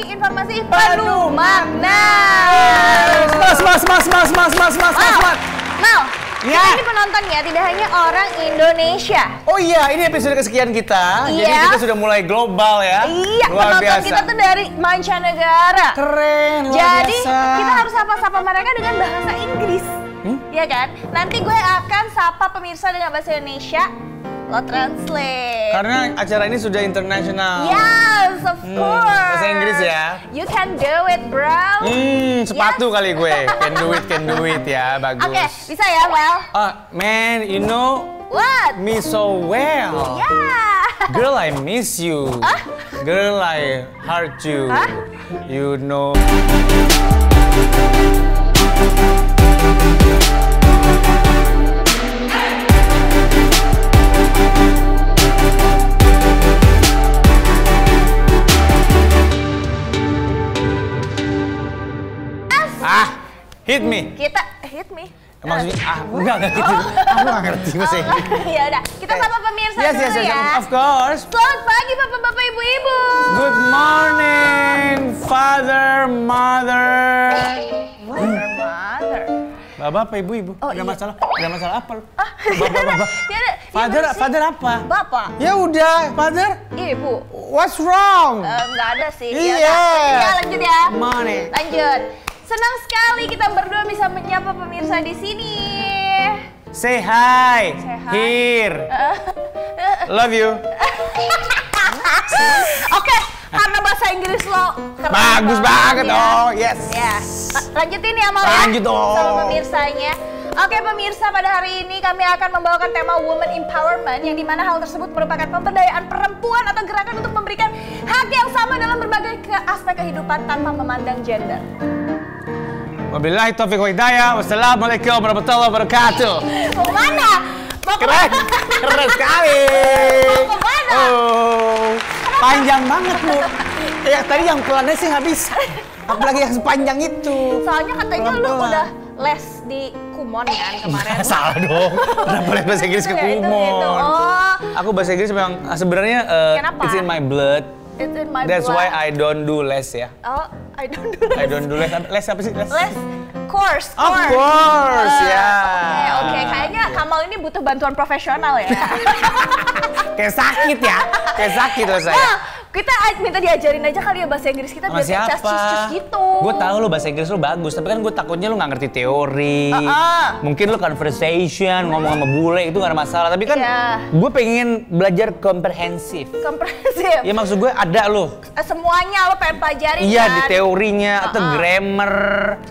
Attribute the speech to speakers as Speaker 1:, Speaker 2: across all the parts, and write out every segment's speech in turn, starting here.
Speaker 1: berbagi informasi penuh makna.
Speaker 2: Mas.
Speaker 1: Mal,
Speaker 2: ya.
Speaker 1: kita ini penontonnya tidak hanya orang Indonesia.
Speaker 2: Oh iya, ini episode kesekian kita.
Speaker 1: Iya.
Speaker 2: Jadi kita sudah mulai global ya.
Speaker 1: Iya,
Speaker 2: luar
Speaker 1: penonton
Speaker 2: biasa.
Speaker 1: kita tuh dari mancanegara.
Speaker 2: Keren, luar
Speaker 1: Jadi
Speaker 2: biasa.
Speaker 1: kita harus sapa-sapa mereka dengan bahasa Inggris. Iya kan? Nanti gue akan sapa pemirsa dengan bahasa Indonesia. Lo translate.
Speaker 2: Karena acara ini sudah internasional.
Speaker 1: Yes, of course.
Speaker 2: Bahasa Inggris ya.
Speaker 1: You can do it, bro.
Speaker 2: Sepatu kali gue. Can do it ya, bagus.
Speaker 1: Oke, bisa ya, Well?
Speaker 2: Man, you know
Speaker 1: What?
Speaker 2: me so well.
Speaker 1: Yeah.
Speaker 2: Girl, I miss you. Girl, I heart you. You know. Hit me.
Speaker 1: Kita hit me.
Speaker 2: Maksudnya, enggak gitu. Aku nggak ngerti bahasa Inggris.
Speaker 1: Ya udah, kita sapa pemirsa
Speaker 2: Yes,
Speaker 1: dulu ya.
Speaker 2: of course.
Speaker 1: Selamat pagi bapak-bapak, ibu-ibu.
Speaker 2: Good morning, father, mother.
Speaker 1: Mother.
Speaker 2: Bapak apa ibu-ibu?
Speaker 1: Oh,
Speaker 2: Ada
Speaker 1: iya.
Speaker 2: masalah? Ada masalah apa lu?
Speaker 1: Bapak.
Speaker 2: Father apa?
Speaker 1: Bapak.
Speaker 2: Ya udah, father.
Speaker 1: Ibu.
Speaker 2: What's wrong?
Speaker 1: Nggak ada sih.
Speaker 2: Iya.
Speaker 1: Ya, lanjut ya.
Speaker 2: Money.
Speaker 1: Lanjut. Senang sekali kita berdua bisa menyapa pemirsa di sini.
Speaker 2: Say hi.
Speaker 1: Say hi.
Speaker 2: Here. Love you.
Speaker 1: Oke, karena bahasa Inggris lo keren
Speaker 2: Bagus banget.
Speaker 1: ya.
Speaker 2: Oh, yes.
Speaker 1: Ya. Lanjutin ya, Mal ya.
Speaker 2: Lanjut dong.
Speaker 1: Sama pemirsanya. Oke pemirsa, pada hari ini kami akan membawakan tema Women Empowerment yang dimana hal tersebut merupakan pemberdayaan perempuan atau gerakan untuk memberikan hak yang sama dalam berbagai aspek kehidupan tanpa memandang gender.
Speaker 2: Wabillahi taufiq wa hidayah. Wassalamualaikum warahmatullahi wabarakatuh.
Speaker 1: Mau kemana?
Speaker 2: Keren sekali.
Speaker 1: Mau kemana?
Speaker 2: Oh, panjang banget lu. Kayak tadi yang pelannya sih nggak bisa. Apalagi yang sepanjang itu.
Speaker 1: Soalnya katanya lu udah les di Kumon kan kemarin.
Speaker 2: Salah dong. Kenapa les bahasa Inggris ke
Speaker 1: Ya, itu
Speaker 2: Kumon?
Speaker 1: gitu. Oh.
Speaker 2: Aku bahasa Inggris memang sebenarnya
Speaker 1: Kenapa?
Speaker 2: it's in my blood.
Speaker 1: It's in my
Speaker 2: That's
Speaker 1: blood.
Speaker 2: why I don't do les ya.
Speaker 1: Oh, I don't do les.
Speaker 2: I don't do les. Les apa sih?
Speaker 1: Les course.
Speaker 2: Of course, ya.
Speaker 1: Oke. Kayaknya Kamal ini butuh bantuan profesional ya.
Speaker 2: Kayak sakit ya. Kayak sakit loh saya.
Speaker 1: Nah, kita minta diajarin aja kali ya bahasa Inggris kita biar kayak cas-cus gitu.
Speaker 2: Gue tahu lo bahasa Inggris lo bagus, tapi kan gue takutnya lo nggak ngerti teori. Mungkin lo conversation, ngomong sama bule itu nggak ada masalah. Tapi kan gue pengen belajar komprehensif.
Speaker 1: Komprehensif?
Speaker 2: Ya maksud gue ada lo.
Speaker 1: Semuanya lo pengen pelajarin
Speaker 2: Iya,
Speaker 1: kan?
Speaker 2: di teorinya atau grammar.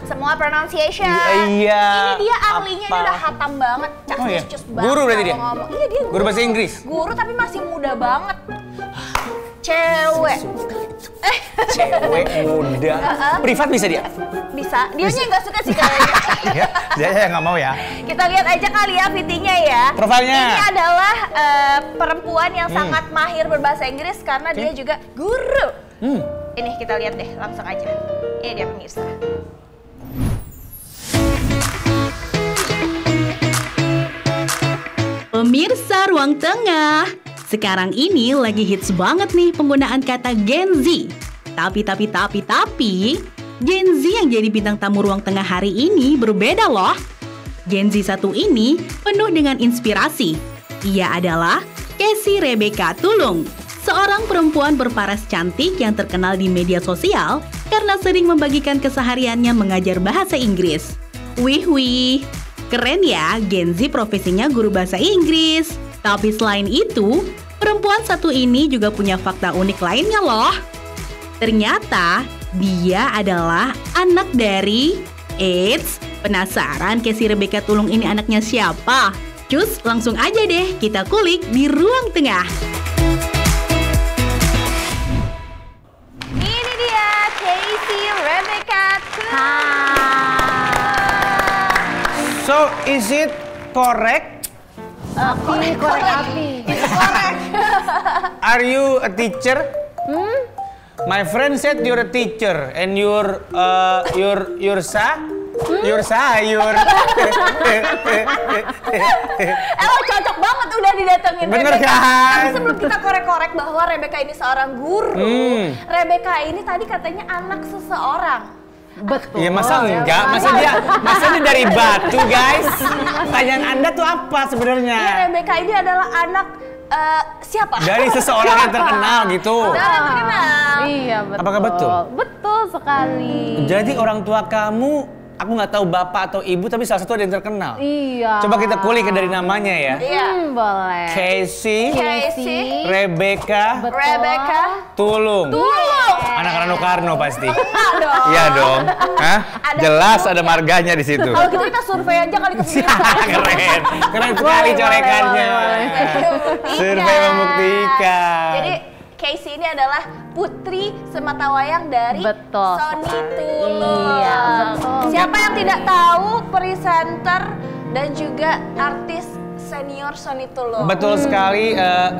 Speaker 1: Semua pronunciation.
Speaker 2: Iya.
Speaker 1: Ini dia ahlinya, ini udah hatam banget.
Speaker 2: Oh iya?
Speaker 1: Cus banget.
Speaker 2: Guru berarti dia?
Speaker 1: Ngomong. Iya dia
Speaker 2: Guru bahasa Inggris?
Speaker 1: Guru tapi masih muda banget. Cewek.
Speaker 2: Cewek muda. Privat bisa dia?
Speaker 1: Bisa. Dianya nggak suka sih kayaknya.
Speaker 2: Dia nggak mau ya.
Speaker 1: Kita lihat aja kali ya VT-nya ya.
Speaker 2: Profilnya.
Speaker 1: Ini adalah perempuan yang sangat mahir berbahasa Inggris karena dia juga guru. Ini kita lihat deh langsung aja. Ini dia pemirsa.
Speaker 3: Pemirsa Ruang Tengah, sekarang ini lagi hits banget nih penggunaan kata Gen Z. Tapi, Gen Z yang jadi bintang tamu Ruang Tengah hari ini berbeda loh. Gen Z satu ini penuh dengan inspirasi. Ia adalah Casey Rebecca Tulung, seorang perempuan berparas cantik yang terkenal di media sosial karena sering membagikan kesehariannya mengajar bahasa Inggris. Wih, keren ya, Gen Z profesinya guru bahasa Inggris. Tapi selain itu, perempuan satu ini juga punya fakta unik lainnya loh. Ternyata, dia adalah anak dari... Eits, penasaran Casey Rebecca Tulung ini anaknya siapa? Cus, langsung aja deh kita kulik di Ruang Tengah.
Speaker 1: Ini dia Casey Rebecca Tulung.
Speaker 2: So, is it correct?
Speaker 1: Korek api. Itu korek.
Speaker 2: Are you a teacher? My friend said you're a teacher and your sa? sayur.
Speaker 1: Emang cocok banget udah didatengin
Speaker 2: Bener
Speaker 1: Rebecca.
Speaker 2: kan?
Speaker 1: Tapi sebelum kita korek-korek bahwa Rebecca ini seorang guru, Rebecca ini tadi katanya anak seseorang.
Speaker 3: Betul.
Speaker 2: Iya masa enggak? Masa dia dari batu guys? Pertanyaan Anda tuh apa sebenarnya?
Speaker 1: Iya, Rebecca ini adalah anak siapa?
Speaker 2: Dari seseorang yang terkenal gitu.
Speaker 1: Yang terkenal.
Speaker 3: Iya betul.
Speaker 2: Apakah betul?
Speaker 3: Betul sekali.
Speaker 2: Jadi orang tua kamu, aku nggak tahu bapak atau ibu, tapi salah satu ada yang terkenal.
Speaker 3: Iya.
Speaker 2: Coba kita kulik dari namanya ya.
Speaker 1: Iya.
Speaker 3: Boleh.
Speaker 2: Casey,
Speaker 1: Casey,
Speaker 2: Rebecca,
Speaker 3: Betul.
Speaker 1: Rebecca,
Speaker 2: Tulung. Anak Rano Karno pasti.
Speaker 1: dong.
Speaker 2: Iya dong. Hah? Jelas ada marganya di situ.
Speaker 1: Kalau gitu kita survei aja kali ke sini.
Speaker 2: Keren sekali corekannya. Survei membuktikan.
Speaker 1: Jadi Casey ini adalah putri sematawayang dari
Speaker 3: Betul.
Speaker 1: Sony Tulung.
Speaker 3: Iya, betul.
Speaker 1: Siapa yang tidak tahu presenter dan juga artis senior Sony Tulung?
Speaker 2: Betul sekali.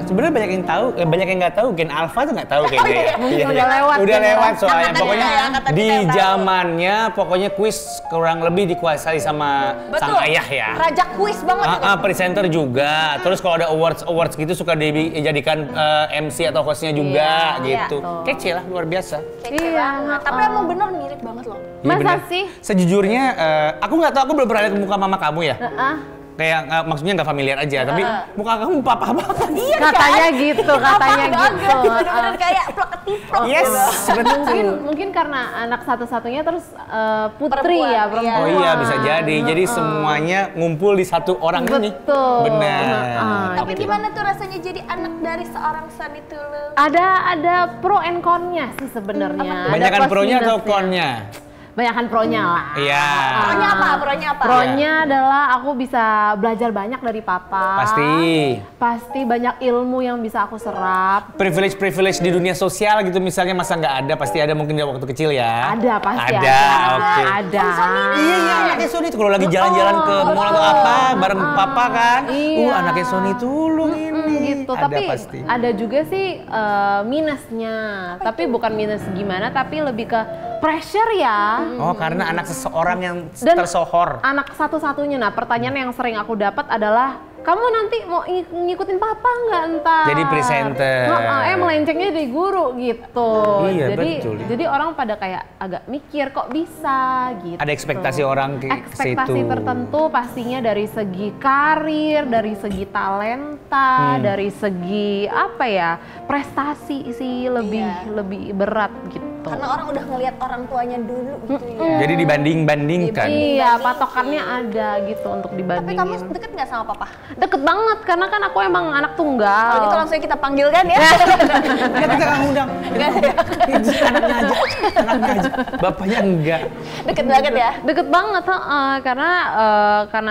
Speaker 2: Sebenarnya banyak yang tahu, banyak yang nggak tahu. Gen Alpha tuh nggak tahu kayaknya. Ya.
Speaker 3: Mungkin udah lewat.
Speaker 2: Udah
Speaker 3: Gen
Speaker 2: lewat
Speaker 3: Alpha.
Speaker 2: soalnya.
Speaker 1: Angkatan
Speaker 2: Pokoknya
Speaker 1: kita ya, angkatan
Speaker 2: di
Speaker 1: kita yang tahu.
Speaker 2: zamannya, pokoknya kuis kurang lebih dikuasai sama sang ayah ya.
Speaker 1: Raja kuis banget itu.
Speaker 2: Presenter juga. Terus kalau ada awards gitu suka dijadikan MC atau hostnya juga
Speaker 1: Iya,
Speaker 2: gitu.
Speaker 3: iya.
Speaker 2: Kece lah, luar biasa.
Speaker 1: Kece
Speaker 3: Iya,
Speaker 1: banget. Tapi emang bener mirip banget loh.
Speaker 2: Iya,
Speaker 3: Masa
Speaker 2: bener.
Speaker 3: sih?
Speaker 2: Sejujurnya, aku nggak tahu, aku belum pernah lihat muka mama kamu ya. Kayak maksudnya nggak familiar aja, tapi muka kamu papa banget.
Speaker 1: Iya
Speaker 3: Katanya
Speaker 1: kan?
Speaker 3: gitu, katanya gitu.
Speaker 1: Bener-bener kayak plok ketiplok
Speaker 2: Yes,
Speaker 1: gitu.
Speaker 3: Mungkin karena anak satu-satunya terus putri
Speaker 1: Perempuan,
Speaker 3: ya,
Speaker 1: iya.
Speaker 3: perempuan.
Speaker 2: Oh iya bisa jadi. Jadi semuanya ngumpul di satu orang ini.
Speaker 3: Betul.
Speaker 2: Benar.
Speaker 1: Tapi gimana tuh rasanya jadi anak dari seorang Sony Tulung?
Speaker 3: Ada pro and con-nya sih sebenarnya. Ada
Speaker 2: Banyakan
Speaker 3: plus
Speaker 2: pro-nya atau
Speaker 3: minusnya.
Speaker 2: con-nya?
Speaker 3: Banyakan pro-nya lah.
Speaker 2: Iya.
Speaker 1: Pro-nya apa? Pro-nya apa?
Speaker 3: Pro-nya adalah aku bisa belajar banyak dari papa. Pasti banyak ilmu yang bisa aku serap.
Speaker 2: Privilege di dunia sosial gitu misalnya masa nggak ada? Pasti ada mungkin dari waktu kecil ya?
Speaker 3: Ada pasti
Speaker 2: ada. Oke.
Speaker 3: Ada.
Speaker 2: Iya, anaknya Sony itu kalau lagi jalan-jalan ke mall atau apa bareng papa kan.
Speaker 3: Iya.
Speaker 2: Anaknya Sony Tulung ini.
Speaker 3: Gitu.
Speaker 2: Ada
Speaker 3: Tapi
Speaker 2: pasti.
Speaker 3: ada juga sih minusnya. Tapi bukan minus gimana, tapi lebih ke pressure ya.
Speaker 2: Oh, karena anak seseorang yang
Speaker 3: Dan
Speaker 2: tersohor.
Speaker 3: anak satu-satunya. Nah, pertanyaan yang sering aku dapat adalah, kamu nanti mau ngikutin papa nggak entar?
Speaker 2: Jadi presenter.
Speaker 3: Melencengnya jadi guru gitu.
Speaker 2: Iya,
Speaker 3: jadi,
Speaker 2: betul.
Speaker 3: Jadi orang pada kayak agak mikir kok bisa gitu.
Speaker 2: Ada ekspektasi orang ke
Speaker 3: Ekspektasi
Speaker 2: situ.
Speaker 3: tertentu pastinya dari segi karir, dari segi talenta, dari segi apa ya, prestasi sih lebih berat gitu.
Speaker 1: Karena orang udah ngelihat orang tuanya dulu gitu ya.
Speaker 2: Jadi dibanding-bandingkan.
Speaker 3: Iya, patokannya ada gitu untuk
Speaker 1: Tapi
Speaker 3: dibandingin.
Speaker 1: kamu deket nggak sama papa?
Speaker 3: Deket banget, karena kan aku emang anak tunggal.
Speaker 1: Kalau gitu langsung kita panggilkan ya.
Speaker 2: Kita nggak ngundang. Anaknya aja. Bapaknya enggak.
Speaker 1: Deket banget ya.
Speaker 3: Deket banget, karena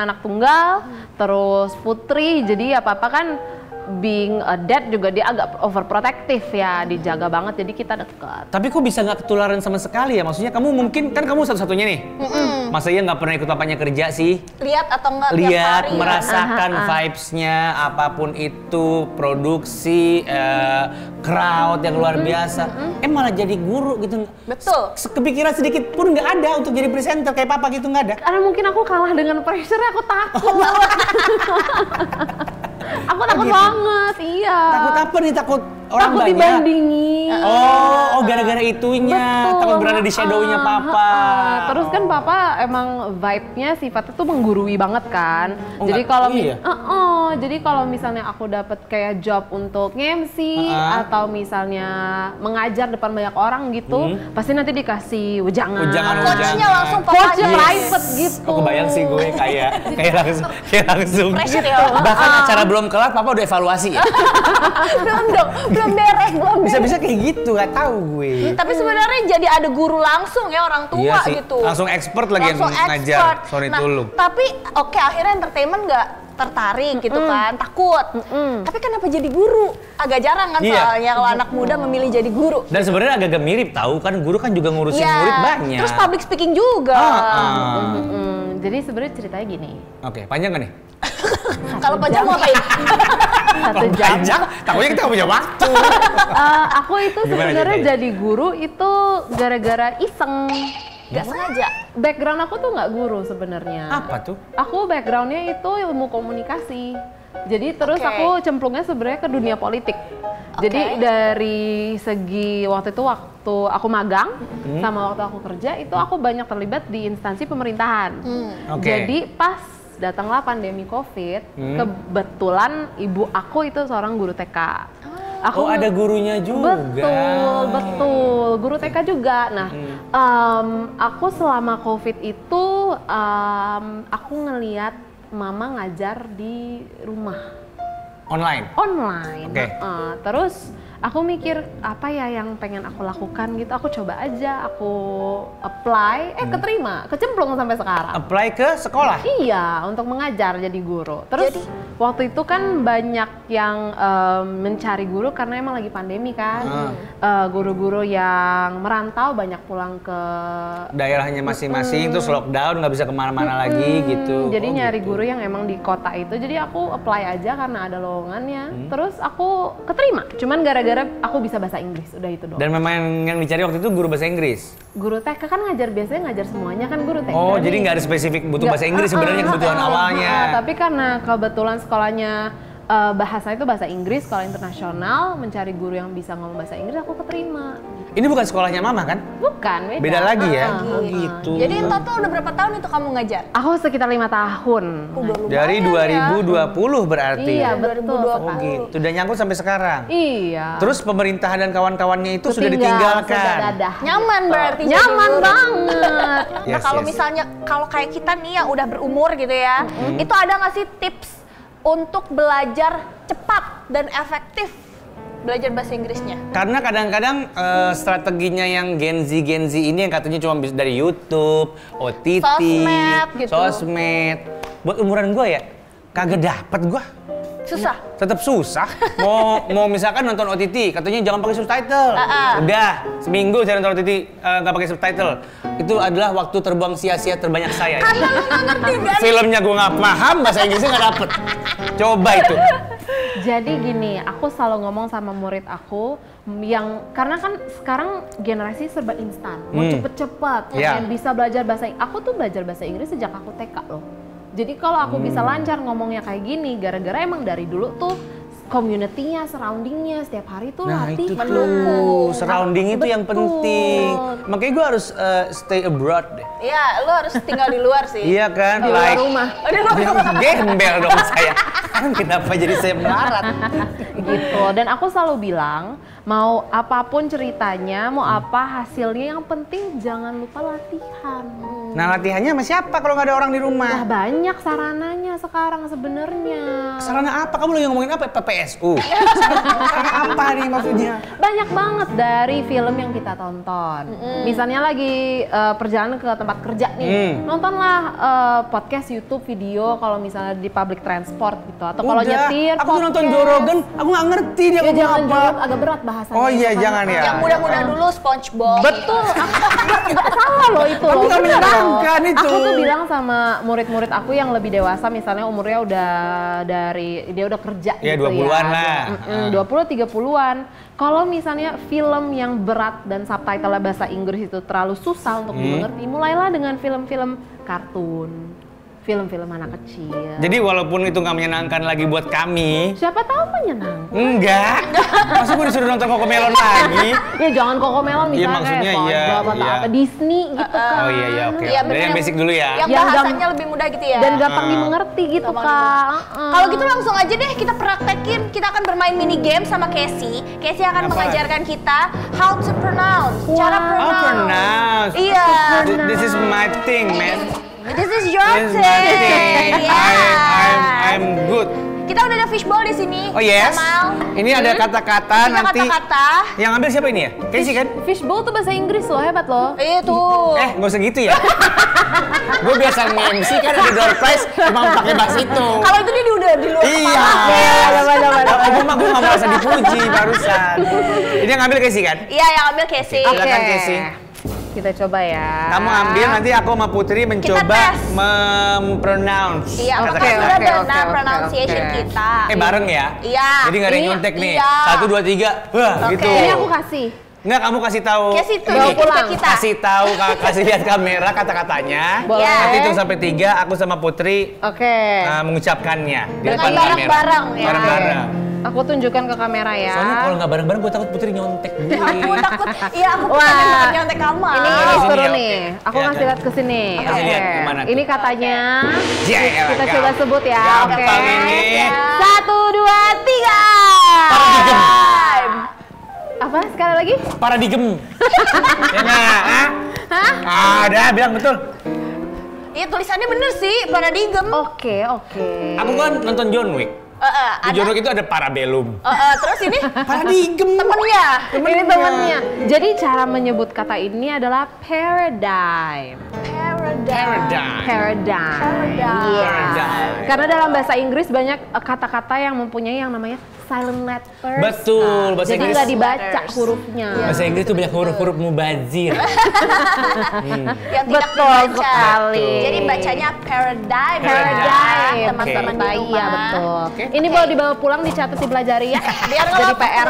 Speaker 3: anak tunggal, terus putri, jadi apa-apa kan being a dad juga dia agak overprotective ya, dijaga banget, jadi kita dekat.
Speaker 2: Tapi kok bisa nggak ketularan sama sekali ya? Maksudnya kamu mungkin, kan kamu satu-satunya nih. Masa iya nggak pernah ikut papanya kerja sih?
Speaker 1: Lihat atau enggak tiap
Speaker 2: Lihat,
Speaker 1: hari.
Speaker 2: merasakan vibes-nya, apapun itu, produksi, crowd yang luar biasa. Malah jadi guru gitu.
Speaker 1: Betul.
Speaker 2: Kepikiran sedikit pun nggak ada untuk jadi presenter kayak papa gitu, nggak ada.
Speaker 3: Karena mungkin aku kalah dengan pressure, aku takut. Aku takut
Speaker 2: gitu?
Speaker 3: banget, iya.
Speaker 2: Takut apa nih? Takut orang
Speaker 3: Takut
Speaker 2: banyak?
Speaker 3: dibandingin.
Speaker 2: Oh, gara-gara itunya.
Speaker 3: Betul.
Speaker 2: Takut berada di shadow-nya papa.
Speaker 3: Terus kan papa emang vibe-nya sifatnya tuh menggurui banget kan.
Speaker 2: Oh,
Speaker 3: jadi
Speaker 2: nggak-
Speaker 3: kalau
Speaker 2: iya?
Speaker 3: jadi kalau misalnya aku dapat kayak job untuk nge-MC atau misalnya mengajar depan banyak orang gitu, pasti nanti dikasih wejangan.
Speaker 1: Coachnya langsung
Speaker 3: Coachnya
Speaker 1: papanya.
Speaker 3: private gitu.
Speaker 2: Aku bayang sih gue kayak langsung.
Speaker 1: Pressure ya.
Speaker 2: Bahkan acara belum kelar, papa udah evaluasi ya.
Speaker 1: Belum dong, belum beres, belum beres.
Speaker 2: Bisa-bisa kayak gitu, nggak tahu gue.
Speaker 1: Tapi sebenarnya jadi ada guru langsung ya, orang tua
Speaker 2: Iya sih,
Speaker 1: gitu.
Speaker 2: langsung expert lagi yang
Speaker 1: Langsung
Speaker 2: ngajar
Speaker 1: expert.
Speaker 2: Sony
Speaker 1: Nah,
Speaker 2: Tulung.
Speaker 1: tapi oke, akhirnya entertainment nggak tertarik gitu kan, takut. Tapi kenapa jadi guru? Agak jarang kan
Speaker 2: Iya.
Speaker 1: soalnya kalau anak muda memilih jadi guru.
Speaker 2: Dan sebenarnya agak mirip tahu kan, guru kan juga ngurusin murid banyak.
Speaker 1: Terus public speaking juga.
Speaker 3: Jadi sebenarnya ceritanya gini.
Speaker 2: Oke, panjang kan nih?
Speaker 1: Kalau panjang mau ngapain?
Speaker 3: Satu jam.
Speaker 2: Panjang, takutnya kita nggak punya waktu.
Speaker 3: Aku itu
Speaker 2: Gimana
Speaker 3: sebenarnya
Speaker 2: ceritanya?
Speaker 3: jadi guru itu gara-gara iseng.
Speaker 1: Gak sengaja.
Speaker 4: Background aku tuh nggak guru sebenarnya.
Speaker 2: Apa tuh?
Speaker 4: Aku backgroundnya itu ilmu komunikasi. Jadi terus aku cemplungnya sebenarnya ke dunia politik. Jadi dari segi waktu aku magang sama waktu aku kerja itu aku banyak terlibat di instansi pemerintahan. Jadi pas datanglah pandemi COVID, kebetulan ibu aku itu seorang guru TK.
Speaker 2: Ada gurunya juga.
Speaker 4: Betul, guru TK juga. Nah, aku selama COVID itu aku ngeliat mama ngajar di rumah. Online.
Speaker 2: Oke.
Speaker 4: Terus aku mikir apa ya yang pengen aku lakukan gitu. Aku coba aja, aku apply, keterima, kecemplung sampai sekarang.
Speaker 2: Apply ke sekolah?
Speaker 4: Iya, untuk mengajar jadi guru. Terus waktu itu kan banyak yang mencari guru karena emang lagi pandemi kan. Guru-guru yang merantau banyak pulang ke
Speaker 2: daerahnya masing-masing, terus lockdown nggak bisa kemana-mana lagi gitu.
Speaker 4: Jadi nyari guru yang emang di kota itu. Jadi aku apply aja karena ada lowongannya. Terus aku keterima. Cuman gara-gara aku bisa bahasa Inggris, udah itu doang.
Speaker 2: Dan memang yang dicari waktu itu guru bahasa Inggris?
Speaker 4: Guru TK kan biasanya ngajar semuanya kan guru TK.
Speaker 2: Oh, jadi nggak ada spesifik butuh bahasa Inggris sebenarnya kebutuhan awalnya.
Speaker 4: Tapi karena kebetulan sekolahnya bahasa itu bahasa Inggris, sekolah internasional, mencari guru yang bisa ngomong bahasa Inggris, aku keterima.
Speaker 2: Ini bukan sekolahnya mama kan?
Speaker 4: Bukan,
Speaker 2: beda lagi ya? Oh gitu.
Speaker 1: Jadi total udah berapa tahun itu kamu ngajar?
Speaker 4: Aku sekitar 5 tahun.
Speaker 2: Dari 2020 berarti?
Speaker 4: Iya, betul.
Speaker 2: Oh gitu, udah nyangkut sampai sekarang?
Speaker 4: Iya.
Speaker 2: Terus pemerintahan dan kawan-kawannya itu sudah ditinggalkan?
Speaker 4: Sudah dadah.
Speaker 1: Nyaman berarti?
Speaker 4: Nyaman banget.
Speaker 1: Nah kalau misalnya, kalau kayak kita nih yang udah berumur gitu ya, itu ada nggak sih tips untuk belajar cepat dan efektif belajar bahasa Inggrisnya?
Speaker 2: Karena kadang-kadang strateginya yang Gen Z ini yang katanya cuma bisa dari YouTube, OTT, sosmed. Buat umuran gue ya, kagak dapet gue.
Speaker 1: Susah?
Speaker 2: Tetap susah. Mau misalkan nonton OTT, katanya jangan pakai subtitle. Udah, seminggu saya nonton OTT nggak pakai subtitle. Itu adalah waktu terbang sia-sia terbanyak saya.
Speaker 1: Karena lu nggak ngerti kan?
Speaker 2: Filmnya gue nggak paham, bahasa Inggrisnya nggak dapet. Coba itu.
Speaker 4: Jadi gini, aku selalu ngomong sama murid aku yang karena kan sekarang generasi serba instan, mau cepet-cepet, pengen bisa belajar bahasa Inggris. Aku tuh belajar bahasa Inggris sejak aku TK loh. Jadi kalau aku bisa lancar ngomongnya kayak gini, gara-gara emang dari dulu tuh community-nya, surrounding-nya setiap hari tuh latih
Speaker 2: mendukung. Surrounding itu yang penting. Makanya gue harus stay abroad deh.
Speaker 1: Iya, lo harus tinggal di luar sih.
Speaker 2: Iya kan?
Speaker 4: Di luar rumah.
Speaker 2: Gembel dong saya. Kenapa jadi saya melarat?
Speaker 4: Gitu. Dan aku selalu bilang, mau apapun ceritanya, mau apa hasilnya, yang penting jangan lupa latihan.
Speaker 2: Nah, latihannya sama siapa kalau nggak ada orang di rumah?
Speaker 4: Nah, banyak sarananya sekarang sebenarnya.
Speaker 2: Sarana apa? Kamu lagi ngomongin apa? PPSU? Sarana apa nih maksudnya?
Speaker 4: Banyak banget dari film yang kita tonton. Misalnya lagi perjalanan ke tempat kerja nih, nontonlah podcast, YouTube, video kalau misalnya di public transport gitu. Atau kalau nyetir,
Speaker 2: aku tuh nonton Joe Rogan, aku nggak ngerti dia ngomong
Speaker 4: jangan
Speaker 2: apa.
Speaker 4: Agak berat bahasanya.
Speaker 2: Oh iya, jangan ya.
Speaker 1: Yang muda-muda dulu SpongeBob.
Speaker 4: Betul. Salah loh itu loh.
Speaker 2: Aku nggak menyenangkan itu.
Speaker 4: Aku tuh bilang sama murid-murid aku yang lebih dewasa, misalnya umurnya udah dia udah kerja
Speaker 2: ya,
Speaker 4: gitu
Speaker 2: 20-an lah.
Speaker 4: 20-30-an. Kalau misalnya film yang berat dan subtitle bahasa Inggris itu terlalu susah untuk dimengerti, mulailah dengan film-film kartun. Film-film anak kecil.
Speaker 2: Jadi walaupun itu nggak menyenangkan lagi buat kami.
Speaker 4: Siapa tahu menyenangkan.
Speaker 2: Enggak. Masa gue disuruh nonton Cocomelon lagi?
Speaker 4: Ya jangan Cocomelon misalnya
Speaker 2: maksudnya
Speaker 4: kayak apa Disney gitu kan.
Speaker 2: Oh iya oke.
Speaker 1: Iya,
Speaker 2: Dari yang basic dulu ya.
Speaker 1: Yang bahasanya lebih mudah gitu ya.
Speaker 4: Dan gampang dimengerti gitu Kak.
Speaker 1: Kalau gitu langsung aja deh kita praktekin. Kita akan bermain mini game sama Casey. Casey akan mengajarkan kita how to pronounce. Cara pronounce.
Speaker 2: Pronounce.
Speaker 1: Iya.
Speaker 2: This is my thing, man.
Speaker 1: This is your
Speaker 2: This is my thing.
Speaker 1: Yeah.
Speaker 2: I'm good.
Speaker 1: Kita udah ada fishbowl di sini.
Speaker 2: Oh yes.
Speaker 1: Kamal.
Speaker 2: Ini ada kata-kata nanti.
Speaker 1: Kata-kata.
Speaker 2: Yang ambil siapa ini ya? Casey kan?
Speaker 4: Fishbowl tuh bahasa Inggris loh, hebat loh.
Speaker 1: Itu.
Speaker 2: Nggak usah gitu ya. Gue biasa nge-MC kan ada door prize, cuma pakai bahasa itu.
Speaker 1: Kalau itu dia udah di luar
Speaker 2: Iya. Gue nggak merasa dipuji barusan. Ini yang ambil Casey kan?
Speaker 1: Iya, yang ambil Casey.
Speaker 2: Silakan Casey.
Speaker 4: Kita coba ya.
Speaker 2: Kamu ambil, nanti aku sama Putri mencoba mempronounce.
Speaker 1: Iya,
Speaker 2: kata-kata.
Speaker 1: kita udah benar pronunciation kita.
Speaker 2: Bareng ya?
Speaker 1: Iya.
Speaker 2: Jadi nggak ada yang nyontek nih.
Speaker 1: Iya.
Speaker 2: 1, 2, 3. Wah, gitu.
Speaker 4: Ini aku kasih.
Speaker 2: Enggak, kamu kasih tahu.
Speaker 1: Kasih tuh
Speaker 2: Ini,
Speaker 1: kita.
Speaker 2: Kasih tahu, kasih lihat kamera kata-katanya.
Speaker 4: Boleh.
Speaker 2: Nanti hitung sampai 3, aku sama Putri
Speaker 4: Oke.
Speaker 2: mengucapkannya di
Speaker 1: Dengan
Speaker 2: depan kamera.
Speaker 1: bareng-bareng ya.
Speaker 2: Bareng-bareng.
Speaker 4: Aku tunjukkan ke kamera ya.
Speaker 2: Soalnya kalau nggak bareng-bareng gue takut Putri nyontek gue.
Speaker 1: Aku takut, iya aku
Speaker 4: Wah.
Speaker 1: pengen banget nyontek kamu.
Speaker 4: Ini
Speaker 2: sini
Speaker 4: seru
Speaker 2: ya,
Speaker 4: nih.
Speaker 2: oke.
Speaker 4: Aku
Speaker 2: Ya,
Speaker 4: ngasih
Speaker 2: kan?
Speaker 4: lihat ke sini.
Speaker 2: Kasih lihat kemana tuh?
Speaker 4: Ini katanya.
Speaker 2: Ya, ya,
Speaker 4: Kita
Speaker 2: gampang.
Speaker 4: coba sebut ya. Oke.
Speaker 2: Gampang ini.
Speaker 4: 1, 2, 3.
Speaker 2: Paradigem.
Speaker 4: Apa? Sekali lagi?
Speaker 2: Paradigem. Ya nggak? Hah? Ada, bilang betul.
Speaker 1: Iya tulisannya bener sih, paradigem.
Speaker 4: Oke.
Speaker 2: Aku kan nonton John Wick. Di
Speaker 1: Ada.
Speaker 2: John Wick itu ada parabellum.
Speaker 1: Terus ini
Speaker 2: Paradigem.
Speaker 1: temennya.
Speaker 4: Ini temennya. Jadi cara menyebut kata ini adalah paradigm.
Speaker 2: Paradigm.
Speaker 4: Paradigm. Iya.
Speaker 2: Paradigm.
Speaker 4: Karena dalam bahasa Inggris banyak kata-kata yang mempunyai yang namanya silent letters.
Speaker 2: Betul, bahasa
Speaker 4: Jadi
Speaker 2: Inggris.
Speaker 4: nggak dibaca
Speaker 1: Letters.
Speaker 4: hurufnya.
Speaker 2: Bahasa Inggris tuh banyak huruf-huruf mubazir.
Speaker 1: Yang tidak
Speaker 4: Betul
Speaker 1: dibaca.
Speaker 4: sekali.
Speaker 1: Jadi bacanya paradigm.
Speaker 4: Paradigm.
Speaker 1: Teman-teman
Speaker 4: Oke.
Speaker 1: di rumah.
Speaker 4: Iya betul.
Speaker 2: Oke.
Speaker 4: Ini bawa dibawa pulang dicatat dipelajari ya.
Speaker 1: Biar nggak
Speaker 4: Jadi
Speaker 1: lapar.
Speaker 4: PR.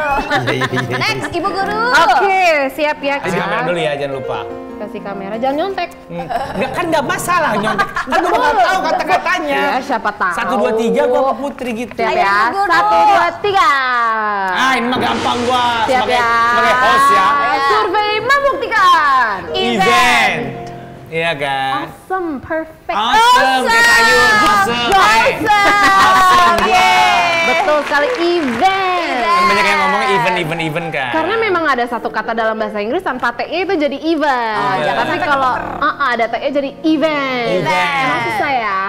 Speaker 1: Next, Ibu Guru.
Speaker 4: Oke, siap ya
Speaker 2: Kasih kamera dulu ya, jangan lupa.
Speaker 4: Kasih kamera, jangan nyontek.
Speaker 2: Enggak, kan nggak masalah nyontek. Kan gue bakal tahu kata-katanya.
Speaker 4: Ya, siapa tahu.
Speaker 2: 1, 2, 3 gua sama Putri gitu.
Speaker 4: Siap
Speaker 1: Ayo,
Speaker 4: ya.
Speaker 1: Ibu Guru.
Speaker 4: 1, 2, 3.
Speaker 2: Ah, ini mah gampang gua
Speaker 4: Siap
Speaker 2: sebagai,
Speaker 4: ya.
Speaker 2: sebagai host ya.
Speaker 4: Survei membuktikan.
Speaker 2: Event. Iya kan?
Speaker 4: Awesome, perfect.
Speaker 2: Awesome, kayak sayur. Awesome.
Speaker 1: Awesome.
Speaker 2: Yeah.
Speaker 4: Betul sekali, event.
Speaker 2: Kan banyak yang ngomong event kan.
Speaker 4: Karena memang ada satu kata dalam bahasa Inggris tanpa T-nya itu jadi event.
Speaker 2: iya.
Speaker 4: Tapi kalau ada T-nya jadi event.
Speaker 2: Event.
Speaker 4: Emang susah ya?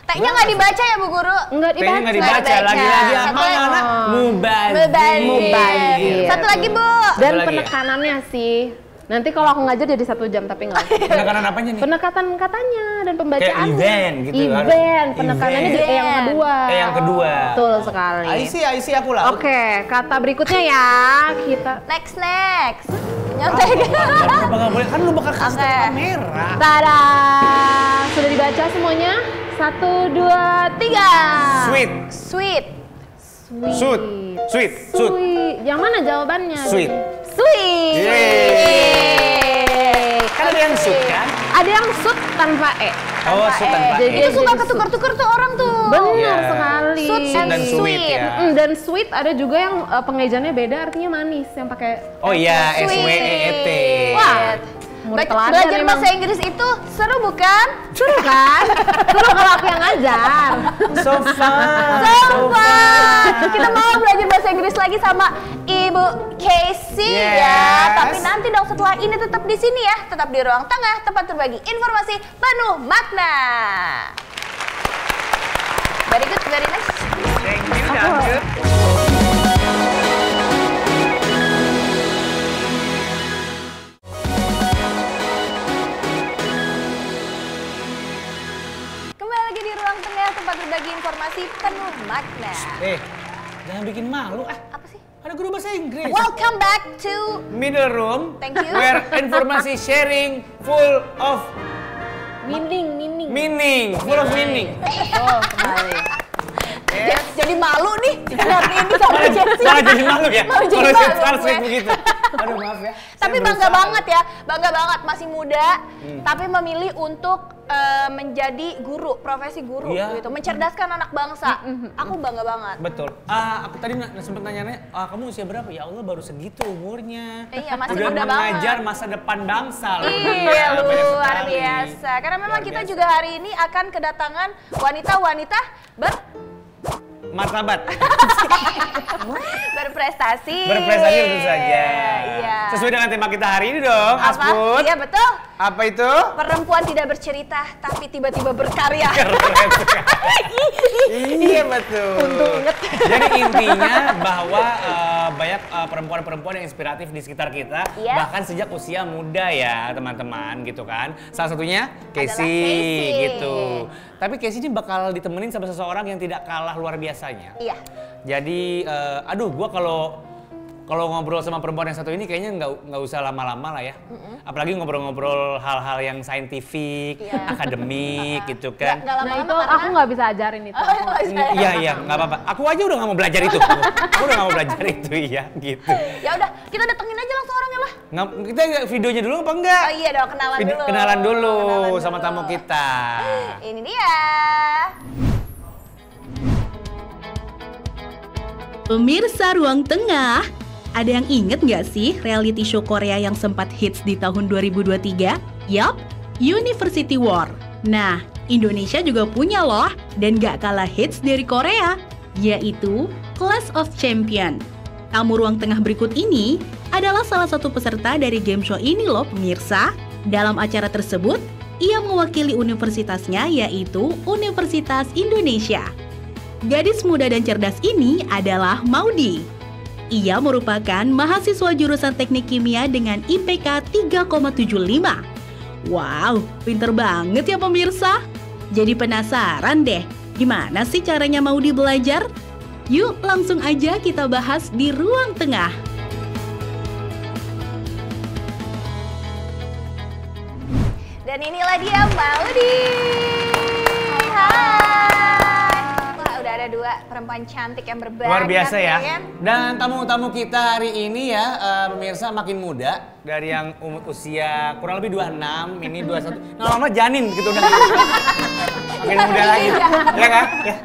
Speaker 1: T-nya nggak dibaca ya Bu Guru?
Speaker 4: Enggak
Speaker 2: Kayaknya
Speaker 4: dibaca.
Speaker 2: nggak dibaca,
Speaker 1: Nggak
Speaker 2: lagi-lagi
Speaker 1: dibaca.
Speaker 2: apa
Speaker 1: Satu lagi.
Speaker 2: anak?
Speaker 1: Mubazir.
Speaker 4: Mubazir.
Speaker 1: Satu lagi Bu.
Speaker 4: Dan
Speaker 2: Apa lagi ya?
Speaker 4: penekanannya sih. Nanti kalau aku ngajar jadi 1 jam tapi enggak.
Speaker 2: Penekanan apanya nih?
Speaker 4: Penekatan katanya dan pembacaan.
Speaker 2: Kayak event gitu,
Speaker 4: Event,
Speaker 2: harus-
Speaker 4: penekanannya
Speaker 2: event.
Speaker 4: di E yang kedua.
Speaker 2: E yang kedua.
Speaker 4: Betul sekali.
Speaker 2: I see aku lah.
Speaker 4: Oke, kata berikutnya ya kita.
Speaker 1: Next. Nyontek.
Speaker 2: Kenapa nggak boleh? Kan lu bakal kasih
Speaker 1: Oke.
Speaker 2: kamera.
Speaker 4: Tada! Sudah dibaca semuanya? 1, 2, 3.
Speaker 2: Sweet.
Speaker 1: Sweet.
Speaker 2: Sweet.
Speaker 4: Yang mana jawabannya?
Speaker 2: Sweet.
Speaker 1: Sweet.
Speaker 2: Yeay. Kan ada yang sweet kan?
Speaker 4: Ada yang sut tanpa E.
Speaker 2: Oh, sweet tanpa
Speaker 4: Jadi-
Speaker 2: E.
Speaker 1: Itu suka ketukar-tukar tuh orang tuh.
Speaker 4: Benar
Speaker 2: Iya.
Speaker 4: sekali.
Speaker 1: Sut
Speaker 2: Sweet dan
Speaker 1: and
Speaker 2: sweet ya.
Speaker 4: Dan sweet ada juga yang pengejaannya beda, artinya manis yang pakai.
Speaker 2: Oh iya,
Speaker 1: Sweet.
Speaker 2: SWEET.
Speaker 4: Wah, murid teladan
Speaker 1: Belajar
Speaker 4: emang.
Speaker 1: bahasa Inggris itu seru bukan?
Speaker 4: Seru kan? Seru kalau aku yang ngajar.
Speaker 2: So fun.
Speaker 1: Sobat, kita mau belajar bahasa Inggris lagi sama Ibu Casey
Speaker 2: Yes.
Speaker 1: ya. Tapi nanti dong setelah ini tetap di sini ya, tetap di ruang tengah, tempat berbagi informasi penuh makna. Very good, very nice.
Speaker 2: Thank you, Dangdut.
Speaker 1: Kembali lagi di ruang tengah, tempat berbagi informasi penuh makna.
Speaker 2: Jangan bikin malu ah.
Speaker 1: Apa sih?
Speaker 2: Ada guru bahasa Inggris.
Speaker 1: Welcome back to
Speaker 2: Middle room.
Speaker 1: Thank you.
Speaker 2: Where informasi sharing full of
Speaker 4: Meaning.
Speaker 2: meaning. Full of meaning.
Speaker 4: Oh, sekali.
Speaker 2: Yes.
Speaker 1: jadi malu nih hari ini sama Jessie.
Speaker 2: Malah jadi malu ya?
Speaker 1: Malah jadi
Speaker 2: Kalau
Speaker 1: malu
Speaker 2: translate
Speaker 1: gue.
Speaker 2: begitu. Aduh maaf ya.
Speaker 1: Tapi
Speaker 2: Saya
Speaker 1: bangga
Speaker 2: berusaha.
Speaker 1: banget ya, bangga banget masih muda, tapi memilih untuk menjadi guru, profesi guru
Speaker 2: Iya.
Speaker 1: gitu, mencerdaskan anak bangsa. Aku bangga banget.
Speaker 2: Betul. Aku tadi sempat nanya-nanya, kamu usia berapa? Ya Allah baru segitu umurnya.
Speaker 1: Iya, masih
Speaker 2: Udah
Speaker 1: muda
Speaker 2: mengajar
Speaker 1: banget.
Speaker 2: masa depan bangsa. loh.
Speaker 1: Iya,
Speaker 2: Banyak
Speaker 1: luar
Speaker 2: sekali.
Speaker 1: biasa. Karena memang
Speaker 2: Luar
Speaker 1: kita
Speaker 2: biasa.
Speaker 1: juga hari ini akan kedatangan wanita-wanita
Speaker 2: Martabat.
Speaker 1: berprestasi.
Speaker 2: Berprestasi tentu saja.
Speaker 1: Iya.
Speaker 2: Sesuai dengan tema kita hari ini dong,
Speaker 1: Apa?
Speaker 2: Aspun.
Speaker 1: Iya betul.
Speaker 2: Apa itu?
Speaker 1: Perempuan tidak bercerita, tapi tiba-tiba berkarya.
Speaker 2: Iya betul. Jadi intinya bahwa banyak perempuan-perempuan yang inspiratif di sekitar kita,
Speaker 1: Yes.
Speaker 2: bahkan sejak usia muda ya teman-teman gitu kan. Salah satunya
Speaker 1: Adalah
Speaker 2: Casey
Speaker 1: Casey.
Speaker 2: gitu. Tapi Casey ini bakal ditemenin sama seseorang yang tidak kalah luar biasanya.
Speaker 1: Iya.
Speaker 2: Jadi, aduh, gua kalau kalau ngobrol sama perempuan yang satu ini kayaknya nggak usah lama-lama lah ya. Apalagi ngobrol-ngobrol hal-hal yang saintifik, akademik gitu kan.
Speaker 4: Nah itu aku nggak bisa ajarin itu.
Speaker 2: Iya, nggak apa-apa. Aku aja udah nggak mau belajar itu. Aku udah nggak mau belajar itu, iya gitu.
Speaker 1: Ya udah, kita datengin aja langsung orangnya lah.
Speaker 2: Kita videonya dulu apa enggak?
Speaker 1: Oh iya dong,
Speaker 2: Kenalan dulu sama tamu kita.
Speaker 1: Ini dia.
Speaker 3: Pemirsa Ruang Tengah, ada yang inget nggak sih reality show Korea yang sempat hits di tahun 2023? Yup, University War. Nah, Indonesia juga punya loh, dan gak kalah hits dari Korea, yaitu Clash of Champion. Tamu Ruang Tengah berikut ini adalah salah satu peserta dari game show ini loh pemirsa. Dalam acara tersebut, ia mewakili universitasnya yaitu Universitas Indonesia. Gadis muda dan cerdas ini adalah Maudy. Ia merupakan mahasiswa jurusan Teknik Kimia dengan IPK 3,75. Wow, pinter banget ya pemirsa. Jadi penasaran deh, gimana sih caranya Maudy belajar? Yuk langsung aja kita bahas di Ruang Tengah.
Speaker 1: Dan inilah dia Maudy. Hai. Wah, udah ada dua perempuan cantik yang berbakat.
Speaker 2: Luar biasa ya.
Speaker 1: Kan?
Speaker 2: Dan tamu-tamu kita hari ini ya, pemirsa makin muda. Dari yang usia kurang lebih 26, ini 21. Nah, lama janin gitu udah. Makin muda lagi. Ya kan? Ya.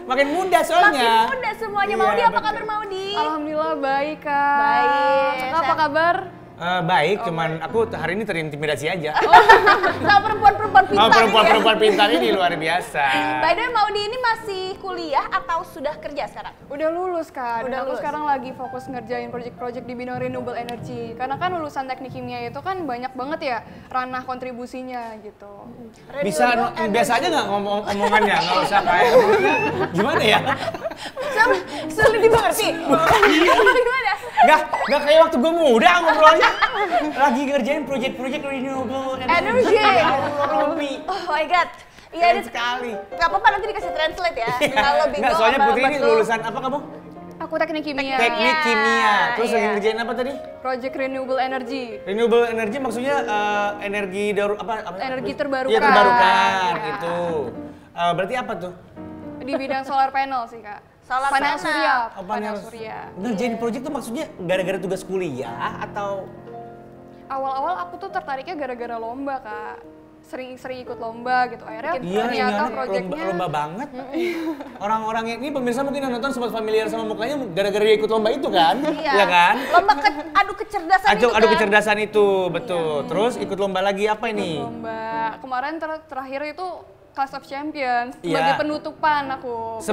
Speaker 2: Makin muda soalnya.
Speaker 1: Makin muda semuanya.
Speaker 2: Iya,
Speaker 1: Maudy, apa
Speaker 2: betul.
Speaker 1: kabar Maudy?
Speaker 4: Alhamdulillah baik Kak.
Speaker 1: Baik.
Speaker 4: Kakak apa kabar?
Speaker 2: Baik, cuman aku hari ini terintimidasi aja.
Speaker 1: Sama perempuan-perempuan pintar.
Speaker 2: Perempuan-perempuan pintar ini luar biasa.
Speaker 1: By the way, Maudy ini masih kuliah atau sudah kerja sekarang?
Speaker 5: Udah lulus Kak,
Speaker 1: Udah
Speaker 5: dan aku
Speaker 1: lulus.
Speaker 5: sekarang lagi fokus ngerjain project-project di bidang renewable energy. Karena kan lulusan teknik kimia itu kan banyak banget ya ranah kontribusinya gitu.
Speaker 2: Bisa biasa aja nggak omongannya, nggak usah kayak gimana ya?
Speaker 1: Sulit dimengerti. Gimana?
Speaker 2: Nggak kayak waktu gue muda ngobrolnya. Lagi ngerjain project-project renewable
Speaker 1: Energy. Oh my god. Iya,
Speaker 2: Keren sekali.
Speaker 1: Gak apa-apa, nanti dikasih translate ya. Kalau bingung
Speaker 2: Nggak, soalnya
Speaker 1: sama
Speaker 2: Putri ini
Speaker 1: betul.
Speaker 2: lulusan apa kamu?
Speaker 5: Aku teknik kimia.
Speaker 2: Teknik kimia. Terus lagi
Speaker 1: iya.
Speaker 2: ngerjain apa tadi?
Speaker 5: Project renewable energy.
Speaker 2: Renewable energy maksudnya energi apa?
Speaker 5: Energi terbarukan.
Speaker 2: Iya, terbarukan
Speaker 5: Ya.
Speaker 2: gitu. Berarti apa tuh?
Speaker 5: Di bidang solar panel sih Kak.
Speaker 1: Solar
Speaker 5: panel
Speaker 1: panel.
Speaker 5: surya.
Speaker 2: Oh,
Speaker 5: Panel surya.
Speaker 2: Ngerjain project tuh maksudnya gara-gara tugas kuliah atau
Speaker 5: Awal-awal aku tuh tertariknya gara-gara lomba Kak. Sering ikut lomba gitu. Akhirnya
Speaker 2: iya,
Speaker 5: ternyata
Speaker 2: ini
Speaker 5: projectnya
Speaker 2: lomba banget. Orang-orang ini pemirsa mungkin yang nonton sempat familiar sama mukanya gara-gara dia ikut lomba itu kan? Iya kan?
Speaker 1: Lomba adu kecerdasan itu
Speaker 2: Adu
Speaker 1: kan?
Speaker 2: kecerdasan itu, betul. Terus ikut lomba lagi apa ini?
Speaker 5: lomba. Kemarin terakhir itu Clash of Champions
Speaker 2: Iya.
Speaker 5: sebagai penutupan aku.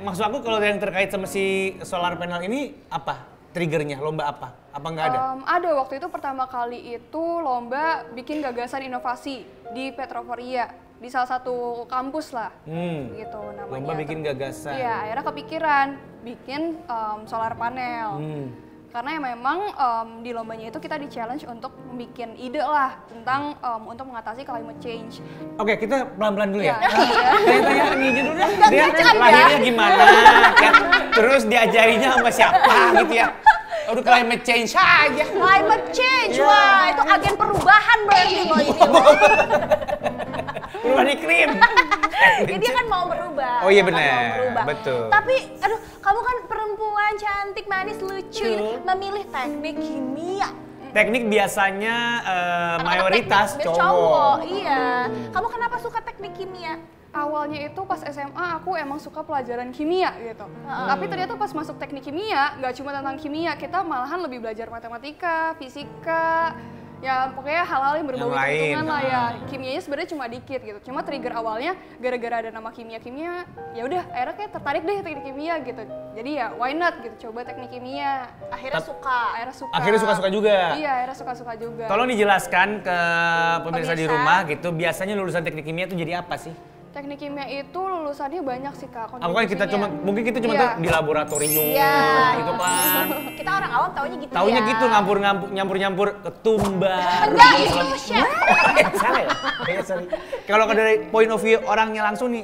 Speaker 2: Maksud aku kalau yang terkait sama si solar panel ini apa? Triggernya, lomba apa? Apa nggak ada?
Speaker 5: Ada, waktu itu pertama kali itu lomba bikin gagasan inovasi di Petroforia, di salah satu kampus lah, gitu namanya.
Speaker 2: Lomba bikin gagasan.
Speaker 5: Iya, akhirnya kepikiran bikin solar panel. Karena ya memang di lombanya itu kita di-challenge untuk bikin ide lah tentang untuk mengatasi climate change.
Speaker 2: Oke, kita pelan-pelan dulu ya.
Speaker 5: Iya.
Speaker 2: Tanya ini dulu deh. Dia lahirnya gimana? Ya. Terus diajarinya sama siapa gitu ya? Udah climate change aja.
Speaker 1: Climate change, wah itu agen perubahan berarti loh ini.
Speaker 2: Perubahan iklim.
Speaker 1: Jadi dia kan mau berubah.
Speaker 2: Oh iya
Speaker 1: kan
Speaker 2: benar,
Speaker 1: mau berubah.
Speaker 2: betul.
Speaker 1: Tapi, aduh, kamu kan perempuan cantik, manis, lucu, memilih teknik kimia.
Speaker 2: Teknik biasanya mayoritas
Speaker 1: Teknik,
Speaker 2: cowok.
Speaker 1: Iya. Kamu kenapa suka teknik kimia?
Speaker 5: Awalnya itu pas SMA aku emang suka pelajaran kimia gitu. Tapi ternyata pas masuk teknik kimia nggak cuma tentang kimia, kita malahan lebih belajar matematika, fisika, ya pokoknya hal-hal yang berbau
Speaker 2: Yang lain,
Speaker 5: hitungan lah ya. Kimianya sebenarnya cuma dikit gitu. Cuma trigger awalnya gara-gara ada nama kimia, ya udah akhirnya kayak tertarik deh teknik kimia gitu. Jadi ya why not gitu, coba teknik kimia.
Speaker 1: Akhirnya suka.
Speaker 2: Akhirnya suka-suka juga.
Speaker 5: Iya, akhirnya suka-suka juga.
Speaker 2: Tolong dijelaskan ke pemirsa di rumah gitu, biasanya lulusan teknik kimia itu jadi apa sih?
Speaker 5: Teknik kimia itu lulusannya banyak sih Kak.
Speaker 2: Aku kan kita cuma
Speaker 5: kontribusinya.
Speaker 2: mungkin kita cuma
Speaker 5: Iya.
Speaker 2: tuh di laboratorium
Speaker 1: Iya.
Speaker 2: gitu kan.
Speaker 1: Kita orang awam taunya gitu
Speaker 2: Taunya
Speaker 1: ya.
Speaker 2: gitu nyampur-nyampur ketumbar.
Speaker 1: Enggak, itu chef.
Speaker 2: Salah ya? Sorry. Kalau dari point of view orangnya langsung nih,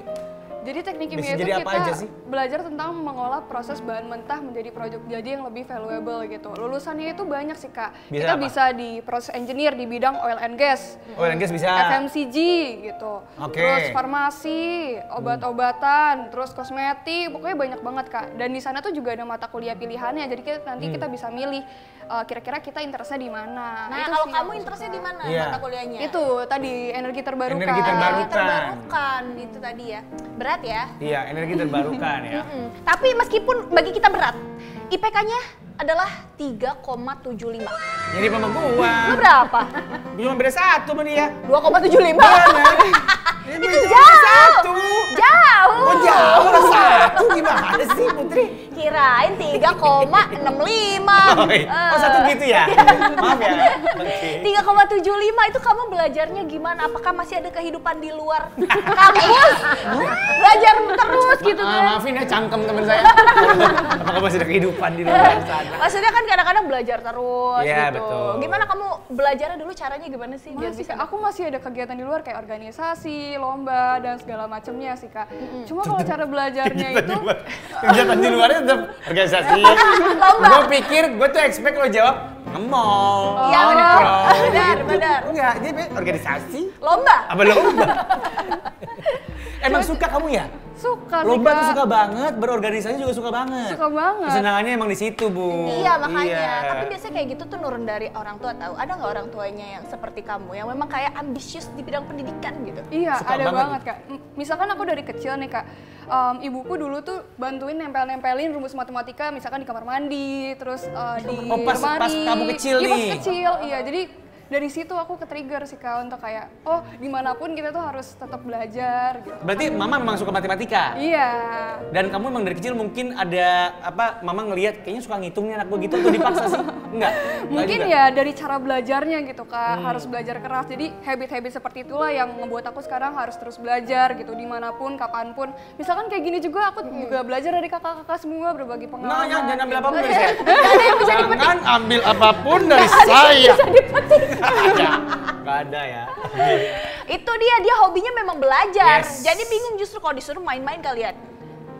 Speaker 5: Jadi teknik kimia
Speaker 2: Bisa
Speaker 5: itu
Speaker 2: jadi apa
Speaker 5: kita
Speaker 2: aja sih?
Speaker 5: belajar tentang mengolah proses bahan mentah menjadi produk jadi yang lebih valuable gitu. Lulusannya itu banyak sih Kak.
Speaker 2: Bisa
Speaker 5: Kita
Speaker 2: apa?
Speaker 5: bisa di proses engineer di bidang oil and gas,
Speaker 2: Oil and gas bisa.
Speaker 5: FMCG gitu.
Speaker 2: Oke.
Speaker 5: Terus farmasi, obat-obatan, terus kosmetik, pokoknya banyak banget Kak. Dan di sana tuh juga ada mata kuliah pilihannya. Jadi nanti kita bisa milih kira-kira kita interestnya di mana.
Speaker 1: Nah,
Speaker 5: Itu
Speaker 1: kalau
Speaker 5: sih
Speaker 1: kamu
Speaker 5: yang aku
Speaker 1: interestnya
Speaker 5: suka.
Speaker 1: di mana
Speaker 2: Iya.
Speaker 1: mata kuliahnya?
Speaker 5: Itu tadi energi terbarukan.
Speaker 2: Energi terbarukan.
Speaker 1: Energi terbarukan itu tadi ya. Berat ya.
Speaker 2: Iya, energi terbarukan ya.
Speaker 1: Tapi meskipun bagi kita berat, IPK-nya adalah 3,75.
Speaker 2: Jadi pembekuan.
Speaker 1: Lu berapa?
Speaker 2: Cuma beda 1 sama dia.
Speaker 1: 2,75.
Speaker 2: Itu
Speaker 1: jauh. Jauh.
Speaker 2: Oh jauh lah 1 gimana sih Putri?
Speaker 1: Kirain 3,65.
Speaker 2: Oh 1 gitu ya? Maaf ya. Oke.
Speaker 1: 3,75 itu kamu belajarnya gimana? Apakah masih ada kehidupan di luar kampus? Belajar terus gitu kan?
Speaker 2: Maafin ya cangkem temen saya. Apakah masih ada kehidupan di luar sana?
Speaker 1: Maksudnya kan kadang-kadang belajar terus
Speaker 2: Iya,
Speaker 1: gitu.
Speaker 2: betul.
Speaker 1: Gimana kamu belajarnya dulu caranya gimana sih? Biar
Speaker 5: Masih,
Speaker 1: bisa
Speaker 5: Kak. Aku masih ada kegiatan di luar kayak organisasi, lomba, dan segala macamnya sih Kak. Cuma kalau cara belajarnya itu
Speaker 2: Kegiatan di luarnya tetap organisasi. Gue pikir, gue tuh expect lo jawab nge-mall.
Speaker 1: Iya, benar.
Speaker 2: nongkrong,
Speaker 1: Benar,
Speaker 2: gitu.
Speaker 1: benar.
Speaker 2: Enggak, dia organisasi.
Speaker 1: lomba.
Speaker 2: Apa lomba? Emang suka kamu ya?
Speaker 5: suka sih
Speaker 2: Lomba
Speaker 5: Kak.
Speaker 2: tuh suka banget, berorganisasi juga suka banget.
Speaker 5: Suka banget.
Speaker 2: Kesenangannya emang di situ, Bu.
Speaker 1: Iya makanya,
Speaker 2: Iya.
Speaker 1: tapi biasanya kayak gitu tuh nurun dari orang tua tahu. Ada nggak orang tuanya yang seperti kamu yang memang kayak ambisius di bidang pendidikan gitu?
Speaker 5: Iya,
Speaker 2: Suka
Speaker 5: ada
Speaker 2: banget.
Speaker 5: banget Kak. Misalkan aku dari kecil nih Kak, ibuku dulu tuh bantuin nempel-nempelin rumus matematika misalkan di kamar mandi, terus di
Speaker 2: Oh, pas
Speaker 5: lemari.
Speaker 2: kamu kecil
Speaker 5: Iya, pas
Speaker 2: nih.
Speaker 5: kecil, iya. Jadi dari situ aku ke-trigger sih Kak untuk kayak, oh dimanapun kita tuh harus tetap belajar gitu.
Speaker 2: Berarti mama memang suka matematika?
Speaker 5: Iya.
Speaker 2: Dan kamu emang dari kecil mungkin ada apa, mama ngelihat kayaknya suka ngitung nih anak gue gitu atau dipaksa sih? Enggak?
Speaker 5: Mungkin
Speaker 2: juga?
Speaker 5: ya dari cara belajarnya gitu Kak, harus belajar keras. Jadi habit-habit seperti itulah yang membuat aku sekarang harus terus belajar gitu dimanapun, kapanpun. Misalkan kayak gini juga aku juga belajar dari kakak-kakak semua berbagi
Speaker 2: Nah,
Speaker 5: pengalaman.
Speaker 2: jangan ambil
Speaker 5: gitu.
Speaker 2: apapun dari saya. Jangan ambil apapun dari saya. Gak ada ya.
Speaker 1: Itu dia hobinya memang belajar.
Speaker 2: Yes.
Speaker 1: Jadi bingung justru kalau disuruh main-main kalian.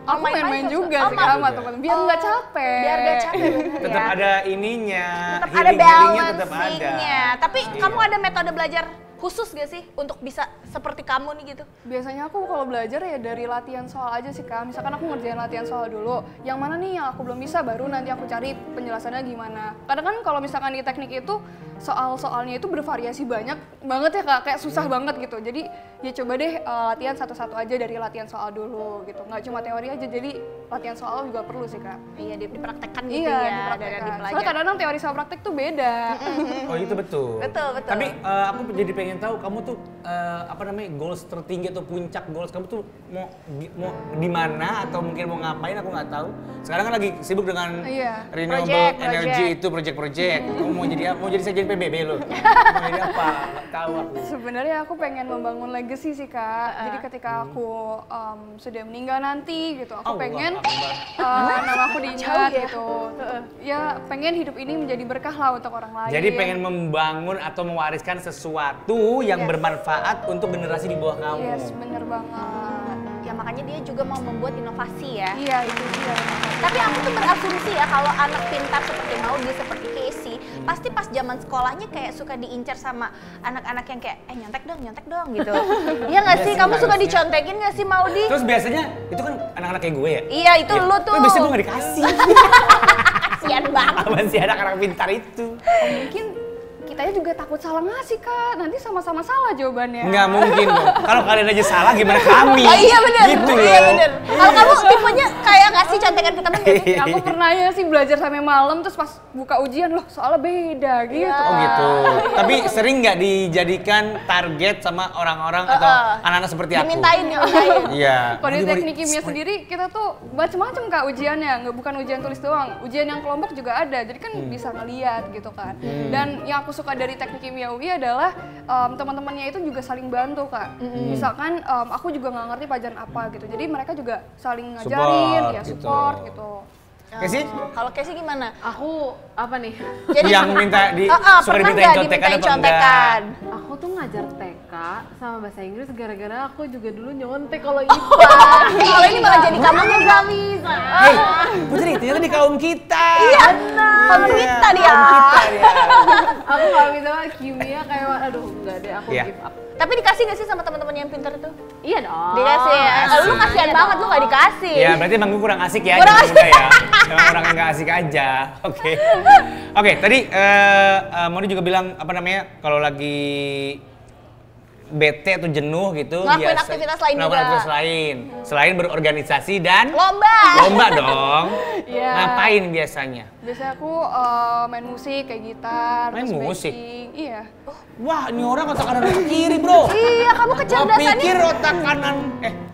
Speaker 5: Aku main-main juga sih
Speaker 1: main.
Speaker 5: sama teman biar nggak capek.
Speaker 1: Biar gak capek bener
Speaker 2: Tetap
Speaker 1: ya.
Speaker 2: ada ininya,
Speaker 1: Tetap ada
Speaker 2: healing-healingnya tetap ada.
Speaker 1: balancing-nya. Tapi
Speaker 2: Iya.
Speaker 1: kamu ada metode belajar khusus gak sih untuk bisa seperti kamu nih gitu?
Speaker 5: Biasanya aku kalau belajar ya dari latihan soal aja sih Kak. Misalkan aku ngerjain latihan soal dulu, yang mana nih yang aku belum bisa baru nanti aku cari penjelasannya gimana. Kadang kan kalau misalkan di teknik itu soal-soalnya itu bervariasi banyak banget ya Kak, kayak susah banget gitu. Jadi ya coba deh latihan satu-satu aja dari latihan soal dulu gitu. Nggak cuma teori aja, jadi latihan soal juga perlu sih Kak.
Speaker 1: Iya, dipraktekkan gitu
Speaker 5: Iya,
Speaker 1: ya,
Speaker 5: dipraktekkan.
Speaker 1: dari
Speaker 5: Soalnya
Speaker 1: dipelajari.
Speaker 5: kadang-kadang teori sama praktek tuh beda.
Speaker 2: Oh itu betul.
Speaker 1: Betul, betul.
Speaker 2: Tapi aku jadi pengen tahu kamu tuh apa namanya goals tertinggi atau puncak goals kamu tuh mau di mana atau mungkin mau ngapain aku nggak tahu. Sekarang kan lagi sibuk dengan
Speaker 5: Iya.
Speaker 2: renewable
Speaker 1: Project.
Speaker 2: energy itu project. Kamu mau jadi apa? Mau jadi sekjen PBB lo? Mau jadi apa? Nggak tahu aku.
Speaker 5: Sebenarnya aku pengen membangun legacy sih Kak. Jadi ketika aku sudah meninggal nanti gitu, aku
Speaker 2: Allah
Speaker 5: pengen
Speaker 2: Akbar.
Speaker 5: nama aku diingat
Speaker 1: Jauh ya.
Speaker 5: gitu. Ya pengen hidup ini menjadi berkah lah untuk orang lain.
Speaker 2: Jadi pengen membangun atau mewariskan sesuatu yang bermanfaat untuk generasi di bawah kamu.
Speaker 5: Yes, bener banget.
Speaker 1: Ya makanya dia juga mau membuat inovasi ya.
Speaker 5: Iya itu dia.
Speaker 1: Tapi aku tuh berasumsi ya kalau anak pintar seperti Maudi, seperti Casey, pasti pas zaman sekolahnya kayak suka diincar sama anak-anak yang kayak nyontek dong gitu. Iya nggak sih?
Speaker 2: Iya sih,
Speaker 1: Kamu suka
Speaker 2: harusnya.
Speaker 1: dicontekin nggak sih Maudi?
Speaker 2: Terus biasanya itu kan anak-anak kayak gue ya?
Speaker 1: Iya itu
Speaker 2: Iya.
Speaker 1: lu tuh.
Speaker 2: Tapi biasanya gue gak dikasih.
Speaker 1: Kasian banget.
Speaker 2: Apa sih anak-anak pintar itu?
Speaker 5: Mungkin kitanya juga takut salah ngasih Kak. Nanti sama-sama salah jawabannya.
Speaker 2: Nggak mungkin dong. Kalau kalian aja salah gimana kami?
Speaker 1: Oh iya bener.
Speaker 2: Gitu
Speaker 1: Iya
Speaker 2: loh.
Speaker 1: bener. Kalau kamu tipenya kayak ngasih contekan ke temen gitu.
Speaker 5: Aku pernah ya sih belajar sampai malam terus pas buka ujian loh soalnya beda gitu.
Speaker 1: Iya.
Speaker 2: Oh gitu. Tapi sering nggak dijadikan target sama orang-orang atau anak-anak seperti aku?
Speaker 1: Dimintain.
Speaker 2: Iya.
Speaker 5: Kalau di
Speaker 2: Mau
Speaker 5: teknik kimia sendiri kita tuh macam-macam Kak ujiannya, nggak bukan ujian tulis doang. Ujian yang kelompok juga ada, jadi kan bisa ngeliat gitu kan. Dan yang aku suka dari teknik kimia UI adalah teman-temannya itu juga saling bantu Kak. Misalkan aku juga nggak ngerti pelajaran apa gitu, jadi mereka juga saling ngajarin,
Speaker 2: Support,
Speaker 5: ya
Speaker 2: gitu.
Speaker 5: support gitu.
Speaker 2: Casey?
Speaker 1: Kalau Casey gimana?
Speaker 4: Aku apa nih?
Speaker 1: Jadi
Speaker 2: Yang minta suka
Speaker 1: pernah
Speaker 2: dimintain
Speaker 1: nggak
Speaker 2: contekan
Speaker 1: dimintain
Speaker 2: apa enggak?
Speaker 1: contekan?
Speaker 4: Aku tuh ngajar TK suka sama bahasa Inggris gara-gara aku juga dulu nyontek kalau IPA.
Speaker 1: Kalau ini malah jadi kamu
Speaker 4: nggak bisa.
Speaker 2: Hei, Putri, ternyata di kaum kita.
Speaker 1: Iya, kaum kita dia.
Speaker 2: Kaum kita dia.
Speaker 4: Aku nggak bisa kimia kayak, aduh nggak deh, aku
Speaker 2: Iya.
Speaker 4: give up.
Speaker 1: Tapi dikasih gak sih sama teman-teman yang pintar itu?
Speaker 4: Iya dong.
Speaker 1: Dikasih ya. Kalau lu kasihan banget lu gak dikasih.
Speaker 2: Ya, berarti emang gue kurang asik ya.
Speaker 1: Kurang
Speaker 2: zaman
Speaker 1: asik.
Speaker 2: muda ya. Emang orang yang gak asik aja. Oke. Oke, tadi Moni juga bilang apa namanya kalau lagi bete atau jenuh gitu
Speaker 1: Ngelakuin aktivitas lain
Speaker 2: melakukan
Speaker 1: juga.
Speaker 2: aktivitas lain selain berorganisasi dan
Speaker 1: Lomba
Speaker 2: dong.
Speaker 5: Iya.
Speaker 2: Ngapain biasanya?
Speaker 5: Biasanya aku main musik kayak gitar,
Speaker 2: Main
Speaker 5: terus
Speaker 2: musik?
Speaker 5: baking. Iya.
Speaker 2: Wah, ini orang otak kanan otak kiri, bro.
Speaker 1: Iya, kamu
Speaker 2: Gua
Speaker 1: kecerdasannya.
Speaker 2: pikir otak kanan.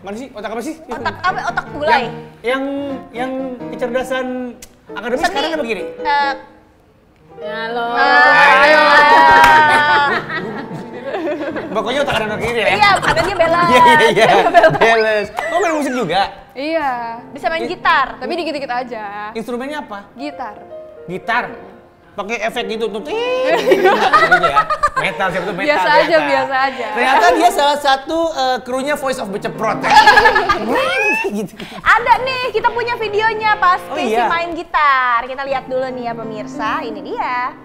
Speaker 2: Mana sih? Otak apa sih?
Speaker 1: Otak apa? Otak gulai.
Speaker 2: Yang kecerdasan akademis
Speaker 1: Seni.
Speaker 2: kanan apa kiri?
Speaker 4: Halo.
Speaker 2: Pokoknya otak kanan otak kiri ya.
Speaker 1: Iya, karena dia balance.
Speaker 2: Iya. Balance. Kamu main musik juga?
Speaker 5: Iya.
Speaker 1: Bisa main gitar.
Speaker 5: Tapi dikit-dikit aja.
Speaker 2: Instrumennya apa?
Speaker 5: Gitar.
Speaker 2: Gitar. Pakai efek gitu tuh. Gitu ya. Metal siapa tuh metal.
Speaker 5: Biasa aja,
Speaker 2: ternyata.
Speaker 5: biasa aja.
Speaker 2: Ternyata dia salah satu krunya Voice of Beceprot ya. Gitu.
Speaker 1: Ada nih, kita punya videonya pas
Speaker 2: Oh,
Speaker 1: Casey
Speaker 2: iya.
Speaker 1: main gitar. Kita lihat dulu nih ya pemirsa, ini dia.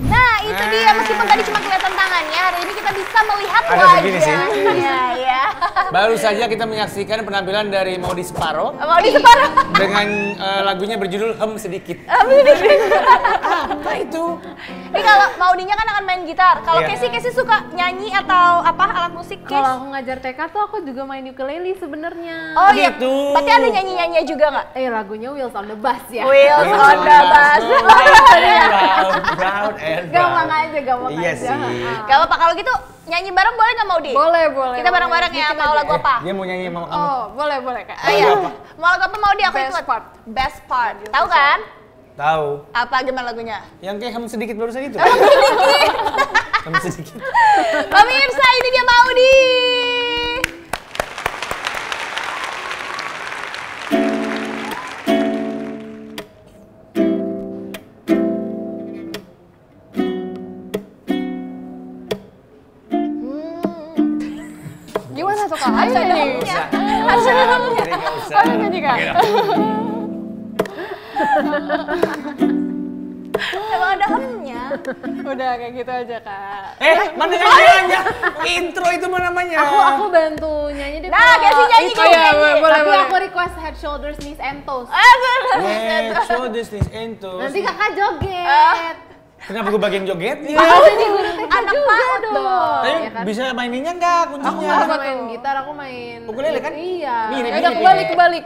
Speaker 1: Nah, itu dia. Meskipun tadi cuma kelihatan tangannya, hari ini kita bisa melihat
Speaker 2: Ada segini sih.
Speaker 1: wajahnya. Ya.
Speaker 2: Baru saja kita menyaksikan penampilan dari Maudy Sparrow
Speaker 1: Mau di separuh.
Speaker 2: dengan lagunya berjudul Hem Sedikit. Apa itu?
Speaker 1: Ini kalau Maudinya kan akan main gitar. Kalau
Speaker 2: Iya.
Speaker 1: Casey suka nyanyi atau apa alat musik, Kes?
Speaker 4: Kalau aku ngajar TK tuh aku juga main ukulele sebenarnya.
Speaker 1: Oh iya,
Speaker 2: gitu.
Speaker 1: berarti ada nyanyi-nyanyi juga nggak?
Speaker 4: Lagunya Wheels on the Bus ya.
Speaker 1: Wheels on the bus.
Speaker 2: Proud and
Speaker 4: Gampang
Speaker 2: proud.
Speaker 4: aja, gampang
Speaker 2: Iya
Speaker 4: aja.
Speaker 2: sih.
Speaker 1: Gak apa-apa, kalau gitu nyanyi bareng boleh nggak Maudi?
Speaker 5: Boleh, boleh.
Speaker 1: Kita bareng-bareng ya,
Speaker 5: Dikit
Speaker 1: mau
Speaker 5: aja.
Speaker 1: lagu apa?
Speaker 2: Dia mau nyanyi sama kamu.
Speaker 5: Oh, boleh, boleh Kak.
Speaker 1: Ayo, mau lagu apa Maudi? Aku
Speaker 5: Best
Speaker 1: ikut.
Speaker 5: part.
Speaker 1: Best part. Tahu kan?
Speaker 2: Tahu.
Speaker 1: Apa gimana lagunya?
Speaker 2: Yang kayak Hem Sedikit barusan itu. Hem Sedikit.
Speaker 1: Pemirsa, ini dia Maudi.
Speaker 5: Gimana tuh Kak?
Speaker 1: Harus
Speaker 5: Ayo
Speaker 1: ada
Speaker 5: nih.
Speaker 1: humnya.
Speaker 2: Harus ada humnya. Nggak usah.
Speaker 5: Oh, nyanyi, Kak.
Speaker 2: Oke,
Speaker 1: Emang ada hemnya.
Speaker 5: Udah kayak gitu aja Kak.
Speaker 2: mana nyanyiannya? Intro itu mana namanya?
Speaker 4: Aku bantu nyanyi deh.
Speaker 1: Nah,
Speaker 4: kalau
Speaker 1: Casey nyanyi,
Speaker 4: itu
Speaker 1: Casey
Speaker 4: ya,
Speaker 1: nyanyi.
Speaker 5: boleh,
Speaker 4: Tapi
Speaker 5: boleh.
Speaker 4: aku request head, shoulders, knees, and toes.
Speaker 2: Shoulders, knees, and toes.
Speaker 4: Nanti kakak joget.
Speaker 2: Kenapa gue bagian jogetnya?
Speaker 4: Jadi guru TK
Speaker 1: Anak
Speaker 4: juga
Speaker 1: PAUD
Speaker 4: dong.
Speaker 2: Tapi
Speaker 4: Ya kan?
Speaker 2: bisa maininnya nggak
Speaker 4: Aku
Speaker 2: kuncinya?
Speaker 4: nggak main gitar, aku main
Speaker 2: Ukulele kan?
Speaker 4: Iya.
Speaker 2: Mirip.
Speaker 5: Ya udah kebalik.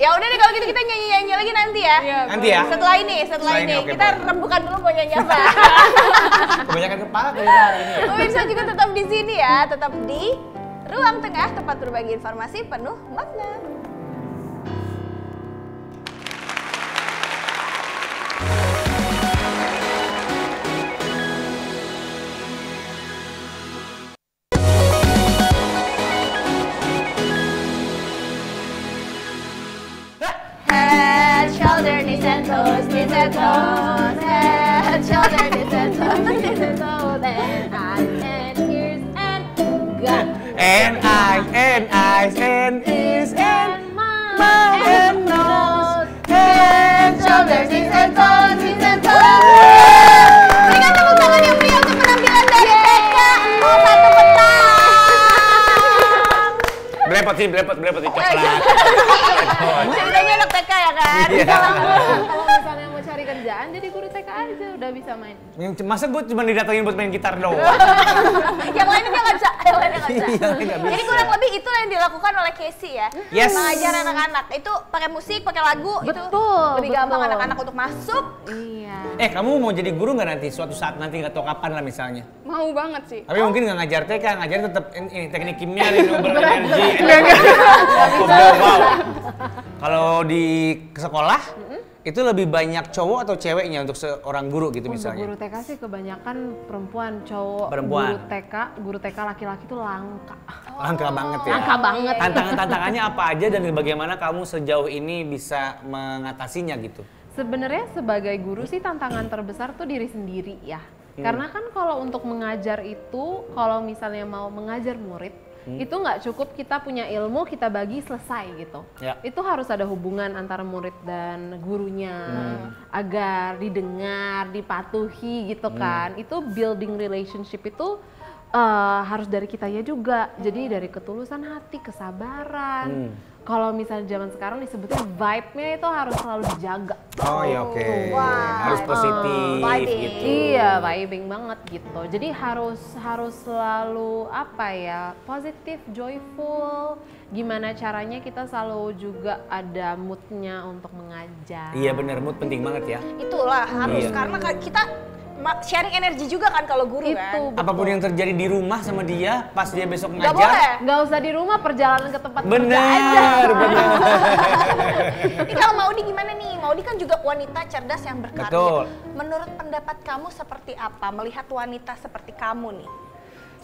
Speaker 1: Ya udah deh kalau gitu kita nyanyi-nyanyi lagi nanti ya.
Speaker 5: Iya,
Speaker 2: Nanti ya?
Speaker 1: Setelah ini,
Speaker 2: Setelah ini, oke,
Speaker 1: kita
Speaker 2: boleh.
Speaker 1: rembukan dulu mau nyanyi apa.
Speaker 2: Kebanyakan kepala kayaknya hari ini ya.
Speaker 1: Pemirsa juga tetap di sini ya, tetap di Ruang Tengah, tempat berbagi informasi penuh makna. Head, shoulder, knees and toes, knees and toes. Head, shoulder, knees and toes, knees and toes. And eyes and ears and gut.
Speaker 2: And eyes and ears and
Speaker 4: mouth
Speaker 2: and nose.
Speaker 1: Head, shoulder, knees and toes, knees and toes. Berikan tepuk tangan yang meriah untuk penampilan dari TK 01 Petang.
Speaker 2: Berepot sih coklat.
Speaker 1: Ceritanya anak TK ya kan?
Speaker 2: Iya.
Speaker 4: misalnya mau cari kerjaan jadi guru TK aja udah bisa main.
Speaker 2: Masa gue cuma didatengin buat main gitar doang?
Speaker 1: Yang lainnya nggak bisa, yang lainnya nggak bisa.
Speaker 2: Iya, nggak bisa.
Speaker 1: Jadi kurang lebih itu yang dilakukan oleh Casey ya.
Speaker 2: Yes.
Speaker 1: Mengajar anak-anak itu pakai musik, pakai lagu itu
Speaker 4: Betul,
Speaker 1: lebih gampang
Speaker 4: betul.
Speaker 1: anak-anak untuk masuk.
Speaker 4: Iya.
Speaker 2: Kamu mau jadi guru nggak nanti suatu saat nanti nggak tahu kapan lah misalnya?
Speaker 5: Mau banget sih.
Speaker 2: Tapi mungkin nggak ngajar TK, ngajar tetap ini teknik kimia, renewable energy. Wow. Kalau di sekolah itu lebih banyak cowok atau ceweknya untuk seorang guru gitu
Speaker 4: Untuk
Speaker 2: misalnya?
Speaker 4: guru TK sih kebanyakan perempuan, cowok.
Speaker 2: Perempuan.
Speaker 4: Guru TK laki-laki itu langka.
Speaker 2: Langka banget ya.
Speaker 4: Langka banget.
Speaker 2: Tantangan-tantangannya apa aja dan bagaimana kamu sejauh ini bisa mengatasinya gitu?
Speaker 4: Sebenarnya sebagai guru sih tantangan terbesar tuh diri sendiri ya. Karena kan kalau untuk mengajar itu, kalau misalnya mau mengajar murid, itu nggak cukup kita punya ilmu, kita bagi selesai gitu.
Speaker 2: Ya.
Speaker 4: Itu harus ada hubungan antara murid dan gurunya, agar didengar, dipatuhi gitu kan. Itu building relationship itu harus dari kitanya juga. Jadi dari ketulusan hati, kesabaran. Kalau misalnya zaman sekarang disebutnya vibe-nya itu harus selalu dijaga.
Speaker 2: Oh ya oke.
Speaker 1: Wah.
Speaker 2: Harus positif
Speaker 1: Vibing.
Speaker 2: gitu.
Speaker 4: Iya, vibing banget gitu. Jadi harus selalu apa ya, positif, joyful. Gimana caranya kita selalu juga ada moodnya untuk mengajar.
Speaker 2: Iya bener, mood penting banget ya.
Speaker 1: Itulah harus
Speaker 2: Iya.
Speaker 1: karena kita sharing energi juga kan kalau guru kan.
Speaker 4: Itu betul.
Speaker 2: Apapun yang terjadi di rumah sama dia, pas dia besok
Speaker 1: Nggak
Speaker 2: ngajar.
Speaker 1: boleh.
Speaker 4: Nggak usah di rumah, perjalanan ke tempat kerja aja.
Speaker 2: Bener.
Speaker 1: Ini kalau Maudi gimana nih? Maudi kan juga wanita cerdas yang berkarya.
Speaker 2: Betul.
Speaker 1: Menurut pendapat kamu seperti apa melihat wanita seperti kamu nih?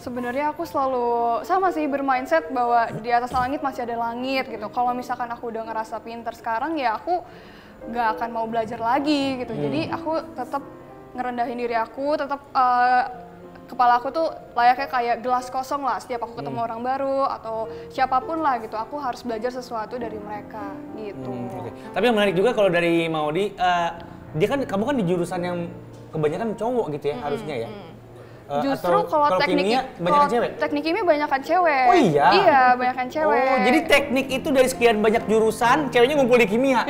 Speaker 5: Sebenarnya aku selalu sama sih bermindset bahwa di atas langit masih ada langit gitu. Kalau misalkan aku udah ngerasa pinter sekarang ya aku nggak akan mau belajar lagi gitu. Jadi aku tetap ngerendahin diri aku, tetap kepala aku tuh layaknya kayak gelas kosong lah. Setiap aku ketemu orang baru atau siapapun lah gitu, aku harus belajar sesuatu dari mereka gitu.
Speaker 2: Oke. Tapi yang menarik juga kalau dari Maudi, dia kan kamu kan di jurusan yang kebanyakan cowok gitu ya harusnya ya.
Speaker 5: Justru
Speaker 2: Atau
Speaker 5: kalau
Speaker 2: kimia
Speaker 5: teknik
Speaker 2: banyakan cewek.
Speaker 5: Teknik kimia banyakan cewek.
Speaker 2: Oh iya?
Speaker 5: Iya, banyakan cewek.
Speaker 2: Oh, jadi teknik itu dari sekian banyak jurusan, ceweknya ngumpul di kimia.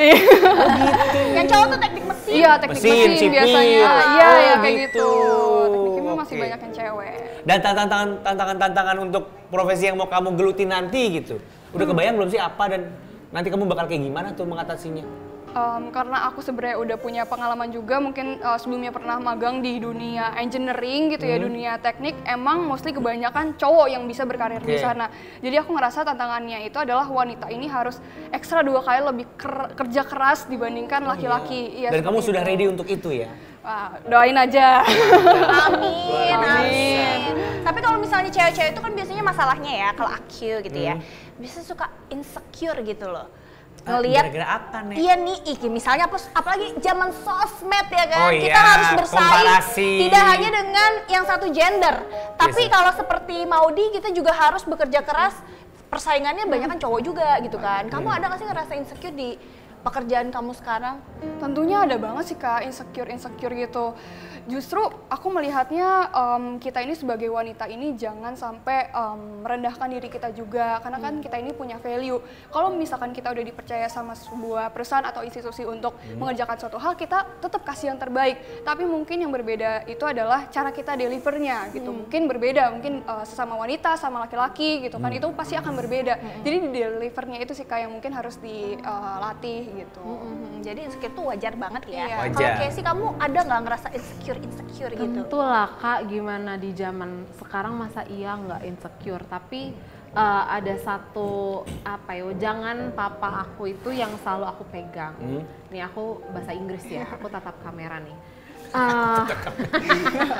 Speaker 1: Yang cowok tuh teknik mesin.
Speaker 5: Iya, teknik
Speaker 2: Mesin,
Speaker 5: mesin
Speaker 2: sipil.
Speaker 5: biasanya.
Speaker 2: Oh,
Speaker 5: Iya, ya kayak
Speaker 2: gitu.
Speaker 5: gitu. Teknik kimia masih
Speaker 2: Oke.
Speaker 5: banyak yang cewek.
Speaker 2: Dan tantangan untuk profesi yang mau kamu geluti nanti gitu. Udah kebayang belum sih apa dan nanti kamu bakal kayak gimana tuh mengatasinya?
Speaker 5: Karena aku sebenarnya udah punya pengalaman juga, mungkin sebelumnya pernah magang di dunia engineering gitu ya, dunia teknik, emang mostly kebanyakan cowok yang bisa berkarir di
Speaker 2: Oke.
Speaker 5: sana. Jadi aku ngerasa tantangannya itu adalah wanita ini harus ekstra 2 kali lebih kerja keras dibandingkan laki-laki. Iya,
Speaker 2: Dan kamu
Speaker 5: seperti
Speaker 2: sudah
Speaker 5: itu.
Speaker 2: ready untuk itu ya?
Speaker 5: Wah, doain aja.
Speaker 1: Amin, amin. Tapi kalau misalnya cewek-cewek itu kan biasanya masalahnya ya, kalau aku gitu ya, biasanya suka insecure gitu loh. Ngelihat
Speaker 2: Gara-gara apa nih?
Speaker 1: iya nih, misalnya apalagi zaman sosmed ya kan,
Speaker 2: Oh
Speaker 1: kita
Speaker 2: iya,
Speaker 1: harus bersaing
Speaker 2: komparasi.
Speaker 1: tidak hanya dengan yang satu gender, tapi
Speaker 2: Yes.
Speaker 1: kalau seperti Maudi kita juga harus bekerja keras, persaingannya banyak kan cowok juga gitu kan. Kamu ada nggak sih ngerasa insecure di pekerjaan kamu sekarang?
Speaker 5: Tentunya ada banget sih Kak, insecure gitu. Justru aku melihatnya kita ini sebagai wanita ini jangan sampai merendahkan diri kita juga, karena kan kita ini punya value. Kalau misalkan kita udah dipercaya sama sebuah perusahaan atau institusi untuk mengerjakan suatu hal, kita tetap kasih yang terbaik. Tapi mungkin yang berbeda itu adalah cara kita delivernya gitu. Mungkin berbeda, mungkin sesama wanita sama laki-laki gitu kan, itu pasti akan berbeda. Jadi di delivernya itu sih Kak yang mungkin harus dilatih gitu.
Speaker 1: Jadi insecure itu wajar banget ya.
Speaker 5: Iya.
Speaker 2: Wajar.
Speaker 1: Kalau Casey kamu ada nggak ngerasa insecure gitu?
Speaker 4: Tentu lah Kak, gimana di zaman sekarang masa iya nggak insecure, tapi ada satu apa ya, jangan papa aku itu yang selalu aku pegang. Nih aku bahasa Inggris ya, aku tatap kamera nih.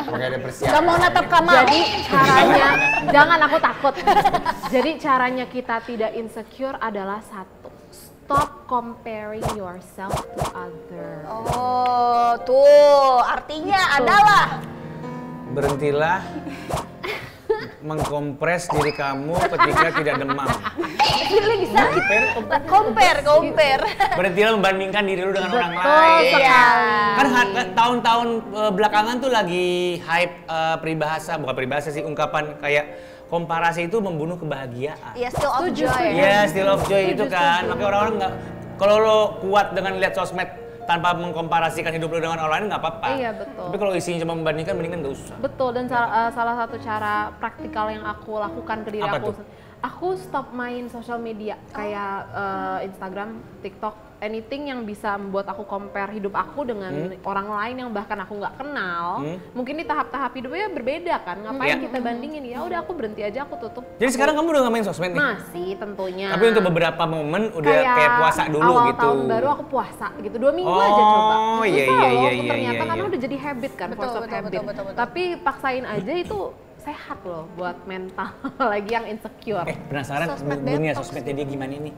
Speaker 2: Pakai ada persiapan.
Speaker 1: Gak mau natap kamar.
Speaker 4: Jadi caranya, jangan aku takut. Jadi caranya kita tidak insecure adalah satu, stop comparing yourself to other.
Speaker 1: Oh, tuh artinya adalah
Speaker 2: Berhentilah mengkompres diri kamu ketika tidak demam.
Speaker 1: bisa compare.
Speaker 2: Berhentilah membandingkan diri lu dengan orang
Speaker 4: Betul
Speaker 2: lain.
Speaker 4: sekali.
Speaker 2: Kan tahun-tahun belakangan tuh lagi hype bukan peribahasa sih, ungkapan kayak komparasi itu membunuh kebahagiaan.
Speaker 1: Iya, still of
Speaker 4: Setuju
Speaker 1: joy.
Speaker 4: sih.
Speaker 2: Iya, still of joy itu
Speaker 4: Setuju,
Speaker 2: kan.
Speaker 4: setuju.
Speaker 2: Makanya orang-orang nggak, kalau lo kuat dengan lihat sosmed tanpa mengkomparasikan hidup lu dengan orang lain nggak apa-apa.
Speaker 4: Iya, betul.
Speaker 2: Tapi kalau isinya cuma membandingkan, mendingan nggak usah.
Speaker 4: Betul, dan salah satu cara praktikal yang aku lakukan ke diri
Speaker 2: Apa
Speaker 4: aku,
Speaker 2: tuh?
Speaker 4: aku stop main sosial media kayak Instagram, TikTok, anything yang bisa membuat aku compare hidup aku dengan orang lain yang bahkan aku nggak kenal. Mungkin di tahap-tahap hidupnya berbeda kan, ngapain
Speaker 2: Iya.
Speaker 4: kita bandingin? Ya udah aku berhenti aja, aku tutup.
Speaker 2: Jadi sekarang kamu udah nggak main sosmed nih?
Speaker 4: Masih tentunya.
Speaker 2: Tapi untuk beberapa momen udah kayak puasa dulu
Speaker 4: awal
Speaker 2: gitu.
Speaker 4: tahun baru aku puasa gitu, 2 minggu aja coba.
Speaker 2: Oh, iya,
Speaker 4: Susah
Speaker 2: iya,
Speaker 4: loh,
Speaker 2: iya,
Speaker 4: ternyata
Speaker 2: iya,
Speaker 4: karena
Speaker 2: iya.
Speaker 4: udah jadi habit kan,
Speaker 1: Betul,
Speaker 4: force of
Speaker 1: betul,
Speaker 4: habit.
Speaker 1: betul, betul, betul.
Speaker 4: Tapi paksain aja itu sehat loh buat mental lagi yang insecure.
Speaker 2: Penasaran
Speaker 1: Sosmed
Speaker 2: dunia
Speaker 1: detox
Speaker 2: sosmednya dia gimana nih?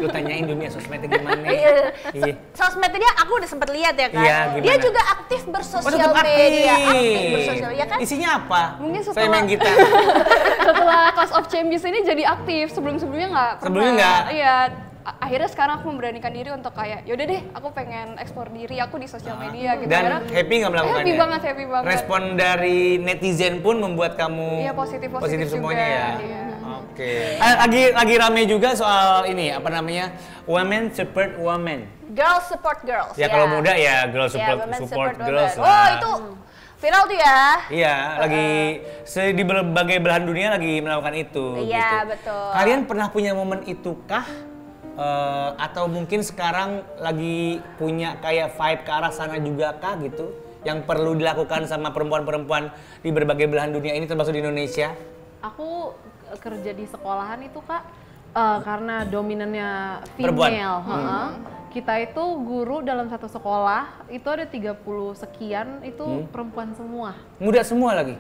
Speaker 2: Lu tanyain dunia sosmednya gimana?
Speaker 1: Iya.
Speaker 2: Iya.
Speaker 1: Sosmednya dia aku udah sempet lihat ya kan.
Speaker 2: Iya, gimana?
Speaker 1: Dia juga aktif
Speaker 2: Oh,
Speaker 1: bersosial
Speaker 2: tetap
Speaker 1: media,
Speaker 2: aktif.
Speaker 1: aktif bersosial media kan.
Speaker 2: Isinya apa?
Speaker 5: Mungkin
Speaker 2: Saya
Speaker 5: setelah-
Speaker 2: main gitar.
Speaker 5: Setelah Clash of Champions ini jadi aktif, sebelumnya nggak pernah.
Speaker 2: Sebelumnya nggak?
Speaker 5: Iya. Akhirnya sekarang aku memberanikan diri untuk kayak yaudah deh aku pengen eksplor diri aku di sosial media gitu.
Speaker 2: Dan
Speaker 5: Akhirnya
Speaker 2: happy nggak melakukannya?
Speaker 5: Happy banget.
Speaker 2: Respon dari netizen pun membuat kamu
Speaker 5: Iya, positif
Speaker 2: semuanya
Speaker 5: juga,
Speaker 2: ya.
Speaker 5: iya.
Speaker 2: Oke. Lagi rame juga soal ini apa namanya? Women support women.
Speaker 1: Girls support girls.
Speaker 2: Ya kalau muda ya girl support
Speaker 1: women
Speaker 2: support
Speaker 1: women.
Speaker 2: girls
Speaker 1: Oh
Speaker 2: lah.
Speaker 1: itu viral tuh ya.
Speaker 2: Iya, lagi di berbagai belahan dunia lagi melakukan itu.
Speaker 1: Iya,
Speaker 2: gitu.
Speaker 1: betul.
Speaker 2: Kalian pernah punya momen itu kah? Atau mungkin sekarang lagi punya kayak vibe ke arah sana juga kah gitu? Yang perlu dilakukan sama perempuan-perempuan di berbagai belahan dunia ini termasuk di Indonesia?
Speaker 4: Aku kerja di sekolahan itu Kak, karena dominannya
Speaker 2: Perempuan.
Speaker 4: female. Kita itu guru dalam satu sekolah, itu ada 30 sekian, itu perempuan semua.
Speaker 2: Muda semua lagi?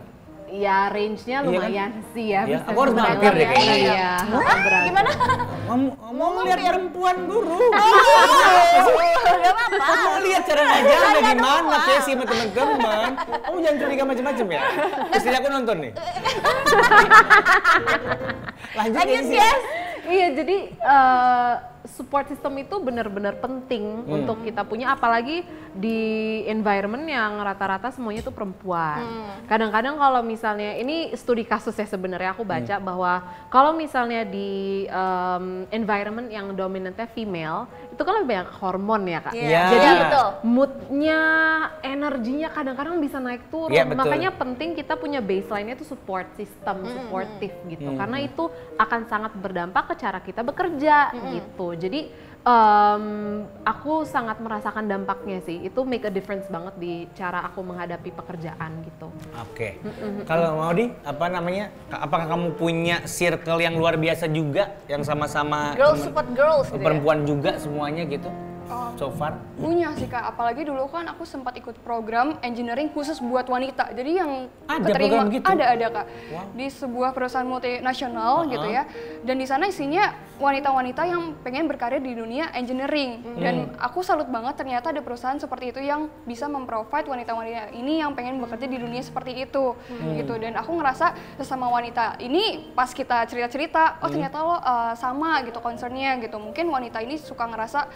Speaker 4: Ya range-nya
Speaker 2: Iya
Speaker 4: lumayan sih ya.
Speaker 2: Iya,
Speaker 4: bisa
Speaker 2: aku harus
Speaker 4: dibilang
Speaker 2: mampir deh
Speaker 4: ya.
Speaker 2: kayaknya.
Speaker 4: Iya, berangkat.
Speaker 1: Gimana?
Speaker 2: Mau lihat perempuan guru?
Speaker 1: Gak apa-apa.
Speaker 2: Mau lihat cara ngajarnya gimana sih sama teman-teman? Kamu jangan curiga macam-macam ya. Terus aku nonton nih. Lanjut
Speaker 1: Lanjut
Speaker 2: ya.
Speaker 1: yes.
Speaker 4: Iya, jadi support system itu benar-benar penting untuk kita punya, apalagi di environment yang rata-rata semuanya tuh perempuan. Kadang-kadang kalau misalnya, ini studi kasus ya sebenarnya aku baca bahwa kalau misalnya di environment yang dominantnya female, itu kan lebih banyak hormon ya Kak.
Speaker 1: Iya,
Speaker 4: Jadi
Speaker 1: betul.
Speaker 4: moodnya, energinya kadang-kadang bisa naik turun.
Speaker 2: Iya, betul.
Speaker 4: Makanya penting kita punya baseline-nya itu support system, supportive gitu. Karena itu akan sangat berdampak ke cara kita bekerja gitu. Jadi aku sangat merasakan dampaknya sih. Itu make a difference banget di cara aku menghadapi pekerjaan gitu.
Speaker 2: Oke. Kalau Maudi, apa namanya? Apakah kamu punya circle yang luar biasa juga yang sama-sama
Speaker 1: Girls support girls gitu ya.
Speaker 2: perempuan juga semuanya gitu? So far?
Speaker 5: Punya sih Kak, apalagi dulu kan aku sempat ikut program engineering khusus buat wanita. Jadi yang
Speaker 2: Ada
Speaker 5: keterima
Speaker 2: program gitu?
Speaker 5: ada Kak.
Speaker 2: Wow.
Speaker 5: Di sebuah perusahaan multinasional gitu ya. Dan di sana isinya wanita-wanita yang pengen berkarir di dunia engineering. Dan aku salut banget ternyata ada perusahaan seperti itu yang bisa memprovide wanita-wanita ini yang pengen bekerja di dunia seperti itu gitu. Dan aku ngerasa sesama wanita ini pas kita cerita-cerita, oh ternyata lo sama gitu concernnya gitu. Mungkin wanita ini suka ngerasa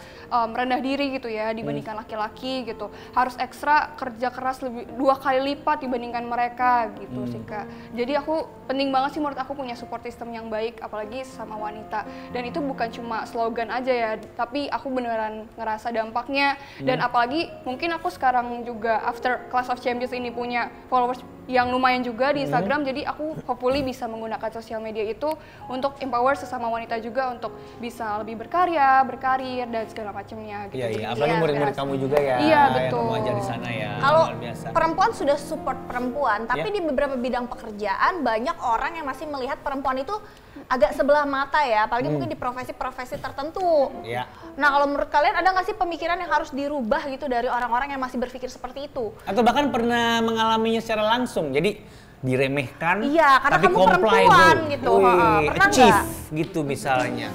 Speaker 5: rendah diri gitu ya dibandingkan laki-laki gitu, harus ekstra kerja keras lebih 2 kali lipat dibandingkan mereka gitu sih Kak. Jadi aku penting banget sih menurut aku punya support system yang baik apalagi sama wanita, dan itu bukan cuma slogan aja ya, tapi aku beneran ngerasa dampaknya. Dan apalagi mungkin aku sekarang juga after Clash of Champions ini punya followers yang lumayan juga di Instagram, jadi aku hopefully bisa menggunakan sosial media itu untuk empower sesama wanita juga untuk bisa lebih berkarya, berkarir dan segala macamnya gitu.
Speaker 2: Iya,
Speaker 5: Jadi
Speaker 2: iya. Apalagi murid-murid kamu juga ya.
Speaker 5: Iya,
Speaker 2: yang
Speaker 5: betul.
Speaker 2: kamu ajar di sana ya.
Speaker 1: Kalau
Speaker 2: luar biasa.
Speaker 1: perempuan sudah support perempuan, tapi
Speaker 2: Ya.
Speaker 1: di beberapa bidang pekerjaan banyak orang yang masih melihat perempuan itu agak sebelah mata ya, apalagi mungkin di profesi-profesi tertentu.
Speaker 2: Iya.
Speaker 1: Nah kalau menurut kalian ada nggak sih pemikiran yang harus dirubah gitu dari orang-orang yang masih berpikir seperti itu?
Speaker 2: Atau bahkan pernah mengalaminya secara langsung, jadi diremehkan,
Speaker 1: Iya, karena
Speaker 2: tapi
Speaker 1: kamu
Speaker 2: comply
Speaker 1: perempuan
Speaker 2: dulu.
Speaker 1: gitu.
Speaker 2: Wih,
Speaker 1: Pernah
Speaker 2: achieve
Speaker 1: nggak?
Speaker 2: gitu misalnya.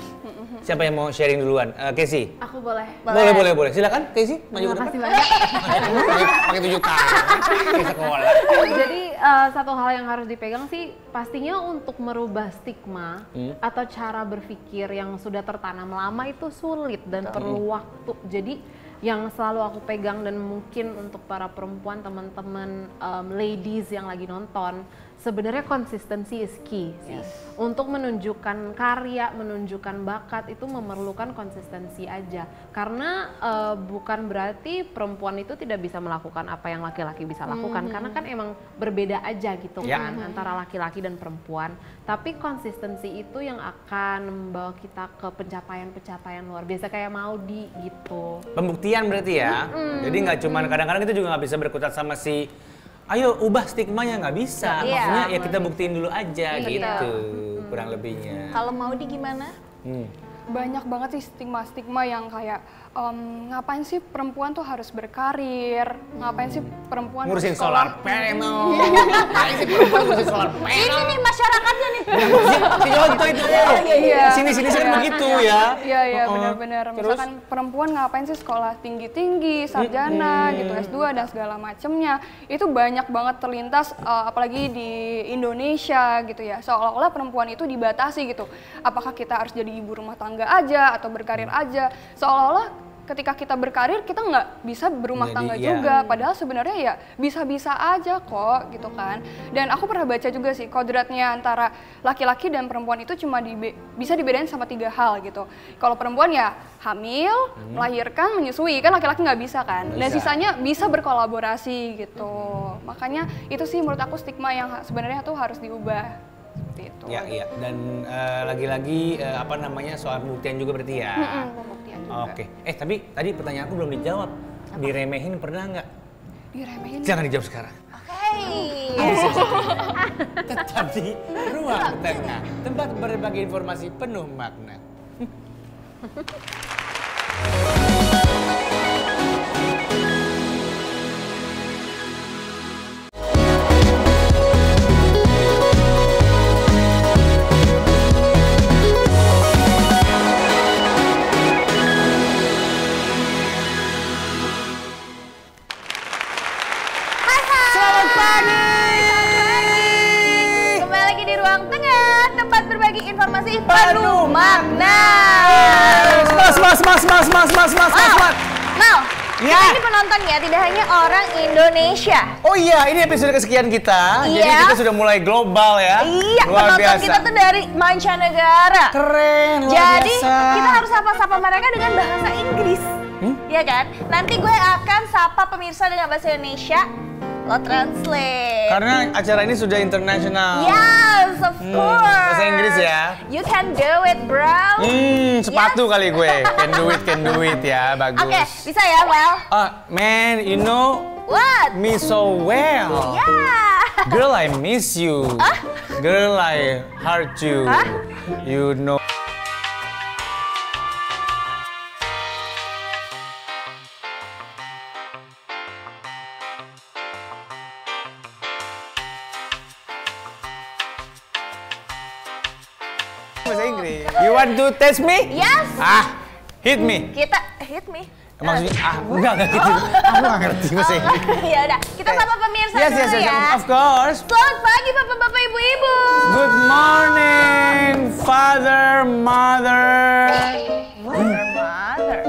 Speaker 2: Siapa yang mau sharing duluan? Casey?
Speaker 4: Aku boleh.
Speaker 2: Boleh. Silakan, Casey, maju ke
Speaker 4: Terima
Speaker 2: depan.
Speaker 4: kasih banyak.
Speaker 2: Pakai 7 tangan di sekolah.
Speaker 4: Jadi satu hal yang harus dipegang sih pastinya untuk merubah stigma atau cara berpikir yang sudah tertanam lama itu sulit dan perlu waktu. Jadi yang selalu aku pegang dan mungkin untuk para perempuan teman-teman ladies yang lagi nonton, sebenarnya konsistensi is key sih. Untuk menunjukkan karya, menunjukkan bakat itu memerlukan konsistensi aja. Karena bukan berarti perempuan itu tidak bisa melakukan apa yang laki-laki bisa lakukan. Karena kan emang berbeda aja gitu kan antara laki-laki dan perempuan. Tapi konsistensi itu yang akan membawa kita ke pencapaian-pencapaian luar biasa kayak Maudy gitu.
Speaker 2: Pembuktian berarti ya. Jadi nggak cuma kadang-kadang kita juga nggak bisa berkutat sama si ayo ubah stigmanya, nggak bisa. Maksudnya ya kita buktiin dulu aja gitu, kurang lebihnya.
Speaker 1: Kalau Maudy gimana?
Speaker 5: Banyak banget sih stigma-stigma yang kayak ngapain sih perempuan tuh harus berkarir, ngapain sih perempuan
Speaker 2: Ngurusin
Speaker 5: harus sekolah.
Speaker 2: solar panel. Ngapain sih perempuan ngurusin solar panel?
Speaker 1: Ini nih masyarakatnya nih.
Speaker 2: Si Jonto itu.
Speaker 5: Iya.
Speaker 2: Sini sering begitu ya.
Speaker 5: Iya benar-benar. Misalkan perempuan ngapain sih sekolah tinggi-tinggi, sarjana gitu, S2 dan segala macemnya. Itu banyak banget terlintas apalagi di Indonesia gitu ya. Seolah-olah perempuan itu dibatasi gitu. Apakah kita harus jadi ibu rumah tangga aja atau berkarir aja? Seolah-olah ketika kita berkarir kita nggak bisa berumah tangga juga, padahal sebenarnya ya bisa-bisa aja kok gitu kan. Dan aku pernah baca juga sih kodratnya antara laki-laki dan perempuan itu cuma bisa dibedain sama 3 hal gitu. Kalau perempuan ya hamil, melahirkan, menyusui, kan laki-laki nggak bisa kan. Dan sisanya bisa berkolaborasi gitu. Makanya itu sih menurut aku stigma yang sebenarnya tuh harus diubah. Seperti itu.
Speaker 2: Iya. Dan lagi-lagi apa namanya soal pembuktian juga berarti ya.
Speaker 5: Pembuktian juga.
Speaker 2: Oke. Tapi tadi pertanyaan aku belum dijawab. Diremehin pernah nggak?
Speaker 5: Diremehin?
Speaker 2: Jangan dijawab sekarang.
Speaker 1: Oke.
Speaker 2: Tetap di Ruang Tengah, tempat berbagi informasi penuh makna.
Speaker 1: Informasi penuh makna.
Speaker 2: Mas.
Speaker 1: Mal,
Speaker 2: Ya.
Speaker 1: kita ini penonton ya, tidak hanya orang Indonesia.
Speaker 2: Oh iya, ini episode kesekian kita.
Speaker 1: Iya.
Speaker 2: Jadi kita sudah mulai global ya.
Speaker 1: Iya,
Speaker 2: luar
Speaker 1: penonton
Speaker 2: biasa.
Speaker 1: kita tuh dari mancanegara.
Speaker 2: Keren, luar
Speaker 1: Jadi
Speaker 2: biasa.
Speaker 1: kita harus sapa-sapa mereka dengan bahasa Inggris. Iya kan? Nanti gue akan sapa pemirsa dengan bahasa Indonesia. Lo translate.
Speaker 2: Karena acara ini sudah internasional.
Speaker 1: Yes, of course.
Speaker 2: Bahasa Inggris ya.
Speaker 1: You can do it, bro.
Speaker 2: Sepatu kali gue. Can do it ya, bagus.
Speaker 1: Oke, bisa ya, Well?
Speaker 2: Man, you know
Speaker 1: What?
Speaker 2: me so well.
Speaker 1: Yeah.
Speaker 2: Girl, I miss you. Girl, I heart you. You know. Bahasa Inggris. You want to test me?
Speaker 1: Yes.
Speaker 2: Hit me.
Speaker 1: Kita hit me.
Speaker 2: Maksudnya, enggak gitu. Aku nggak ngerti bahasa Inggris.
Speaker 1: Ya udah, kita sapa pemirsa
Speaker 2: Yes,
Speaker 1: dulu ya.
Speaker 2: of course.
Speaker 1: Selamat pagi bapak-bapak, ibu-ibu.
Speaker 2: Good morning, father, mother.
Speaker 1: Mother.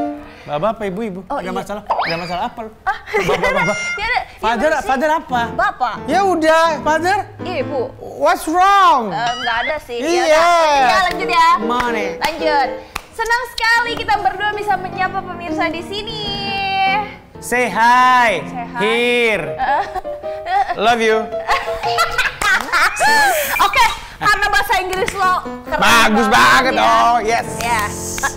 Speaker 2: Bapak apa ibu-ibu?
Speaker 1: Oh,
Speaker 2: Gak
Speaker 1: iya.
Speaker 2: masalah apa lu? Bapak.
Speaker 1: Ya udah,
Speaker 2: Father apa?
Speaker 1: Bapak.
Speaker 2: Ya udah, father.
Speaker 1: Ibu.
Speaker 2: What's wrong?
Speaker 1: Nggak ada sih.
Speaker 2: Iya.
Speaker 1: Ya, lanjut ya.
Speaker 2: Money.
Speaker 1: Lanjut. Senang sekali kita berdua bisa menyapa pemirsa di sini.
Speaker 2: Say hi.
Speaker 1: Say hi.
Speaker 2: Here. Love you.
Speaker 1: Oke, karena bahasa Inggris lo keren
Speaker 2: Bagus banget.
Speaker 1: ya.
Speaker 2: Oh, yes.
Speaker 1: Ya,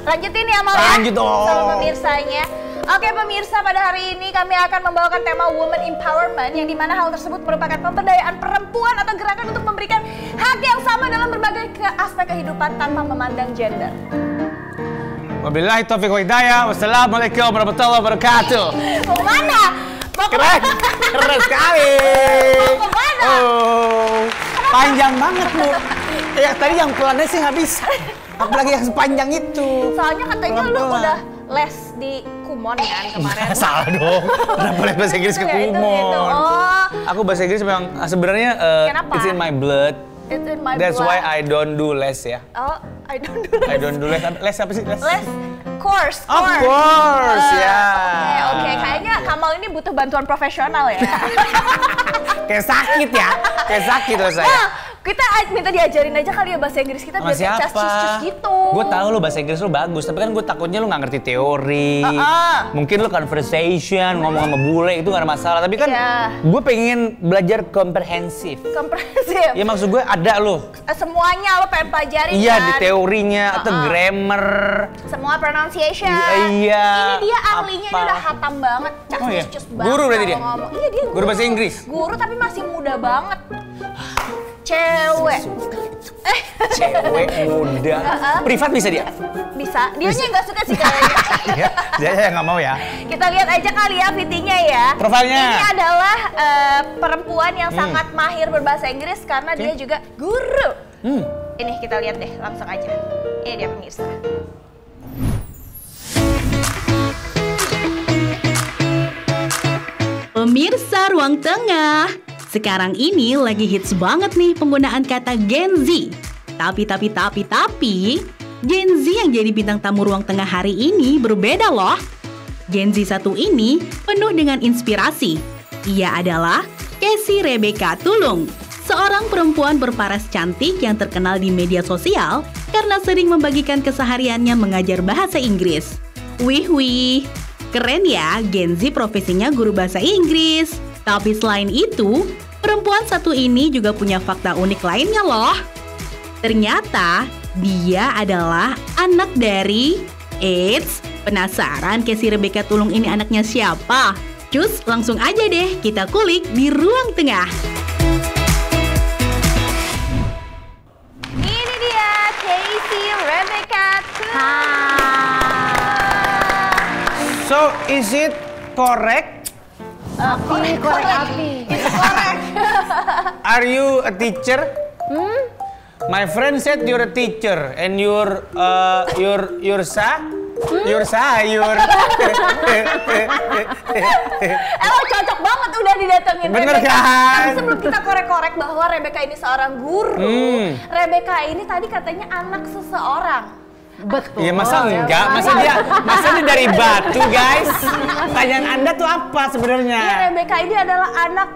Speaker 1: lanjutin ya Mal ya.
Speaker 2: Lanjut dong.
Speaker 1: Sama pemirsanya. Oke pemirsa, pada hari ini kami akan membawakan tema Women Empowerment yang dimana hal tersebut merupakan pemberdayaan perempuan atau gerakan untuk memberikan hak yang sama dalam berbagai aspek kehidupan tanpa memandang gender.
Speaker 2: Wabillahi taufiq wa hidayah. Wassalamualaikum warahmatullahi wabarakatuh.
Speaker 1: Mau mana? Mau
Speaker 2: Keren, keren sekali.
Speaker 1: Mau kemana?
Speaker 2: Oh, panjang banget Bu. Ya tadi yang pelannya sih nggak bisa. Apalagi yang sepanjang itu.
Speaker 1: Soalnya katanya lu
Speaker 2: Pelan-pelan.
Speaker 1: udah les di Kumon kan kemarin.
Speaker 2: Salah dong. Kenapa les bahasa Inggris ke
Speaker 1: Itu ya, itu.
Speaker 2: Kumon?
Speaker 1: Oh.
Speaker 2: Aku bahasa Inggris memang sebenarnya
Speaker 1: Kenapa?
Speaker 2: it's in my blood.
Speaker 1: It's in my
Speaker 2: That's
Speaker 1: blood.
Speaker 2: why I don't do les ya.
Speaker 1: Oh, I don't do les.
Speaker 2: I don't do les. Les apa sih?
Speaker 1: Les course.
Speaker 2: Of course, ya.
Speaker 1: Oke. Kayaknya Kamal ini butuh bantuan profesional ya.
Speaker 2: Kayak sakit ya. Kayak sakit loh saya.
Speaker 1: Nah, kita minta diajarin aja kali ya bahasa Inggris kita biar kayak cus gitu.
Speaker 2: Gue tahu lo bahasa Inggris lo bagus, tapi kan gue takutnya lo nggak ngerti teori. Mungkin lo conversation, ngomong sama bule itu nggak ada masalah. Tapi kan gue pengen belajar komprehensif.
Speaker 1: Komprehensif?
Speaker 2: Ya maksud gue ada lo.
Speaker 1: Semuanya lo pengen pelajarin
Speaker 2: iya,
Speaker 1: kan?
Speaker 2: di teorinya atau grammar.
Speaker 1: Semua pronunciation.
Speaker 2: Iya.
Speaker 1: Ini dia ahlinya, ini udah hatam banget. Cus banget.
Speaker 2: Guru berarti dia?
Speaker 1: Iya dia
Speaker 2: guru bahasa Inggris?
Speaker 1: Guru tapi masih muda banget. Cewek.
Speaker 2: Cewek muda. Privat bisa dia?
Speaker 1: Bisa. Dianya nggak suka sih kayaknya.
Speaker 2: Dia nggak mau ya.
Speaker 1: Kita lihat aja kali ya VT-nya ya.
Speaker 2: Profilnya.
Speaker 1: Ini adalah perempuan yang sangat mahir berbahasa Inggris karena dia juga guru. Ini kita lihat deh langsung aja. Ini dia pemirsa.
Speaker 3: Pemirsa Ruang Tengah, sekarang ini lagi hits banget nih penggunaan kata Gen Z. Tapi, Gen Z yang jadi bintang tamu Ruang Tengah hari ini berbeda loh. Gen Z satu ini penuh dengan inspirasi. Ia adalah Casey Rebecca Tulung, seorang perempuan berparas cantik yang terkenal di media sosial karena sering membagikan kesehariannya mengajar bahasa Inggris. Wih, keren ya, Gen Z profesinya guru bahasa Inggris. Tapi selain itu, perempuan satu ini juga punya fakta unik lainnya loh. Ternyata dia adalah anak dari penasaran Casey Rebecca Tulung ini anaknya siapa? Cus, langsung aja deh kita kulik di Ruang Tengah.
Speaker 1: Ini dia Casey Rebecca Tulung.
Speaker 2: So, is it correct?
Speaker 4: Korek.
Speaker 2: Are you a teacher? My friend said you're a teacher and you're
Speaker 1: Emang cocok banget udah didatengin
Speaker 2: Bener
Speaker 1: Rebecca.
Speaker 2: kan?
Speaker 1: Tapi sebelum kita korek-korek bahwa Rebecca ini seorang guru, Rebecca ini tadi katanya anak seseorang.
Speaker 4: Betul.
Speaker 2: Ya masa enggak? Masa dia dari batu, guys? Pertanyaan Anda tuh apa sebenarnya?
Speaker 1: Iya, Rebecca ini adalah anak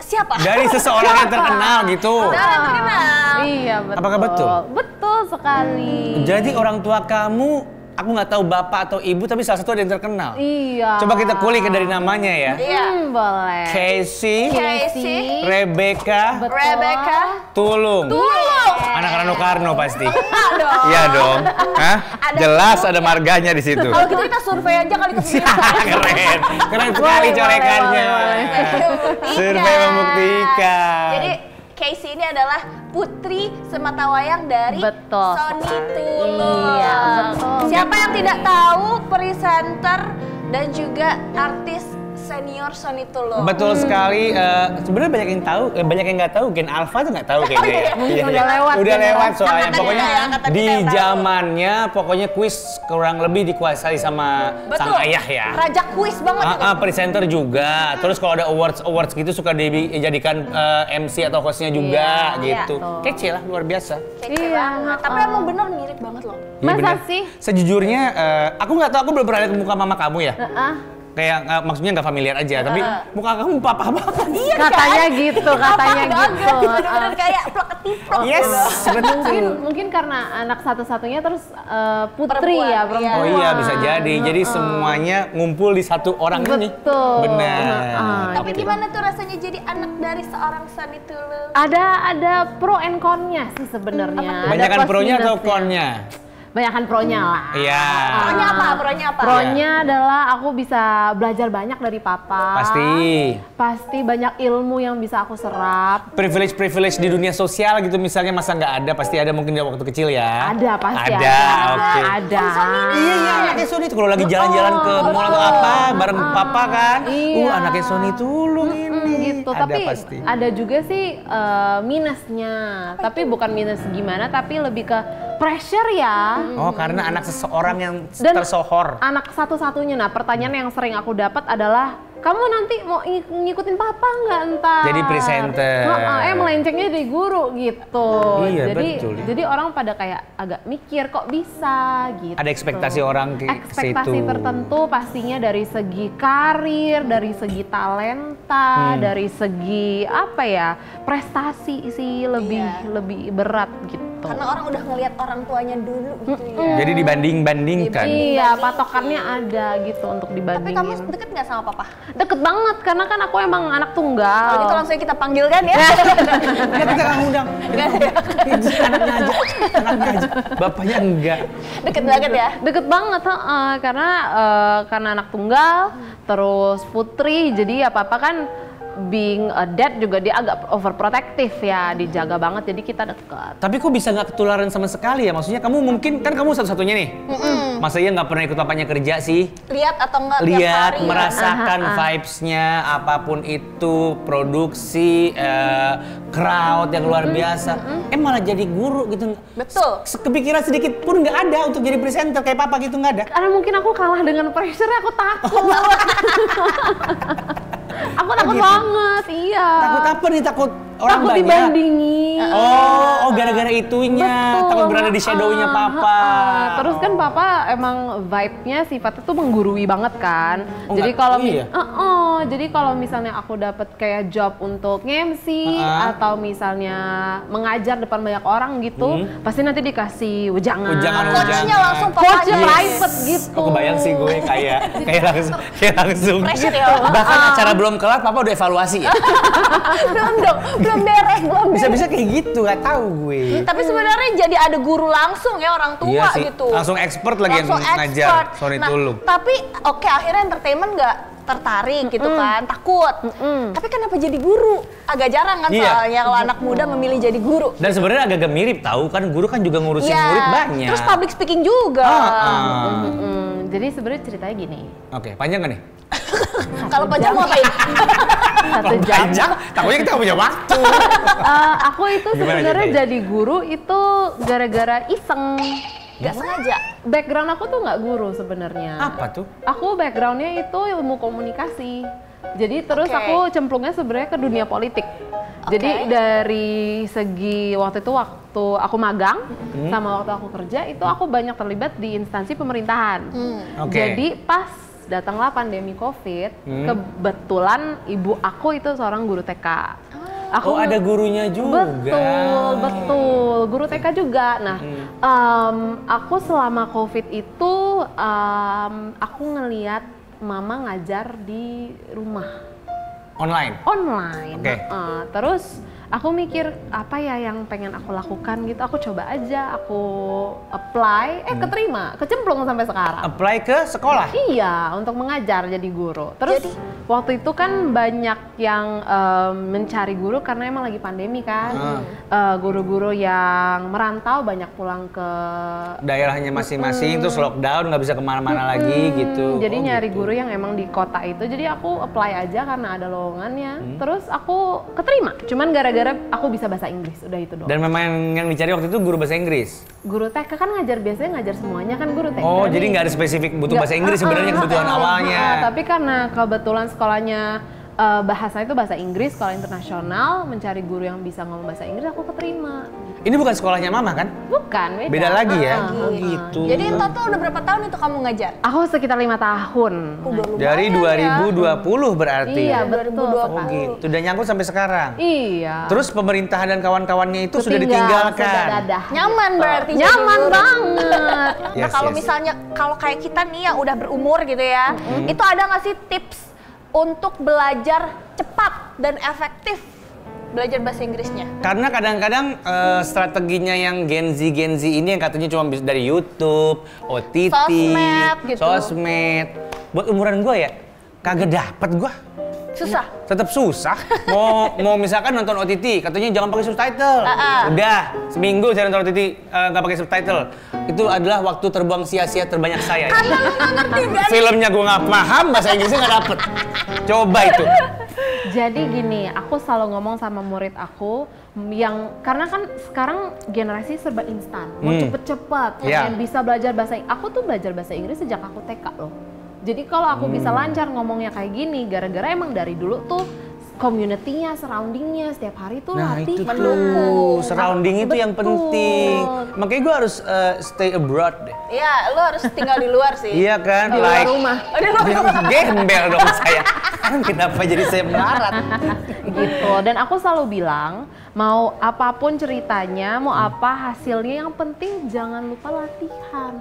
Speaker 1: siapa?
Speaker 2: Dari seseorang yang terkenal gitu.
Speaker 1: Yang terkenal.
Speaker 4: Iya, betul.
Speaker 2: Apakah betul?
Speaker 4: Betul sekali.
Speaker 2: Jadi orang tua kamu, aku nggak tahu bapak atau ibu, tapi salah satu ada yang terkenal.
Speaker 4: Iya.
Speaker 2: Coba kita kulik dari namanya ya.
Speaker 1: Iya.
Speaker 4: Boleh.
Speaker 2: Casey
Speaker 1: Casey
Speaker 2: Rebecca
Speaker 1: Rebecca
Speaker 2: Tulung. Anak Rano Karno pasti.
Speaker 1: Aduh.
Speaker 2: Iya dong. Hah? Jelas ada marganya di situ.
Speaker 1: Kalau gitu kita survei aja kali ke pemirsa.
Speaker 2: Keren sekali corekannya. Survei membuktikan.
Speaker 1: Jadi Casey ini adalah putri sematawayang dari
Speaker 4: Betul.
Speaker 1: Sony Tulung.
Speaker 4: Iya, betul.
Speaker 1: Siapa yang tidak tahu presenter dan juga artis senior Sony Tulung?
Speaker 2: Betul sekali. Sebenarnya banyak yang tahu, banyak yang nggak tahu. Gen Alpha tuh nggak tahu kayaknya.
Speaker 1: iya.
Speaker 4: Udah lewat.
Speaker 2: Udah lewat soalnya.
Speaker 1: Angkatan
Speaker 2: Pokoknya
Speaker 1: kita ya, angkatan
Speaker 2: di
Speaker 1: kita yang tahu.
Speaker 2: zamannya, pokoknya kuis kurang lebih dikuasai sama sang ayah ya.
Speaker 1: Raja kuis banget tuh.
Speaker 2: Presenter juga. Terus kalau ada awards gitu suka dijadikan MC atau hostnya juga
Speaker 1: Iya,
Speaker 2: gitu.
Speaker 4: iya.
Speaker 2: Kece lah, luar biasa.
Speaker 1: Kece
Speaker 4: Iya,
Speaker 1: banget. Tapi emang bener mirip banget loh.
Speaker 2: Iya,
Speaker 4: Masa
Speaker 2: bener.
Speaker 4: sih?
Speaker 2: Sejujurnya, aku nggak tahu, aku belum pernah lihat muka mama kamu ya. Kayak maksudnya nggak familiar aja, tapi muka kamu papa banget.
Speaker 1: Iya
Speaker 4: Katanya
Speaker 1: kan?
Speaker 4: gitu, katanya
Speaker 1: Apa
Speaker 4: gitu.
Speaker 1: banget, bener-bener kayak plek ketiplek
Speaker 2: Yes, betul.
Speaker 4: Mungkin karena anak satu-satunya terus putri
Speaker 1: Perempuan,
Speaker 4: ya,
Speaker 1: iya.
Speaker 4: perempuan.
Speaker 2: Oh iya, bisa jadi. Jadi semuanya ngumpul di satu orang ini.
Speaker 4: Betul.
Speaker 2: Benar.
Speaker 1: Tapi gimana tuh rasanya jadi anak dari seorang Sony Tulung?
Speaker 4: Ada pro and con-nya sih sebenarnya. Ada
Speaker 2: Banyakan
Speaker 4: plus
Speaker 2: pro-nya atau
Speaker 4: minusnya.
Speaker 2: con-nya?
Speaker 4: Banyakan pro-nya lah.
Speaker 2: Iya.
Speaker 1: Pro-nya apa? Pro-nya apa?
Speaker 4: Pro-nya adalah aku bisa belajar banyak dari papa. Pasti banyak ilmu yang bisa aku serap.
Speaker 2: Privilege di dunia sosial gitu misalnya masa nggak ada? Pasti ada mungkin dari waktu kecil ya?
Speaker 4: Ada pasti ada.
Speaker 2: Ada, oke.
Speaker 4: Ada.
Speaker 2: Iya, anaknya Sony itu kalau lagi jalan-jalan ke mall atau apa bareng papa kan.
Speaker 4: Iya.
Speaker 2: Anaknya Sony Tulung ini.
Speaker 4: Gitu.
Speaker 2: Ada
Speaker 4: Tapi
Speaker 2: pasti.
Speaker 4: ada juga sih minusnya. Tapi bukan minus gimana, tapi lebih ke pressure ya.
Speaker 2: Oh, karena anak seseorang yang
Speaker 4: Dan
Speaker 2: tersohor.
Speaker 4: anak satu-satunya. Nah, pertanyaan yang sering aku dapat adalah kamu nanti mau ngikutin papa nggak entar?
Speaker 2: Jadi presenter.
Speaker 4: Melencengnya dari guru gitu.
Speaker 2: Iya,
Speaker 4: jadi,
Speaker 2: betul.
Speaker 4: Jadi orang pada kayak agak mikir kok bisa gitu.
Speaker 2: Ada ekspektasi orang ke
Speaker 4: ekspektasi
Speaker 2: situ.
Speaker 4: tertentu pastinya dari segi karir, dari segi talenta, dari segi apa ya, prestasi sih lebih berat gitu.
Speaker 1: Karena orang udah ngelihat orang tuanya dulu gitu ya.
Speaker 2: Jadi dibanding-bandingkan.
Speaker 4: Iya, patokannya ada gitu untuk
Speaker 1: Tapi
Speaker 4: dibandingin.
Speaker 1: kamu deket nggak sama papa?
Speaker 4: Deket banget, karena kan aku emang anak
Speaker 1: Kalau
Speaker 4: tunggal.
Speaker 1: gitu langsung kita panggilkan ya.
Speaker 2: Enggak, kita nggak ngundang. Anaknya aja. Bapaknya enggak.
Speaker 1: Deket banget ya.
Speaker 4: Deket banget, karena anak tunggal, terus putri, jadi apa-apa kan being a dad juga dia agak overprotective ya, dijaga banget, jadi kita deket.
Speaker 2: Tapi kok bisa nggak ketularan sama sekali ya? Maksudnya kamu mungkin, kan kamu satu-satunya nih. Masa iya nggak pernah ikut papanya kerja sih?
Speaker 1: Lihat atau enggak tiap
Speaker 2: Lihat,
Speaker 1: hari ya?
Speaker 2: merasakan vibes-nya, apapun itu, produksi, crowd yang luar biasa. Malah jadi guru gitu.
Speaker 1: Betul.
Speaker 2: Kepikiran sedikit pun nggak ada untuk jadi presenter kayak papa gitu, nggak ada.
Speaker 4: Karena mungkin aku kalah dengan pressure, aku takut. Aku takut banget, iya.
Speaker 2: Takut apa nih? Takut orang
Speaker 4: takut
Speaker 2: banyak?
Speaker 4: dibandingin.
Speaker 2: Oh, gara-gara itunya.
Speaker 4: Betul.
Speaker 2: Takut berada di shadow-nya papa.
Speaker 4: Terus kan papa emang vibe-nya sifatnya tuh menggurui banget kan.
Speaker 2: Oh,
Speaker 4: jadi
Speaker 2: nggak-
Speaker 4: kalau
Speaker 2: iya.
Speaker 4: jadi kalau misalnya aku dapat kayak job untuk nge-MC atau misalnya mengajar depan banyak orang gitu, pasti nanti dikasih wejangan.
Speaker 1: Coachnya langsung
Speaker 4: Coachnya
Speaker 1: papanya.
Speaker 4: private gitu.
Speaker 2: Aku kebayang sih gue kayak langsung.
Speaker 1: Pressure ya.
Speaker 2: Bahkan acara belum kelar, papa udah evaluasi ya.
Speaker 1: Belum dong, belum beres.
Speaker 2: Bisa-bisa kayak gitu, nggak tahu gue.
Speaker 1: Tapi sebenarnya jadi ada guru langsung ya, orang tua
Speaker 2: Iya sih,
Speaker 1: gitu.
Speaker 2: langsung expert lagi yang
Speaker 1: Langsung
Speaker 2: ngajar.
Speaker 1: expert.
Speaker 2: Sorry
Speaker 1: Nah,
Speaker 2: dulu.
Speaker 1: tapi oke, akhirnya entertainment nggak tertarik gitu kan, takut. Tapi kenapa jadi guru? Agak jarang kan
Speaker 2: Iya.
Speaker 1: soalnya kalau anak muda memilih jadi guru.
Speaker 2: Dan sebenarnya agak mirip tahu kan, guru kan juga ngurusin
Speaker 1: Iya.
Speaker 2: murid banyak.
Speaker 1: Terus public speaking juga.
Speaker 4: Jadi sebenarnya ceritanya gini.
Speaker 2: Oke, panjang nggak nih?
Speaker 1: Kalau panjang mau ngapain?
Speaker 4: 1 jam.
Speaker 2: Panjang, takutnya kita nggak punya waktu.
Speaker 4: Aku itu
Speaker 2: Gimana
Speaker 4: sebenarnya
Speaker 2: ceritanya?
Speaker 4: jadi guru itu gara-gara iseng.
Speaker 1: Gak sengaja.
Speaker 4: Background aku tuh nggak guru sebenarnya.
Speaker 2: Apa tuh?
Speaker 4: Aku backgroundnya itu ilmu komunikasi. Jadi terus
Speaker 1: Oke.
Speaker 4: aku cemplungnya sebenarnya ke dunia politik. Jadi dari segi waktu aku magang sama waktu aku kerja itu aku banyak terlibat di instansi pemerintahan.
Speaker 2: Oke.
Speaker 4: Jadi pas datanglah pandemi COVID, kebetulan ibu aku itu seorang guru TK.
Speaker 2: Oh, ada gurunya juga.
Speaker 4: Betul, guru TK juga. Nah, aku selama COVID itu aku ngeliat mama ngajar di rumah
Speaker 2: Online.
Speaker 4: online.
Speaker 2: Oke.
Speaker 4: Terus aku mikir apa ya yang pengen aku lakukan gitu. Aku coba aja, aku apply, keterima, kecemplung sampai sekarang.
Speaker 2: Apply ke sekolah.
Speaker 4: Iya, untuk mengajar jadi guru. Terus waktu itu kan banyak yang mencari guru karena emang lagi pandemi kan. Guru-guru yang merantau banyak pulang ke
Speaker 2: Daerahnya masing-masing, terus lockdown, nggak bisa kemana-mana lagi gitu.
Speaker 4: Jadi
Speaker 2: Oh,
Speaker 4: nyari
Speaker 2: gitu.
Speaker 4: guru yang emang di kota itu. Jadi aku apply aja karena ada lowongannya. Terus aku keterima. Cuman gara-gara aku bisa bahasa Inggris, udah itu doang.
Speaker 2: Dan memang yang dicari waktu itu guru bahasa Inggris.
Speaker 4: Guru TK kan biasanya ngajar semuanya kan guru TK.
Speaker 2: Oh,
Speaker 4: nih.
Speaker 2: jadi nggak ada spesifik butuh bahasa Inggris sebenarnya kebutuhan awalnya.
Speaker 4: Tapi karena kebetulan sekolahnya bahasa itu bahasa Inggris, sekolah internasional, mencari guru yang bisa ngomong bahasa Inggris, aku keterima.
Speaker 2: Ini bukan sekolahnya mama kan?
Speaker 4: Bukan, beda.
Speaker 2: Beda lagi ya? Oh gitu.
Speaker 1: Jadi in total udah berapa tahun itu kamu ngajar?
Speaker 4: Aku sekitar 5 tahun.
Speaker 2: Dari 2020 berarti?
Speaker 4: Iya, betul.
Speaker 2: Oh gitu, dan nyangkut sampai sekarang?
Speaker 4: Iya.
Speaker 2: Terus pemerintahan dan kawan-kawannya itu sudah
Speaker 4: Ketinggal,
Speaker 2: ditinggalkan?
Speaker 4: sudah dadah.
Speaker 1: Nyaman berarti jadi
Speaker 4: Nyaman
Speaker 1: guru.
Speaker 4: banget.
Speaker 1: Nah,
Speaker 2: Yes,
Speaker 1: kalau
Speaker 2: yes.
Speaker 1: misalnya kalau kayak kita nih yang udah berumur gitu ya, itu ada nggak sih tips untuk belajar cepat dan efektif belajar bahasa Inggrisnya?
Speaker 2: Karena kadang-kadang strateginya yang Gen Z ini yang katanya cuma bisa dari YouTube, OTT,
Speaker 1: Sosmed gitu.
Speaker 2: sosmed. Buat umuran gue ya, kagak dapet gue.
Speaker 1: Susah.
Speaker 2: Tetap susah. Mau misalkan nonton OTT, katanya jangan pakai subtitle. Udah seminggu saya nonton OTT nggak pakai subtitle. Itu adalah waktu terbuang sia-sia terbanyak saya. Ya.
Speaker 1: Karena lu nggak ngerti kan?
Speaker 2: Filmnya gue nggak paham, bahasa Inggrisnya nggak dapet. Coba itu.
Speaker 4: Jadi gini, aku selalu ngomong sama murid aku yang karena kan sekarang generasi serba instan, mau cepet-cepet,
Speaker 2: Iya.
Speaker 4: pengen bisa belajar bahasa. Aku tuh belajar bahasa Inggris sejak aku TK loh. Jadi kalau aku bisa lancar ngomongnya kayak gini, gara-gara emang dari dulu tuh community-nya, surrounding-nya setiap hari tuh
Speaker 2: itu
Speaker 4: latihan.
Speaker 2: tuh, surrounding itu yang
Speaker 4: Betul.
Speaker 2: penting. Makanya gue harus stay abroad deh.
Speaker 1: Iya, lo harus tinggal di luar sih.
Speaker 2: Iya kan?
Speaker 4: Di luar rumah.
Speaker 1: Oh, di luar rumah.
Speaker 2: Gembel dong saya. Kenapa jadi saya melarat?
Speaker 4: Gitu. Dan aku selalu bilang, mau apapun ceritanya, mau apa hasilnya, yang penting jangan lupa latihan.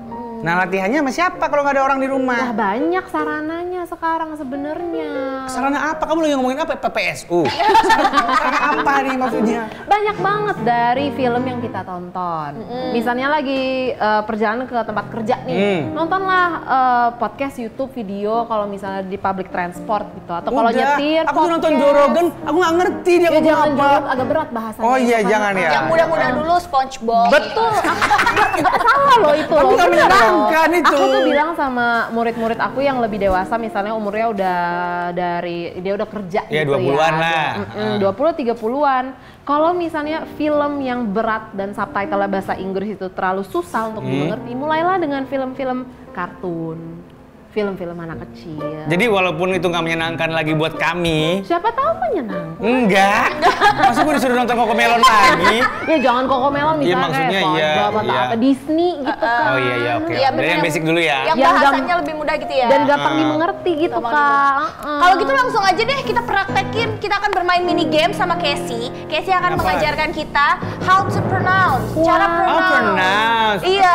Speaker 2: Nah latihannya sama siapa kalau nggak ada orang di
Speaker 4: Wah,
Speaker 2: rumah?
Speaker 4: banyak sarananya sekarang sebenarnya.
Speaker 2: Sarana apa? Kamu lagi ngomongin apa? PPSU? Sarana apa nih maksudnya?
Speaker 4: Banyak banget dari film yang kita tonton. Misalnya lagi perjalanan ke tempat kerja nih, nontonlah podcast, YouTube, video kalau misalnya di public transport gitu. Atau kalau nyetir,
Speaker 2: aku tuh nonton Joe Rogan, aku nggak ngerti dia
Speaker 4: Ya
Speaker 2: ngomong
Speaker 4: jangan
Speaker 2: apa.
Speaker 4: jawab, agak berat bahasanya.
Speaker 2: Oh iya,
Speaker 4: itu kan.
Speaker 2: jangan ya.
Speaker 1: Yang muda-muda dulu SpongeBob.
Speaker 4: Betul, nggak salah loh itu
Speaker 2: Tapi
Speaker 4: loh.
Speaker 2: nggak
Speaker 4: bener loh.
Speaker 2: menyenangkan itu.
Speaker 4: Aku tuh bilang sama murid-murid aku yang lebih dewasa, misalnya umurnya udah dia udah kerja
Speaker 2: Ya,
Speaker 4: gitu
Speaker 2: 20-an lah.
Speaker 4: 20-30-an. Kalau misalnya film yang berat dan subtitle bahasa Inggris itu terlalu susah untuk dimengerti, mulailah dengan film-film kartun. Film-film anak kecil.
Speaker 2: Jadi walaupun itu nggak menyenangkan lagi buat kami,
Speaker 4: Siapa tahu menyenangkan.
Speaker 2: enggak. Masa gue disuruh nonton Cocomelon lagi?
Speaker 4: Ya jangan Cocomelon
Speaker 2: Iya,
Speaker 4: misalnya
Speaker 2: maksudnya
Speaker 4: kayak
Speaker 2: iya,
Speaker 4: SpongeBob atau
Speaker 2: iya.
Speaker 4: apa Disney gitu kan.
Speaker 2: Oh iya, iya, oke.
Speaker 1: Iya,
Speaker 2: Dari yang basic dulu ya.
Speaker 1: Yang
Speaker 4: Yang
Speaker 1: bahasanya lebih mudah gitu ya.
Speaker 4: Dan gampang dimengerti gitu Kak.
Speaker 1: Kalau gitu langsung aja deh kita praktekin. Kita akan bermain mini game sama Casey. Casey akan
Speaker 2: Apa?
Speaker 1: mengajarkan kita how to pronounce. Cara
Speaker 4: Wow.
Speaker 1: pronounce.
Speaker 2: Pronounce.
Speaker 1: Iya.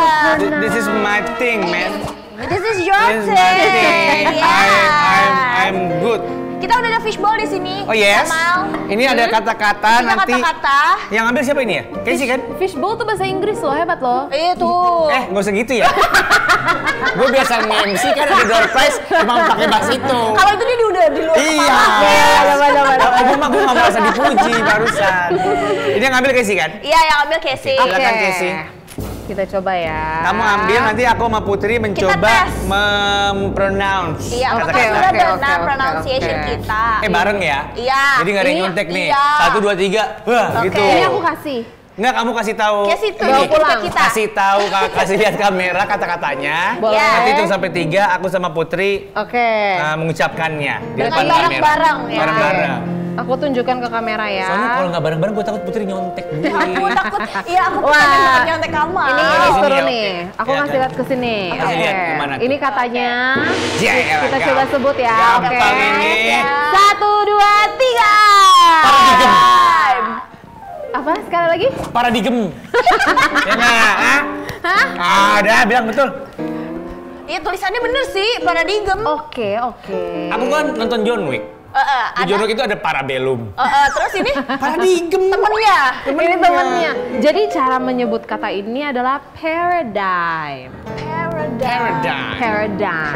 Speaker 2: This is my thing, man.
Speaker 1: This is your
Speaker 2: This is my thing.
Speaker 1: Yeah.
Speaker 2: I'm good.
Speaker 1: Kita udah ada fishbowl di sini.
Speaker 2: Oh yes.
Speaker 1: Kamal.
Speaker 2: Ini ada kata-kata
Speaker 1: Ini
Speaker 2: nanti.
Speaker 1: kata-kata.
Speaker 2: Yang ambil siapa ini ya? Casey kan?
Speaker 4: Fishbowl tuh bahasa Inggris loh, hebat loh.
Speaker 1: Itu.
Speaker 2: Nggak usah gitu ya. Gue biasa nge-MC kan ada door prize, cuma pakai bahasa itu.
Speaker 1: Kalau itu dia udah di luar
Speaker 2: Iya. Gue mah gue nggak merasa dipuji barusan. Ini yang ngambil Casey kan?
Speaker 1: Iya, yang ambil Casey.
Speaker 2: Oke. Silakan, Casey.
Speaker 4: Kita coba ya.
Speaker 2: Kamu ambil, nanti aku sama Putri mencoba
Speaker 1: tes.
Speaker 2: mempronounce.
Speaker 1: Iya,
Speaker 4: Oke,
Speaker 1: apakah sudah
Speaker 4: oke,
Speaker 1: benar
Speaker 4: oke,
Speaker 1: pronunciation
Speaker 4: oke.
Speaker 1: kita?
Speaker 2: Bareng ya?
Speaker 1: Iya.
Speaker 2: Jadi nggak ada yang
Speaker 1: Iya,
Speaker 2: nyontek nih.
Speaker 1: iya.
Speaker 2: 1, 2, 3. Wah,
Speaker 1: Oke.
Speaker 2: gitu.
Speaker 4: Ini aku kasih.
Speaker 2: Nggak, kamu kasih tahu.
Speaker 1: Casey
Speaker 2: Ini,
Speaker 1: tunjukin
Speaker 4: pulang.
Speaker 1: ke kita.
Speaker 2: kasih tahu, kasih lihat kamera kata-katanya.
Speaker 4: Boleh.
Speaker 2: Nanti hitung sampai 3, aku sama Putri
Speaker 4: Oke.
Speaker 2: mengucapkannya di
Speaker 1: Dengan
Speaker 2: depan kamera.
Speaker 1: bareng-bareng ya.
Speaker 2: Bareng-bareng.
Speaker 4: Aku tunjukkan ke kamera ya.
Speaker 2: Soalnya kalau nggak bareng-bareng, gue takut Putri nyontek gue.
Speaker 1: Aku takut. Iya, aku
Speaker 4: Wah.
Speaker 1: pengen banget nyontek kamu.
Speaker 4: Ini
Speaker 2: sini
Speaker 4: seru
Speaker 2: ya,
Speaker 4: nih.
Speaker 2: oke.
Speaker 4: Aku
Speaker 2: Ya,
Speaker 4: ngasih
Speaker 2: kan?
Speaker 4: lihat ke sini.
Speaker 2: Kasih lihat kemana tuh?
Speaker 4: Ini katanya.
Speaker 2: Ya, elah,
Speaker 4: Kita
Speaker 2: gampang.
Speaker 4: coba sebut ya. Oke.
Speaker 2: Gampang ini.
Speaker 4: 1, 2, 3.
Speaker 2: Paradigem.
Speaker 4: Apa? Sekali lagi?
Speaker 2: Paradigem. Ya nggak? Hah? Ada, bilang betul.
Speaker 1: Iya, tulisannya bener sih, paradigem.
Speaker 4: Oke, oke.
Speaker 2: Aku kan nonton John Wick. Di
Speaker 1: Ada.
Speaker 2: John Wick itu ada parabellum.
Speaker 1: Terus ini
Speaker 2: Paradigem.
Speaker 1: temennya.
Speaker 4: Ini temennya. Jadi cara menyebut kata ini adalah paradigm.
Speaker 2: Paradigm.
Speaker 4: Paradigm.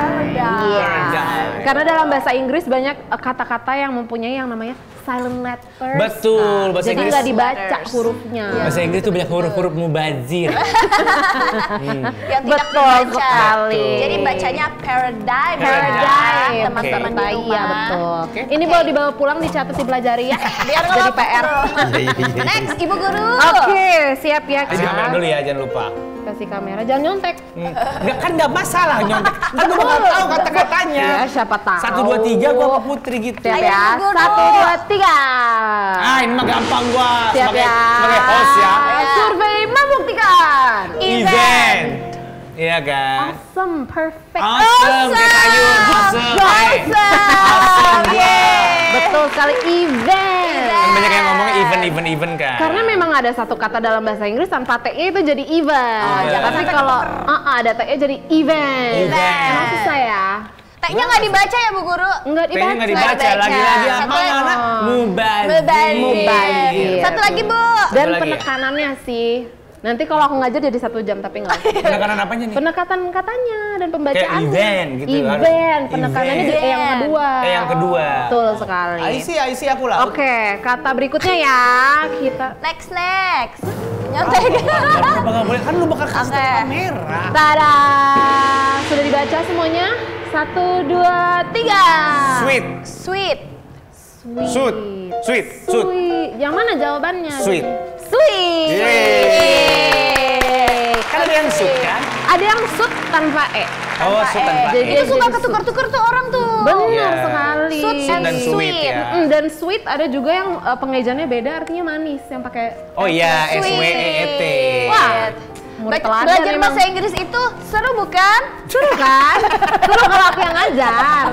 Speaker 4: Iya.
Speaker 2: Paradigm.
Speaker 4: Karena dalam bahasa Inggris banyak kata-kata yang mempunyai yang namanya silent letters.
Speaker 2: Betul, bahasa
Speaker 4: Jadi
Speaker 2: Inggris.
Speaker 4: nggak dibaca
Speaker 1: Letters.
Speaker 4: hurufnya.
Speaker 2: Bahasa Inggris tuh banyak huruf-huruf mubazir.
Speaker 1: Yang tidak
Speaker 4: Betul
Speaker 1: dibaca.
Speaker 4: sekali.
Speaker 1: Jadi bacanya paradigm.
Speaker 4: Paradigm,
Speaker 1: Teman-teman di rumah.
Speaker 4: Iya betul. Ini boleh dibawa pulang, dicatat, dipelajari ya.
Speaker 1: Biar nggak
Speaker 4: jadi
Speaker 1: lapar,
Speaker 4: PR.
Speaker 1: bro. Next, Ibu Guru.
Speaker 4: Oke, siap ya.
Speaker 2: Kasih kamera dulu ya, jangan lupa.
Speaker 4: Kasih kamera, jangan nyontek.
Speaker 2: Nggak, kan nggak masalah nyontek. Kan gue bakal tahu kata-katanya.
Speaker 4: Ya, siapa tahu.
Speaker 2: 1, 2, 3 gua sama Putri gitu.
Speaker 4: Siap
Speaker 1: Ayo,
Speaker 4: ya.
Speaker 1: Ibu Guru.
Speaker 4: 1, 2, 3.
Speaker 2: Ini mah gampang gua
Speaker 4: Siap
Speaker 2: sebagai
Speaker 4: ya.
Speaker 2: sebagai host ya.
Speaker 4: Survei membuktikan.
Speaker 2: Event. Iya kan?
Speaker 4: Awesome, perfect.
Speaker 2: Awesome, kayak sayur. Awesome. Awesome.
Speaker 4: Betul sekali, event.
Speaker 2: Kan banyak yang ngomongnya event kan.
Speaker 4: Karena memang ada satu kata dalam bahasa Inggris tanpa T-nya itu jadi event.
Speaker 2: Event.
Speaker 4: Tapi kalau ada T-nya jadi event.
Speaker 2: Event.
Speaker 4: Emang susah ya?
Speaker 1: T-nya nggak dibaca ya, Bu Guru?
Speaker 4: Enggak
Speaker 2: Kayaknya
Speaker 4: dibaca.
Speaker 2: nggak dibaca. Lagi-lagi apa
Speaker 1: Satu lagi.
Speaker 2: anak?
Speaker 1: Mubazir.
Speaker 4: Mubazir.
Speaker 1: Satu lagi, Bu.
Speaker 4: Dan
Speaker 2: Apa lagi ya?
Speaker 4: penekanannya sih. Nanti kalau aku ngajar jadi 1 jam tapi enggak.
Speaker 2: Penekanan apanya nih?
Speaker 4: Penekatan katanya dan pembacaannya.
Speaker 2: Kayak event gitu, harus.
Speaker 4: Event, penekanannya
Speaker 2: Event.
Speaker 4: jadi yang kedua.
Speaker 2: Yang kedua.
Speaker 4: Betul sekali.
Speaker 2: I see aku lah.
Speaker 4: Oke, kata berikutnya ya kita.
Speaker 1: Next. Nyontek.
Speaker 2: Nggak boleh, kan lu bakal kasih
Speaker 1: Oke.
Speaker 2: kamera.
Speaker 4: Tada! Sudah dibaca semuanya? 1, 2, 3.
Speaker 2: Sweet.
Speaker 1: Sweet.
Speaker 2: Sweet. Sweet. Sweet.
Speaker 4: Yang mana jawabannya?
Speaker 2: Sweet.
Speaker 1: Sweet.
Speaker 2: Yeay. Kan ada yang sweet kan?
Speaker 4: Ada yang sud tanpa E.
Speaker 2: Oh, sud tanpa E.
Speaker 1: Itu suka ketukar-tukar tuh orang tuh.
Speaker 4: Benar
Speaker 2: Iya.
Speaker 4: sekali.
Speaker 1: Sud
Speaker 2: Dan sweet ya.
Speaker 4: Dan sweet ada juga yang pengejaannya beda, artinya manis yang pakai.
Speaker 2: Oh iya,
Speaker 1: Sweet.
Speaker 2: SWEET.
Speaker 4: Wah, murid teladan
Speaker 1: Belajar
Speaker 4: emang.
Speaker 1: bahasa Inggris itu seru bukan?
Speaker 4: Seru kan? Seru kalau aku yang ngajar.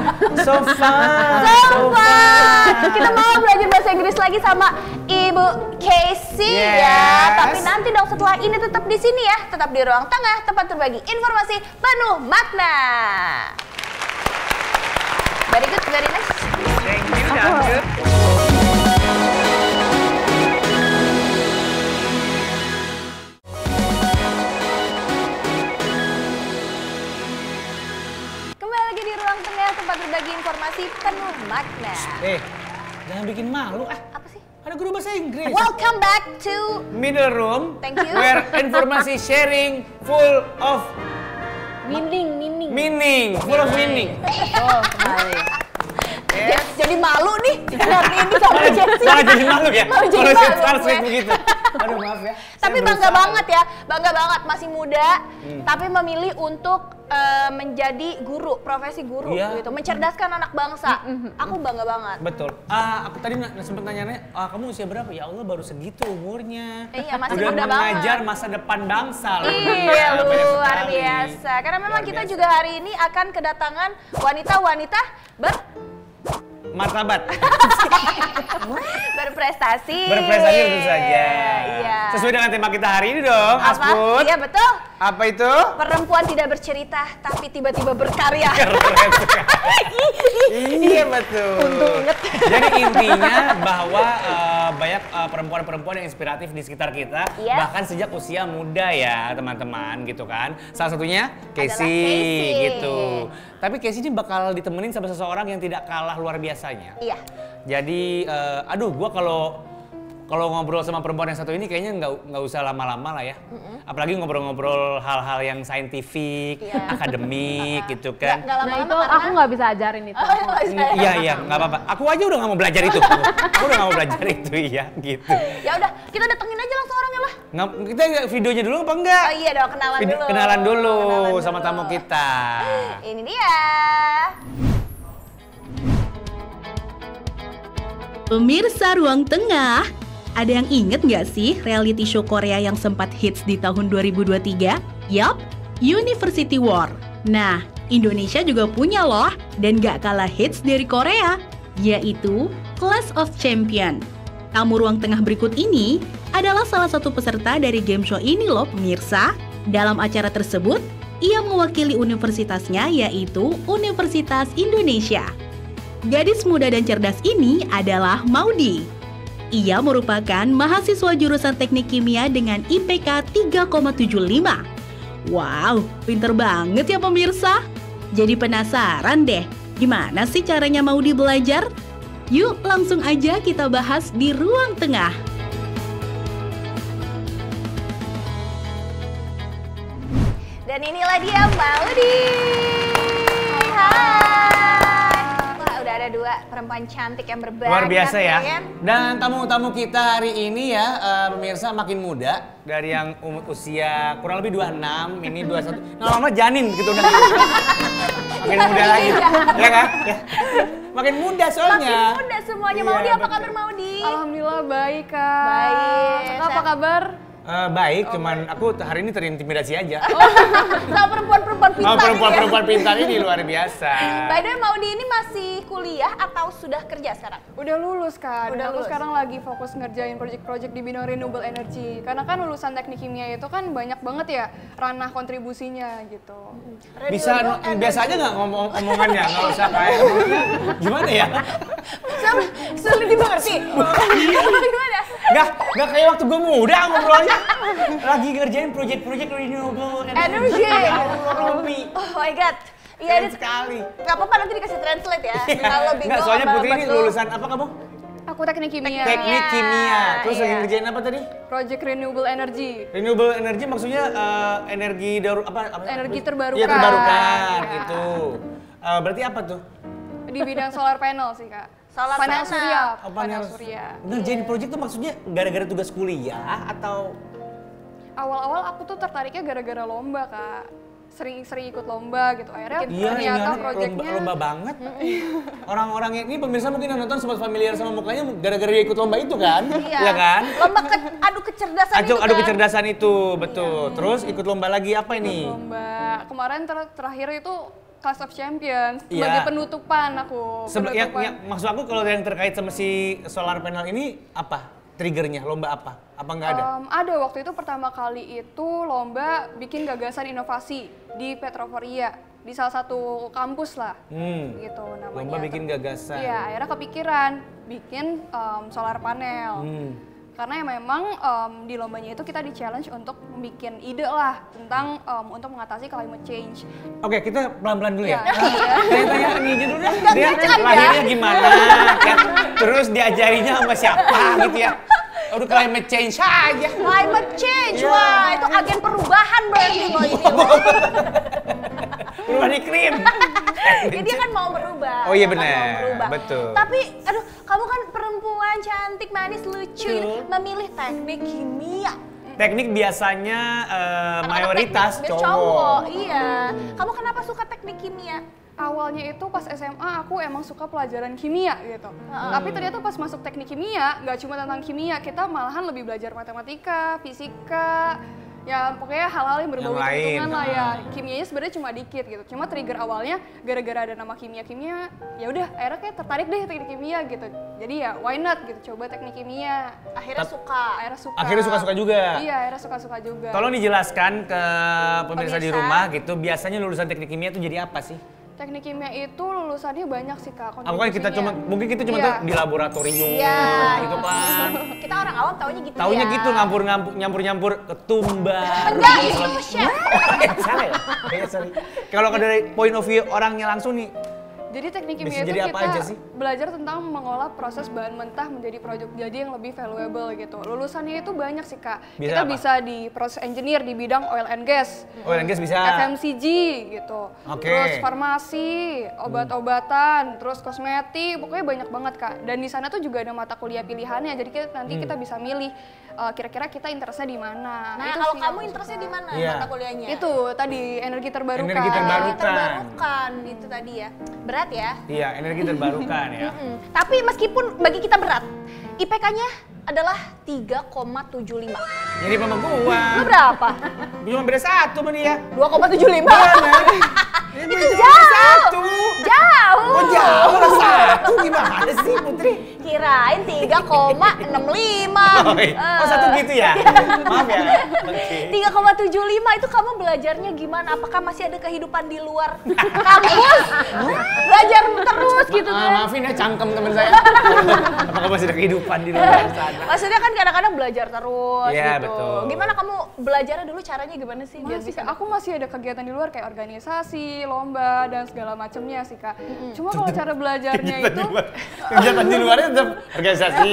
Speaker 2: So fun.
Speaker 1: Sobat, kita mau belajar bahasa Inggris lagi sama Ibu Casey
Speaker 2: Yes.
Speaker 1: ya. Tapi nanti dong setelah ini tetap di sini ya, tetap di ruang tengah tempat berbagi informasi penuh makna. Very good, very nice.
Speaker 2: Thank you, Dangdut.
Speaker 1: Kembali lagi di ruang tengah tempat berbagi informasi penuh makna.
Speaker 2: Jangan bikin malu ah.
Speaker 1: Apa sih?
Speaker 2: Ada guru bahasa Inggris.
Speaker 1: Welcome back to
Speaker 2: Middle room.
Speaker 1: Thank you.
Speaker 2: Where informasi sharing full of
Speaker 4: Meaning.
Speaker 2: meaning. Full of meaning.
Speaker 4: Oh, kembali.
Speaker 1: Jadi malu nih hari ini sama Jessie.
Speaker 2: Malah jadi malu ya.
Speaker 1: Malah jadi
Speaker 2: Kalau
Speaker 1: malu
Speaker 2: saya translate
Speaker 1: gue.
Speaker 2: begitu. Aduh maaf ya.
Speaker 1: Tapi
Speaker 2: Saya
Speaker 1: bangga
Speaker 2: berusaha.
Speaker 1: banget ya, bangga banget masih muda, tapi memilih untuk menjadi guru, profesi guru
Speaker 2: Iya.
Speaker 1: gitu, mencerdaskan anak bangsa. Aku bangga banget.
Speaker 2: Betul. Aku tadi sempat nanya, kamu usia berapa? Ya Allah baru segitu umurnya.
Speaker 1: Iya, masih
Speaker 2: Udah
Speaker 1: muda
Speaker 2: mengajar
Speaker 1: banget.
Speaker 2: masa depan bangsa. loh.
Speaker 1: Iya,
Speaker 2: Banyak
Speaker 1: luar
Speaker 2: sekali.
Speaker 1: biasa. Karena memang
Speaker 2: Luar
Speaker 1: kita
Speaker 2: biasa.
Speaker 1: juga hari ini akan kedatangan wanita-wanita
Speaker 2: Martabat.
Speaker 1: berprestasi.
Speaker 2: Berprestasi tentu saja.
Speaker 1: Iya.
Speaker 2: Sesuai dengan tema kita hari ini dong,
Speaker 1: Apa?
Speaker 2: Asput.
Speaker 1: Iya betul.
Speaker 2: Apa itu?
Speaker 1: Perempuan tidak bercerita, tapi tiba-tiba berkarya.
Speaker 2: Iya betul. Jadi intinya bahwa banyak perempuan-perempuan yang inspiratif di sekitar kita,
Speaker 1: Yes.
Speaker 2: bahkan sejak usia muda ya teman-teman gitu kan. Salah satunya Casey,
Speaker 1: Casey.
Speaker 2: gitu. Tapi Casey ini bakal ditemenin sama seseorang yang tidak kalah luar biasanya.
Speaker 1: Iya.
Speaker 2: Jadi, gua kalau ngobrol sama perempuan yang satu ini kayaknya nggak usah lama-lama lah ya. Apalagi ngobrol-ngobrol hal-hal yang saintifik,
Speaker 1: Iya.
Speaker 2: akademik gitu kan.
Speaker 1: Nggak
Speaker 4: Nah
Speaker 1: lama-lama
Speaker 4: itu
Speaker 1: karena-
Speaker 4: aku nggak bisa ajarin itu.
Speaker 1: Nggak bisa.
Speaker 2: Iya, nggak apa-apa. Aku aja udah nggak mau belajar itu. Aku udah nggak mau belajar itu, iya gitu.
Speaker 1: Ya udah, kita datengin aja langsung orangnya lah.
Speaker 2: Kita videonya dulu apa enggak?
Speaker 1: Oh iya dong, kenalan dulu.
Speaker 2: Kenalan dulu
Speaker 1: Kenalan
Speaker 2: sama
Speaker 1: dulu.
Speaker 2: tamu kita.
Speaker 1: Ini dia.
Speaker 3: Pemirsa Ruang Tengah, ada yang inget nggak sih reality show Korea yang sempat hits di tahun 2023? Yap, University War. Nah, Indonesia juga punya loh, dan gak kalah hits dari Korea, yaitu Clash of Champion. Tamu Ruang Tengah berikut ini adalah salah satu peserta dari game show ini loh pemirsa. Dalam acara tersebut, ia mewakili universitasnya yaitu Universitas Indonesia. Gadis muda dan cerdas ini adalah Maudi. Ia merupakan mahasiswa jurusan Teknik Kimia dengan IPK 3,75. Wow, pinter banget ya pemirsa. Jadi penasaran deh, gimana sih caranya Maudi belajar? Yuk langsung aja kita bahas di Ruang Tengah.
Speaker 1: Dan inilah dia Maudi. Hai. Wah, udah ada dua perempuan cantik yang berbakat.
Speaker 2: Luar biasa ya.
Speaker 1: kan?
Speaker 2: Dan tamu-tamu kita hari ini ya, pemirsa makin muda. Dari yang usia kurang lebih 26, ini 21. Nah, lama janin gitu udah. Makin muda lagi. Ya kan? Ya. Makin muda soalnya.
Speaker 1: Makin muda semuanya.
Speaker 2: Iya,
Speaker 1: Maudi, apa
Speaker 2: betul.
Speaker 1: kabar Maudi?
Speaker 5: Alhamdulillah baik kak.
Speaker 1: Baik.
Speaker 5: Kakak apa kabar?
Speaker 2: Baik, cuman aku hari ini terintimidasi aja.
Speaker 1: Sama perempuan-perempuan pintar.
Speaker 2: Oh,
Speaker 1: ini ya.
Speaker 2: perempuan-perempuan pintar ini luar biasa.
Speaker 1: By the way, Maudi ini masih kuliah atau sudah kerja sekarang?
Speaker 5: Udah lulus kak.
Speaker 1: Udah
Speaker 5: Dan aku
Speaker 1: lulus.
Speaker 5: sekarang lagi fokus ngerjain project-project di bidang renewable energy. Karena kan lulusan teknik kimia itu kan banyak banget ya ranah kontribusinya gitu.
Speaker 2: Bisa biasa aja nggak omongannya, nggak usah kayak gimana ya?
Speaker 1: Sulit dimengerti. Gimana?
Speaker 2: Nggak kayak waktu gue muda ngobrolnya. Lagi ngerjain project-project renewable
Speaker 1: Energy.
Speaker 2: Ya Allah, Robi.
Speaker 1: Oh my god. Iya,
Speaker 2: Keren sekali.
Speaker 1: Nggak apa-apa nanti dikasih translate ya. Kalau bingung
Speaker 2: Nggak, soalnya
Speaker 1: sama
Speaker 2: Putri ini
Speaker 1: betul.
Speaker 2: lulusan apa kamu?
Speaker 5: Aku teknik kimia.
Speaker 2: Teknik kimia. Terus lagi
Speaker 1: iya.
Speaker 2: ngerjain apa tadi?
Speaker 5: Project renewable energy.
Speaker 2: Renewable energy maksudnya energi apa?
Speaker 5: Energi terbarukan.
Speaker 2: Iya, terbarukan
Speaker 5: Iya.
Speaker 2: gitu. Berarti apa tuh?
Speaker 5: Di bidang solar panel sih kak.
Speaker 1: Solar
Speaker 5: panel
Speaker 1: panel.
Speaker 5: surya.
Speaker 2: Oh,
Speaker 5: Panel surya.
Speaker 2: Ngerjain project tuh maksudnya gara-gara tugas kuliah atau
Speaker 5: Awal-awal aku tuh tertariknya gara-gara lomba kak. sering ikut lomba gitu. Akhirnya
Speaker 2: Iya,
Speaker 5: ternyata proyeknya
Speaker 2: lomba banget. Orang-orang ini pemirsa mungkin yang nonton sempat familiar sama mukanya gara-gara dia ikut lomba itu kan? Iya kan?
Speaker 1: Lomba adu kecerdasan itu kan?
Speaker 2: Adu kecerdasan itu, betul. Terus ikut lomba lagi apa ini?
Speaker 5: lomba kemarin terakhir itu Clash of Champions
Speaker 2: Iya.
Speaker 5: sebagai penutupan aku.
Speaker 2: Maksud aku kalau yang terkait sama si solar panel ini apa? Triggernya lomba apa? Apa nggak ada?
Speaker 5: Ada, waktu itu pertama kali itu lomba bikin gagasan inovasi di Petroforia, di salah satu kampus lah, gitu namanya.
Speaker 2: Lomba bikin gagasan.
Speaker 5: Iya, akhirnya kepikiran bikin solar panel. Karena ya memang di lombanya itu kita di-challenge untuk bikin ide lah tentang untuk mengatasi climate change.
Speaker 2: Oke, kita pelan-pelan dulu ya.
Speaker 5: Iya.
Speaker 2: Tanya ini dulu deh. Dia lahirnya gimana? Kan? Terus diajarinya sama siapa gitu ya? Udah climate change aja.
Speaker 1: Climate change, wah itu agen perubahan berarti loh ini loh.
Speaker 2: Perubahan iklim.
Speaker 1: Dia kan mau berubah.
Speaker 2: Oh iya
Speaker 1: dia kan
Speaker 2: benar,
Speaker 1: mau berubah.
Speaker 2: betul.
Speaker 1: Tapi aduh, kamu kan perempuan cantik, manis, lucu, memilih teknik kimia.
Speaker 2: Teknik biasanya mayoritas
Speaker 1: Teknik
Speaker 2: cowok.
Speaker 1: Iya. Kamu kenapa suka teknik kimia?
Speaker 5: Awalnya itu pas SMA aku emang suka pelajaran kimia gitu. Tapi ternyata pas masuk teknik kimia, nggak cuma tentang kimia, kita malahan lebih belajar matematika, fisika, ya pokoknya hal-hal yang berbau hitung-hitungan lah ya. Kimianya sebenarnya cuma dikit gitu. Cuma trigger awalnya gara-gara ada nama kimia-kimia, ya udah akhirnya kayak tertarik deh teknik kimia gitu. Jadi ya why not gitu, coba teknik kimia.
Speaker 1: Akhirnya suka.
Speaker 2: Akhirnya suka-suka juga.
Speaker 5: Iya, akhirnya suka-suka juga.
Speaker 2: Tolong dijelaskan ke pemirsa di rumah gitu, biasanya lulusan teknik kimia itu jadi apa sih?
Speaker 5: Teknik kimia itu lulusannya banyak sih Kak.
Speaker 2: Aku kan kita cuma mungkin kita cuma
Speaker 5: Iya.
Speaker 2: di laboratorium
Speaker 1: Iya.
Speaker 2: gitu kan.
Speaker 1: Kita orang awam taunya gitu
Speaker 2: Taunya
Speaker 1: ya.
Speaker 2: gitu nyampur-nyampur ketumbar.
Speaker 1: Enggak, itu chef.
Speaker 2: Salah ya? Sorry. Kalau dari point of view orangnya langsung nih,
Speaker 5: Jadi teknik
Speaker 2: Bisa
Speaker 5: kimia itu
Speaker 2: jadi apa
Speaker 5: kita
Speaker 2: aja sih?
Speaker 5: belajar tentang mengolah proses bahan mentah menjadi produk jadi yang lebih valuable gitu. Lulusannya itu banyak sih Kak.
Speaker 2: Bisa
Speaker 5: Kita
Speaker 2: apa?
Speaker 5: bisa di process engineer di bidang oil and gas,
Speaker 2: oil and gas bisa.
Speaker 5: FMCG gitu.
Speaker 2: Oke.
Speaker 5: Terus farmasi, obat-obatan, terus kosmetik, pokoknya banyak banget Kak. Dan di sana tuh juga ada mata kuliah pilihannya. Jadi nanti kita bisa milih kira-kira kita interestnya di mana.
Speaker 1: Nah,
Speaker 5: Itu
Speaker 1: kalau
Speaker 5: sih
Speaker 1: kamu
Speaker 5: yang aku
Speaker 1: interestnya
Speaker 5: suka.
Speaker 1: di mana
Speaker 2: Iya.
Speaker 1: mata kuliahnya?
Speaker 5: Itu tadi energi terbarukan.
Speaker 2: Energi terbarukan.
Speaker 1: Energi terbarukan itu tadi ya. Berat ya.
Speaker 2: Iya, energi terbarukan ya.
Speaker 1: Tapi meskipun bagi kita berat, IPK-nya adalah 3,75.
Speaker 2: Jadi sama gua.
Speaker 1: Lu berapa?
Speaker 2: Cuma beda satu sama dia.
Speaker 1: 2,75.
Speaker 2: Itu
Speaker 1: jauh.
Speaker 2: Satu.
Speaker 1: Jauh.
Speaker 2: Oh jauh lah satu gimana sih Putri?
Speaker 1: Kirain 3,65.
Speaker 2: Oh satu gitu ya? Maaf ya. Oke.
Speaker 1: 3,75 itu kamu belajarnya gimana? Apakah masih ada kehidupan di luar kampus? Belajar terus gitu kan?
Speaker 2: Maafin ya cangkem teman saya. Apakah masih ada kehidupan di luar sana?
Speaker 1: Maksudnya kan kadang-kadang belajar terus
Speaker 2: Iya,
Speaker 1: gitu.
Speaker 2: betul.
Speaker 1: Gimana kamu belajarnya dulu, caranya gimana sih biar
Speaker 5: Masih,
Speaker 1: bisa?
Speaker 5: Kak. Aku masih ada kegiatan di luar kayak organisasi, lomba, dan segala macamnya sih Kak. Cuma kalau cara belajarnya itu
Speaker 2: Kegiatan di luarnya tetap organisasi.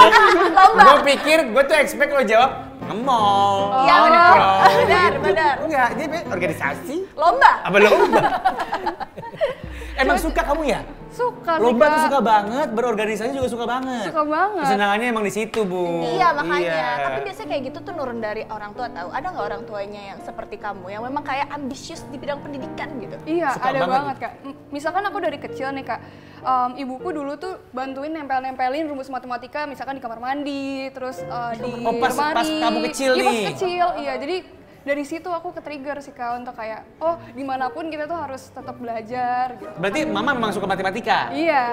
Speaker 2: Gue pikir, gue tuh expect lo jawab nge-mall.
Speaker 1: Iya, benar.
Speaker 2: nongkrong,
Speaker 1: Benar,
Speaker 2: gitu.
Speaker 1: benar.
Speaker 2: Enggak, dia organisasi.
Speaker 1: Lomba?
Speaker 2: Apa lomba? Emang suka kamu ya?
Speaker 5: suka sih
Speaker 2: Lomba tuh
Speaker 5: Kak.
Speaker 2: suka banget, berorganisasi juga suka banget.
Speaker 5: Suka banget.
Speaker 2: Kesenangannya emang di situ, Bu.
Speaker 1: Iya makanya,
Speaker 2: Iya.
Speaker 1: tapi biasanya kayak gitu tuh nurun dari orang tua tahu. Ada nggak orang tuanya yang seperti kamu yang memang kayak ambisius di bidang pendidikan gitu?
Speaker 5: Iya,
Speaker 2: Suka
Speaker 5: ada
Speaker 2: banget.
Speaker 5: banget Kak. Misalkan aku dari kecil nih Kak, ibuku dulu tuh bantuin nempel-nempelin rumus matematika misalkan di kamar mandi, terus di
Speaker 2: Oh, pas
Speaker 5: lemari.
Speaker 2: kamu kecil
Speaker 5: Iya,
Speaker 2: nih?
Speaker 5: pas kecil, iya. Jadi dari situ aku ke-trigger sih Kak untuk kayak, oh dimanapun kita tuh harus tetap belajar gitu.
Speaker 2: Berarti mama memang suka matematika?
Speaker 5: Iya.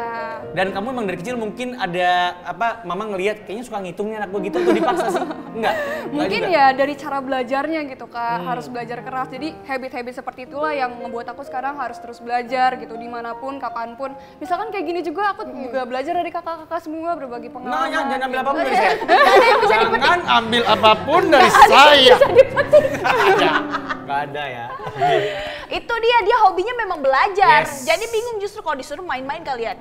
Speaker 2: Dan kamu emang dari kecil mungkin ada apa, mama ngelihat kayaknya suka ngitung nih anak gue gitu atau dipaksa sih? Enggak?
Speaker 5: Mungkin
Speaker 2: juga?
Speaker 5: ya dari cara belajarnya gitu Kak, harus belajar keras. Jadi habit-habit seperti itulah yang membuat aku sekarang harus terus belajar gitu dimanapun, kapanpun. Misalkan kayak gini juga aku juga belajar dari kakak-kakak semua berbagi
Speaker 2: Nah,
Speaker 5: pengalaman.
Speaker 2: jangan ambil
Speaker 5: gitu.
Speaker 2: apapun dari saya. Jangan ambil apapun dari saya. Gak ada ya.
Speaker 1: Itu dia hobinya memang belajar.
Speaker 2: Yes.
Speaker 1: Jadi bingung justru kalau disuruh main-main kalian.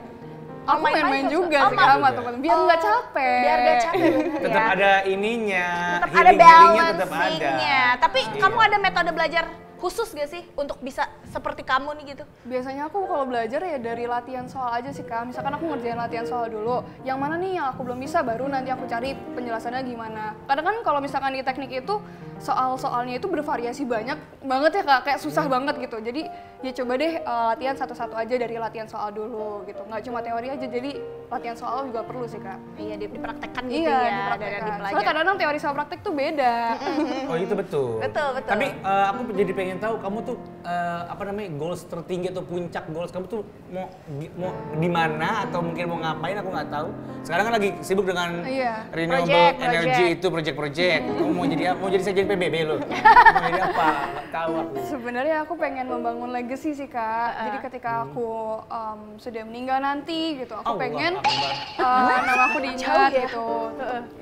Speaker 5: Aku main-main juga sih
Speaker 1: main
Speaker 5: sama teman, biar nggak capek.
Speaker 1: Biar gak capek bener
Speaker 2: Tetap
Speaker 1: ya.
Speaker 2: ada ininya,
Speaker 1: Tetap ada
Speaker 2: healing-healingnya tetap ada.
Speaker 1: balancingnya. Tapi
Speaker 2: Iya.
Speaker 1: kamu ada metode belajar khusus gak sih untuk bisa seperti kamu nih gitu?
Speaker 5: Biasanya aku kalau belajar ya dari latihan soal aja sih Kak. Misalkan aku ngerjain latihan soal dulu, yang mana nih yang aku belum bisa baru nanti aku cari penjelasannya gimana. Kadang kan kalau misalkan di teknik itu soal-soalnya itu bervariasi banyak banget ya Kak, kayak susah banget gitu. Jadi ya coba deh latihan satu-satu aja dari latihan soal dulu gitu. Nggak cuma teori aja, jadi latihan soal juga perlu sih Kak.
Speaker 1: Iya, dipraktekkan gitu
Speaker 5: Iya,
Speaker 1: ya.
Speaker 5: dipraktekkan. Soalnya kadang-kadang teori sama praktek tuh beda.
Speaker 2: Oh itu betul.
Speaker 1: Betul.
Speaker 2: Tapi aku jadi pengen tahu kamu tuh apa namanya goals tertinggi atau puncak goals kamu tuh mau di mana atau mungkin mau ngapain aku nggak tahu. Sekarang kan lagi sibuk dengan renewable energy itu project. Kamu mau jadi apa? Mau jadi sekjen PBB lo? Mau jadi apa? Nggak tahu aku.
Speaker 5: Sebenarnya aku pengen membangun legacy sih Kak. Jadi ketika aku sudah meninggal nanti gitu, aku pengen nama aku diingat gitu.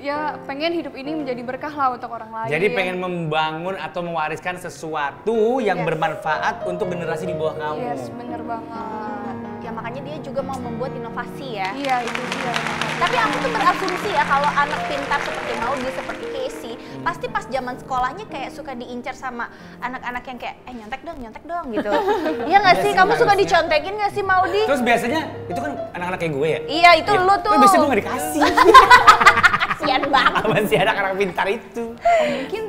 Speaker 5: Ya pengen hidup ini menjadi berkah lah untuk orang lain.
Speaker 2: Jadi pengen membangun atau mewariskan sesuatu yang bermanfaat untuk generasi di bawah kamu.
Speaker 5: Yes, bener banget.
Speaker 1: Ya makanya dia juga mau membuat inovasi ya.
Speaker 5: Iya, itu dia.
Speaker 1: Tapi aku tuh berasumsi ya kalau anak pintar seperti Maudy, seperti Casey, pasti pas zaman sekolahnya kayak suka diincar sama anak-anak yang kayak nyontek dong gitu. Iya nggak sih? Kamu suka dicontekin nggak sih Maudy?
Speaker 2: Terus biasanya itu kan anak-anak kayak gue ya?
Speaker 1: Iya, itu lu tuh.
Speaker 2: Tapi biasanya gue nggak dikasih.
Speaker 1: Kasian banget.
Speaker 2: Apa sih anak-anak pintar itu?
Speaker 5: Mungkin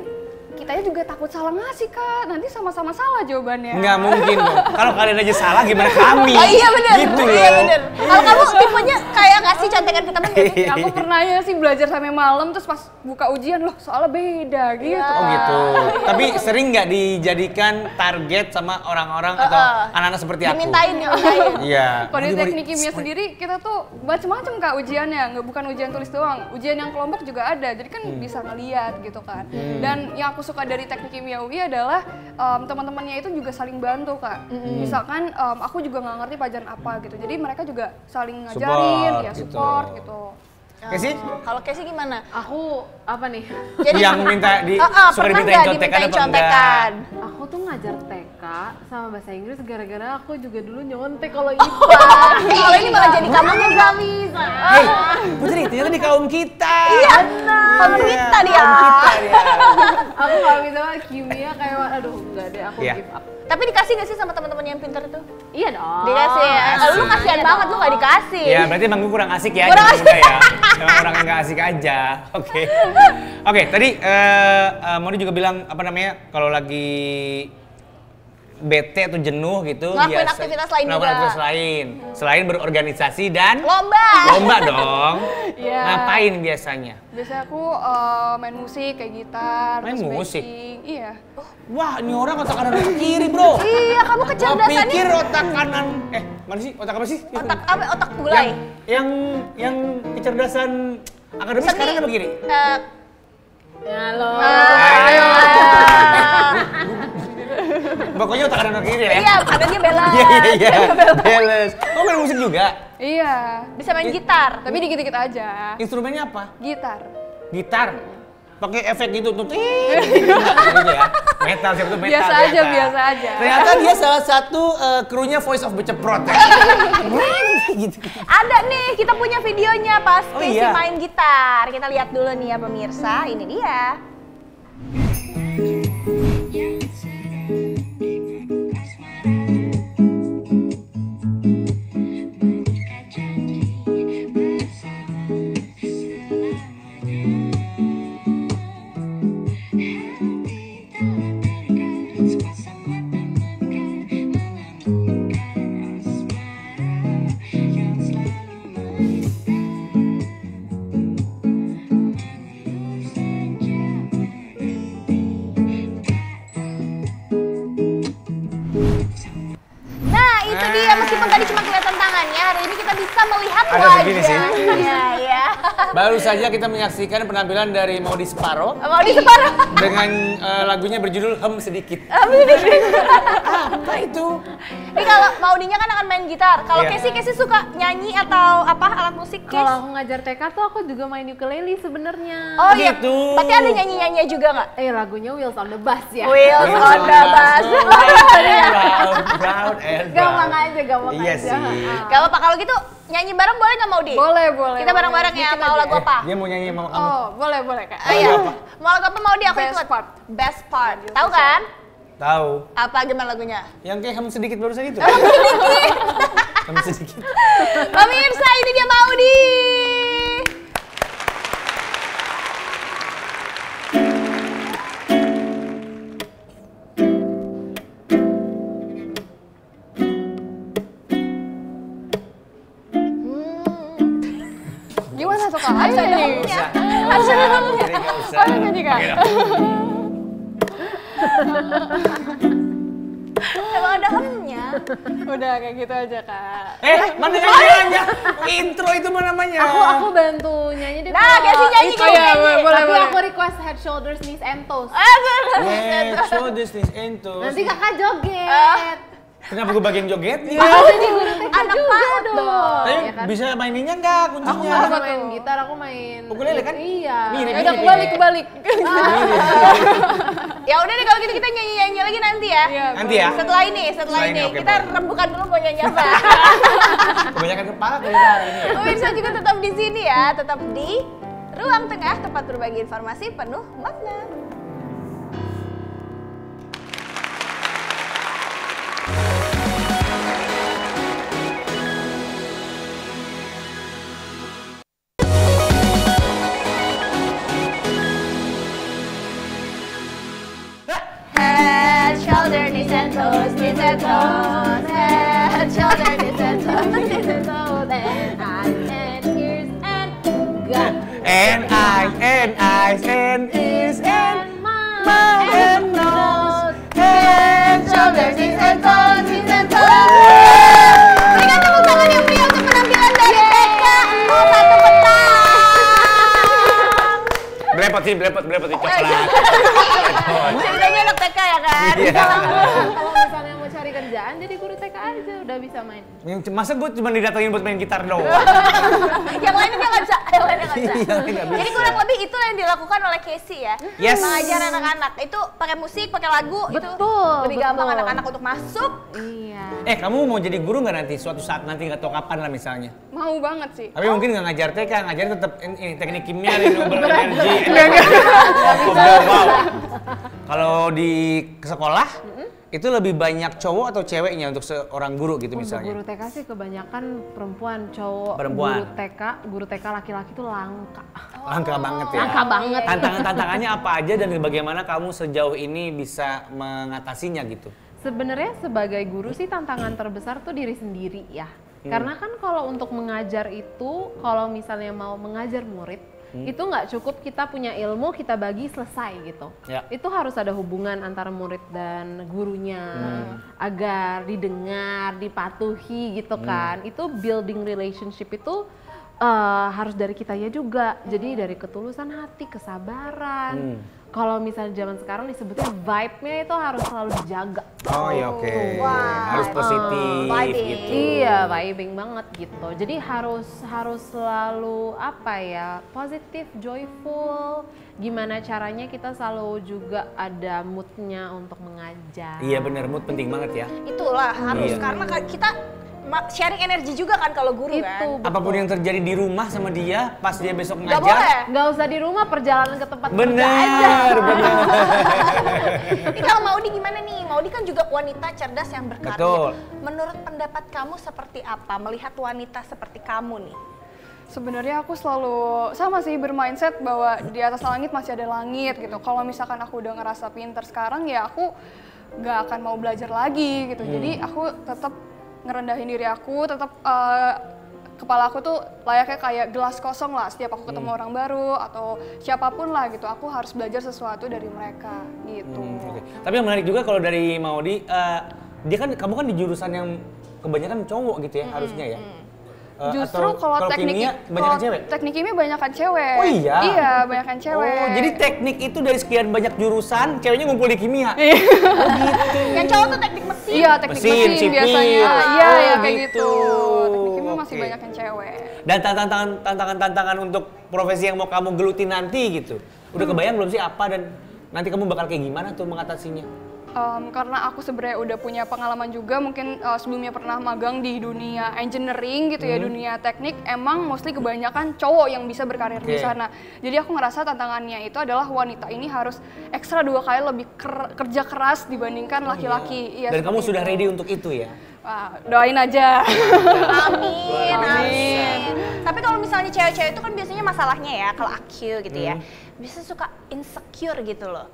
Speaker 5: kitanya juga takut salah ngasih Kak, nanti sama-sama salah jawabannya.
Speaker 2: Nggak mungkin dong. Kalau kalian aja salah gimana kami?
Speaker 1: Oh iya bener.
Speaker 2: Gitu
Speaker 1: Iya
Speaker 2: loh.
Speaker 1: bener. Kalau kamu tipenya kayak ngasih contekan ke temen gak sih?
Speaker 5: Aku pernah ya sih belajar sampai malam terus pas buka ujian loh soalnya beda gitu.
Speaker 2: Oh gitu. Tapi sering nggak dijadikan target sama orang-orang atau anak-anak seperti aku?
Speaker 1: Dimintain.
Speaker 2: Iya.
Speaker 5: Kalau di teknik kimia sendiri kita tuh macem-macem Kak ujiannya, nggak bukan ujian tulis doang, ujian yang kelompok juga ada, jadi kan bisa ngeliat gitu kan. Dan yang aku suka dari teknik kimia UI adalah teman-temannya itu juga saling bantu Kak. Misalkan aku juga nggak ngerti pelajaran apa gitu, jadi mereka juga saling ngajarin, support gitu.
Speaker 2: Casey?
Speaker 1: Kalau Casey gimana?
Speaker 4: Aku apa nih?
Speaker 1: Jadi
Speaker 2: yang minta suka
Speaker 1: pernah
Speaker 2: dimintain
Speaker 1: nggak
Speaker 2: contekan apa
Speaker 1: contekan?
Speaker 4: Aku tuh ngajar TK sama bahasa Inggris gara-gara aku juga dulu nyontek kalau IPA.
Speaker 1: Kalau ini malah jadi kamu yang nggak bisa.
Speaker 2: Hei, Putri, ternyata di kaum kita.
Speaker 1: Iya, kaum kita dia.
Speaker 2: Kaum kita dia.
Speaker 4: Aku nggak bisa kimia kayak aduh enggak deh aku
Speaker 2: Iya.
Speaker 4: give up.
Speaker 1: Tapi dikasih nggak sih sama teman-teman yang pintar itu?
Speaker 4: Iya dong.
Speaker 1: Dikasih ya. Kalau lu
Speaker 2: Asik.
Speaker 1: kasihan banget lu nggak dikasih.
Speaker 2: Ya, berarti emang gue kurang asik ya.
Speaker 1: Kurang
Speaker 2: jadi
Speaker 1: asik.
Speaker 2: enggak ya. Emang orang yang nggak asik aja. Oke. Oke, tadi Maudy juga bilang apa namanya kalau lagi bete atau jenuh gitu
Speaker 1: Ngelakuin aktivitas lain
Speaker 2: melakukan
Speaker 1: juga.
Speaker 2: aktivitas lain selain berorganisasi dan
Speaker 1: Lomba
Speaker 2: dong.
Speaker 5: Iya.
Speaker 2: Ngapain biasanya?
Speaker 5: Biasanya aku main musik kayak gitar,
Speaker 2: Main
Speaker 5: terus
Speaker 2: musik?
Speaker 5: baking. Iya.
Speaker 2: Wah, ini orang otak kanan otak kiri, bro.
Speaker 1: Iya, kamu
Speaker 2: Gua
Speaker 1: kecerdasannya
Speaker 2: pikir otak kanan. Mana sih? Otak apa sih?
Speaker 1: otak apa? Otak gulai.
Speaker 2: Yang kecerdasan akademis
Speaker 1: Seni.
Speaker 2: kanan apa kiri?
Speaker 4: Halo.
Speaker 2: Ayo. Pokoknya otak kanan otak kiri ya.
Speaker 1: Iya, kadannya bela.
Speaker 2: Iya. Balance. Kamu main musik juga?
Speaker 5: Iya.
Speaker 1: Bisa main gitar.
Speaker 5: Tapi dikit-dikit aja.
Speaker 2: Instrumennya apa?
Speaker 5: Gitar.
Speaker 2: Gitar. Pakai efek gitu tuh. Gitu ya. Metal siapa tuh metal.
Speaker 5: Biasa
Speaker 2: ternyata.
Speaker 5: aja, biasa aja.
Speaker 2: Ternyata dia salah satu krunya Voice of Beceprot ya. Gitu.
Speaker 1: Ada nih, kita punya videonya pas
Speaker 2: Oh,
Speaker 1: Casey
Speaker 2: iya.
Speaker 1: main gitar. Kita lihat dulu nih ya pemirsa, ini dia. Nah, itu dia meskipun tadi cuma kelihatan tangannya, hari ini kita bisa melihat
Speaker 2: Ada
Speaker 1: wajahnya.
Speaker 2: segini sih.
Speaker 1: Iya, iya.
Speaker 2: Baru saja kita menyaksikan penampilan dari Maudy Separoh
Speaker 1: Mau di separuh.
Speaker 2: dengan lagunya berjudul Hem Sedikit. Apa itu?
Speaker 1: Ini kalau Maudinya kan akan main gitar. Kalau
Speaker 2: Iya.
Speaker 1: Casey suka nyanyi atau apa alat musik? Cas?
Speaker 4: Kalau aku ngajar TK tuh aku juga main ukulele sebenarnya.
Speaker 1: Oh iya,
Speaker 2: gitu.
Speaker 1: berarti ada nyanyi-nyanyinya juga nggak?
Speaker 4: Lagunya Wheels on the Bus ya.
Speaker 1: Wheels on the bus.
Speaker 2: Proud and
Speaker 4: Gampang
Speaker 2: proud.
Speaker 4: aja, gampang
Speaker 2: Iya
Speaker 4: aja.
Speaker 2: sih.
Speaker 1: Gak apa-apa, kalau gitu nyanyi bareng boleh nggak Maudi?
Speaker 5: Boleh, boleh.
Speaker 1: Kita bareng-bareng ya, mau lagu apa?
Speaker 2: Dia mau nyanyi sama kamu.
Speaker 5: Oh, boleh, boleh Kak.
Speaker 1: Oh iya, mau lagu apa Maudi? Aku
Speaker 5: Best
Speaker 1: ikut.
Speaker 5: part.
Speaker 1: Best part. Tahu kan?
Speaker 2: Tahu.
Speaker 1: Apa gimana lagunya?
Speaker 2: Yang kayak hem sedikit barusan itu. Hem sedikit.
Speaker 1: Pemirsa, ini dia Maudi.
Speaker 5: masuk Kak. Ayo nyanyi.
Speaker 1: Harus ada hemnya.
Speaker 5: Ayo nyanyi Kak.
Speaker 1: Emang ada hemnya.
Speaker 5: Udah kayak gitu aja Kak.
Speaker 2: Mana nyanyiannya? Intro itu mana namanya?
Speaker 4: Aku bantu nyanyi deh.
Speaker 1: Nah, Casey nyanyi
Speaker 5: Oh iya, boleh.
Speaker 4: Tapi aku request head, shoulders, knees, and toes.
Speaker 2: Shoulders, knees, and toes.
Speaker 4: Nanti kakak joget.
Speaker 2: Kenapa gue bagian jogetnya?
Speaker 4: Jadi guru TK
Speaker 1: Anak
Speaker 4: juga
Speaker 1: PAUD
Speaker 4: dong.
Speaker 2: Tapi
Speaker 4: Ya kan?
Speaker 2: bisa maininnya nggak
Speaker 4: Aku
Speaker 2: kuncinya?
Speaker 4: nggak main gitar, aku main
Speaker 2: Ukulele kan?
Speaker 4: Iya.
Speaker 2: Mirip.
Speaker 5: Udah kebalik.
Speaker 1: Ya udah deh kalau gitu kita nyanyi-nyanyi lagi nanti ya.
Speaker 5: Iya,
Speaker 2: Nanti ya?
Speaker 1: Setelah ini,
Speaker 2: oke,
Speaker 1: kita
Speaker 2: boleh.
Speaker 1: rembukan dulu mau nyanyi apa.
Speaker 2: Kebanyakan kepala kayaknya hari ini.
Speaker 1: Pemirsa juga tetap di sini ya, tetap di Ruang Tengah, tempat berbagi informasi penuh makna. Head, shoulder, knees and toes, knees and toes. Head, shoulder, knees and toes, knees and toes. And eyes and ears and gut.
Speaker 2: And eyes, and ears, and mouth, and nose.
Speaker 1: Head, shoulders, knees and toes, knees and toes. Berikan tepuk tangan yang meriah untuk penampilan dari TK 01 Petang.
Speaker 2: Belepot sih coklat.
Speaker 1: Ceritanya anak TK ya kan?
Speaker 2: Iya.
Speaker 4: Kalau misalnya mau cari kerjaan, jadi guru TK aja udah bisa main.
Speaker 2: Masa gue cuma didatengin buat main gitar doang?
Speaker 1: Yang lainnya dia nggak bisa, yang lainnya nggak bisa.
Speaker 2: Iya, nggak bisa.
Speaker 1: Jadi kurang lebih itu yang dilakukan oleh Casey ya.
Speaker 2: Yes.
Speaker 1: Mengajar anak-anak itu pakai musik, pakai lagu itu
Speaker 4: Betul,
Speaker 1: lebih gampang
Speaker 4: betul.
Speaker 1: anak-anak untuk masuk.
Speaker 4: Iya.
Speaker 2: Kamu mau jadi guru nggak nanti suatu saat nanti nggak tahu kapan lah misalnya?
Speaker 5: Mau banget sih.
Speaker 2: Tapi mungkin nggak ngajar TK, ngajar tetap ini teknik kimia, renewable energy. Wow. Kalau di sekolah itu lebih banyak cowok atau ceweknya untuk seorang guru gitu
Speaker 4: Untuk
Speaker 2: misalnya?
Speaker 4: guru TK sih kebanyakan perempuan, cowok.
Speaker 2: Perempuan.
Speaker 4: Guru TK laki-laki tuh langka.
Speaker 2: Langka banget ya.
Speaker 4: Langka banget.
Speaker 2: Tantangannya apa aja dan bagaimana kamu sejauh ini bisa mengatasinya gitu?
Speaker 4: Sebenarnya sebagai guru sih tantangan terbesar tuh diri sendiri ya. Karena kan kalau untuk mengajar itu, kalau misalnya mau mengajar murid, itu nggak cukup kita punya ilmu, kita bagi selesai gitu.
Speaker 2: Ya.
Speaker 4: Itu harus ada hubungan antara murid dan gurunya, agar didengar, dipatuhi gitu kan. Itu building relationship itu harus dari kitanya juga. Jadi dari ketulusan hati, kesabaran. Kalau misalnya zaman sekarang disebutnya vibe-nya itu harus selalu dijaga.
Speaker 2: Oh ya oke.
Speaker 1: Wow.
Speaker 2: Harus positif
Speaker 1: Vibing.
Speaker 2: gitu.
Speaker 4: Iya, vibing banget gitu. Jadi harus selalu apa ya, positif, joyful. Gimana caranya kita selalu juga ada moodnya untuk mengajar.
Speaker 2: Iya bener, mood penting banget ya.
Speaker 1: Itulah harus
Speaker 2: Iya.
Speaker 1: karena kita sharing energi juga kan kalau guru
Speaker 4: Itu
Speaker 1: kan.
Speaker 4: betul.
Speaker 2: Apapun yang terjadi di rumah sama dia, pas dia besok
Speaker 1: Nggak
Speaker 2: ngajar.
Speaker 1: boleh.
Speaker 4: Nggak usah di rumah, perjalanan ke tempat kerja aja.
Speaker 2: Bener.
Speaker 1: Ini kalau Maudi gimana nih? Maudi kan juga wanita cerdas yang berkarya.
Speaker 2: Betul.
Speaker 1: Menurut pendapat kamu seperti apa melihat wanita seperti kamu nih?
Speaker 5: Sebenarnya aku selalu sama sih bermindset bahwa di atas langit masih ada langit gitu. Kalau misalkan aku udah ngerasa pinter sekarang ya aku nggak akan mau belajar lagi gitu. Jadi aku tetap ngerendahin diri aku, tetap kepala aku tuh layaknya kayak gelas kosong lah. Setiap aku ketemu orang baru atau siapapun lah gitu, aku harus belajar sesuatu dari mereka gitu.
Speaker 2: Oke. Tapi yang menarik juga kalau dari Maudi, dia kan kamu kan di jurusan yang kebanyakan cowok gitu ya harusnya ya.
Speaker 5: Justru
Speaker 2: Atau
Speaker 5: kalau teknik
Speaker 2: kimia banyakan cewek.
Speaker 5: teknik kimia banyakan cewek.
Speaker 2: Oh iya?
Speaker 5: Iya, banyakan cewek.
Speaker 2: Oh, jadi teknik itu dari sekian banyak jurusan, ceweknya ngumpul di kimia.
Speaker 1: Yang cowok tuh teknik mesin.
Speaker 5: Iya, teknik
Speaker 2: Mesin,
Speaker 5: mesin,
Speaker 2: sipil.
Speaker 5: biasanya. Iya,
Speaker 2: Oh,
Speaker 5: ya kayak
Speaker 2: gitu.
Speaker 5: gitu. Teknik kimia masih
Speaker 2: Oke.
Speaker 5: banyak yang cewek.
Speaker 2: Dan tantangan untuk profesi yang mau kamu geluti nanti gitu. Udah kebayang belum sih apa dan nanti kamu bakal kayak gimana tuh mengatasinya?
Speaker 5: Karena aku sebenarnya udah punya pengalaman juga, mungkin sebelumnya pernah magang di dunia engineering gitu ya, dunia teknik, emang mostly kebanyakan cowok yang bisa berkarir di
Speaker 2: Oke.
Speaker 5: sana. Jadi aku ngerasa tantangannya itu adalah wanita ini harus ekstra 2 kali lebih kerja keras dibandingkan laki-laki. Iya,
Speaker 2: Dan kamu
Speaker 5: seperti
Speaker 2: sudah
Speaker 5: itu.
Speaker 2: ready untuk itu ya?
Speaker 5: Wah, doain aja.
Speaker 1: Amin, amin. Tapi kalau misalnya cewek-cewek itu kan biasanya masalahnya ya, kalau aku gitu ya, biasanya suka insecure gitu loh.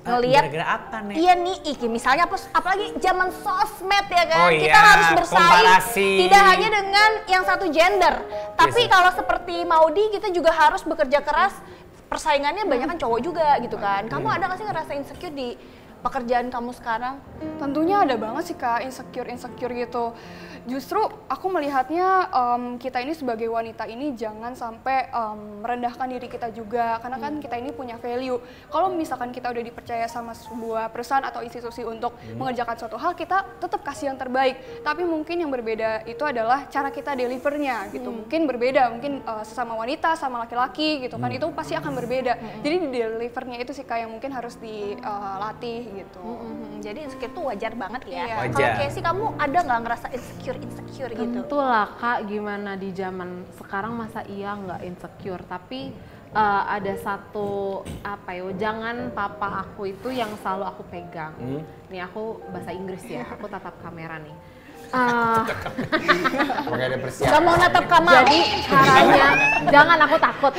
Speaker 1: Ngelihat
Speaker 2: Gara-gara apa nih?
Speaker 1: iya nih, misalnya apalagi zaman sosmed ya kan,
Speaker 2: Oh
Speaker 1: kita
Speaker 2: iya,
Speaker 1: harus bersaing
Speaker 2: komparasi.
Speaker 1: tidak hanya dengan yang satu gender, Tapi kalau seperti Maudi kita juga harus bekerja keras. Persaingannya banyak kan cowok juga gitu kan. Kamu ada nggak sih ngerasa insecure di pekerjaan kamu sekarang?
Speaker 5: Tentunya ada banget sih Kak, insecure gitu. Justru aku melihatnya kita ini sebagai wanita ini jangan sampai merendahkan diri kita juga, karena kan kita ini punya value. Kalau misalkan kita udah dipercaya sama sebuah perusahaan atau institusi untuk mengerjakan suatu hal, kita tetap kasih yang terbaik. Tapi mungkin yang berbeda itu adalah cara kita delivernya gitu. Mungkin berbeda, mungkin sesama wanita sama laki-laki gitu kan, itu pasti akan berbeda. Jadi di delivernya itu sih Kak yang mungkin harus dilatih gitu.
Speaker 1: Jadi insecure tuh wajar banget ya.
Speaker 5: Iya.
Speaker 2: Wajar.
Speaker 1: Kalau Casey kamu ada nggak ngerasa insecure gitu?
Speaker 4: Tentu lah Kak, gimana di zaman sekarang masa iya nggak insecure, tapi ada satu jangan papa aku itu yang selalu aku pegang. Nih aku bahasa Inggris ya, aku tatap kamera nih.
Speaker 2: Oke, ada persiapan.
Speaker 1: Gak mau natap kamera.
Speaker 4: Jadi caranya, jangan aku takut.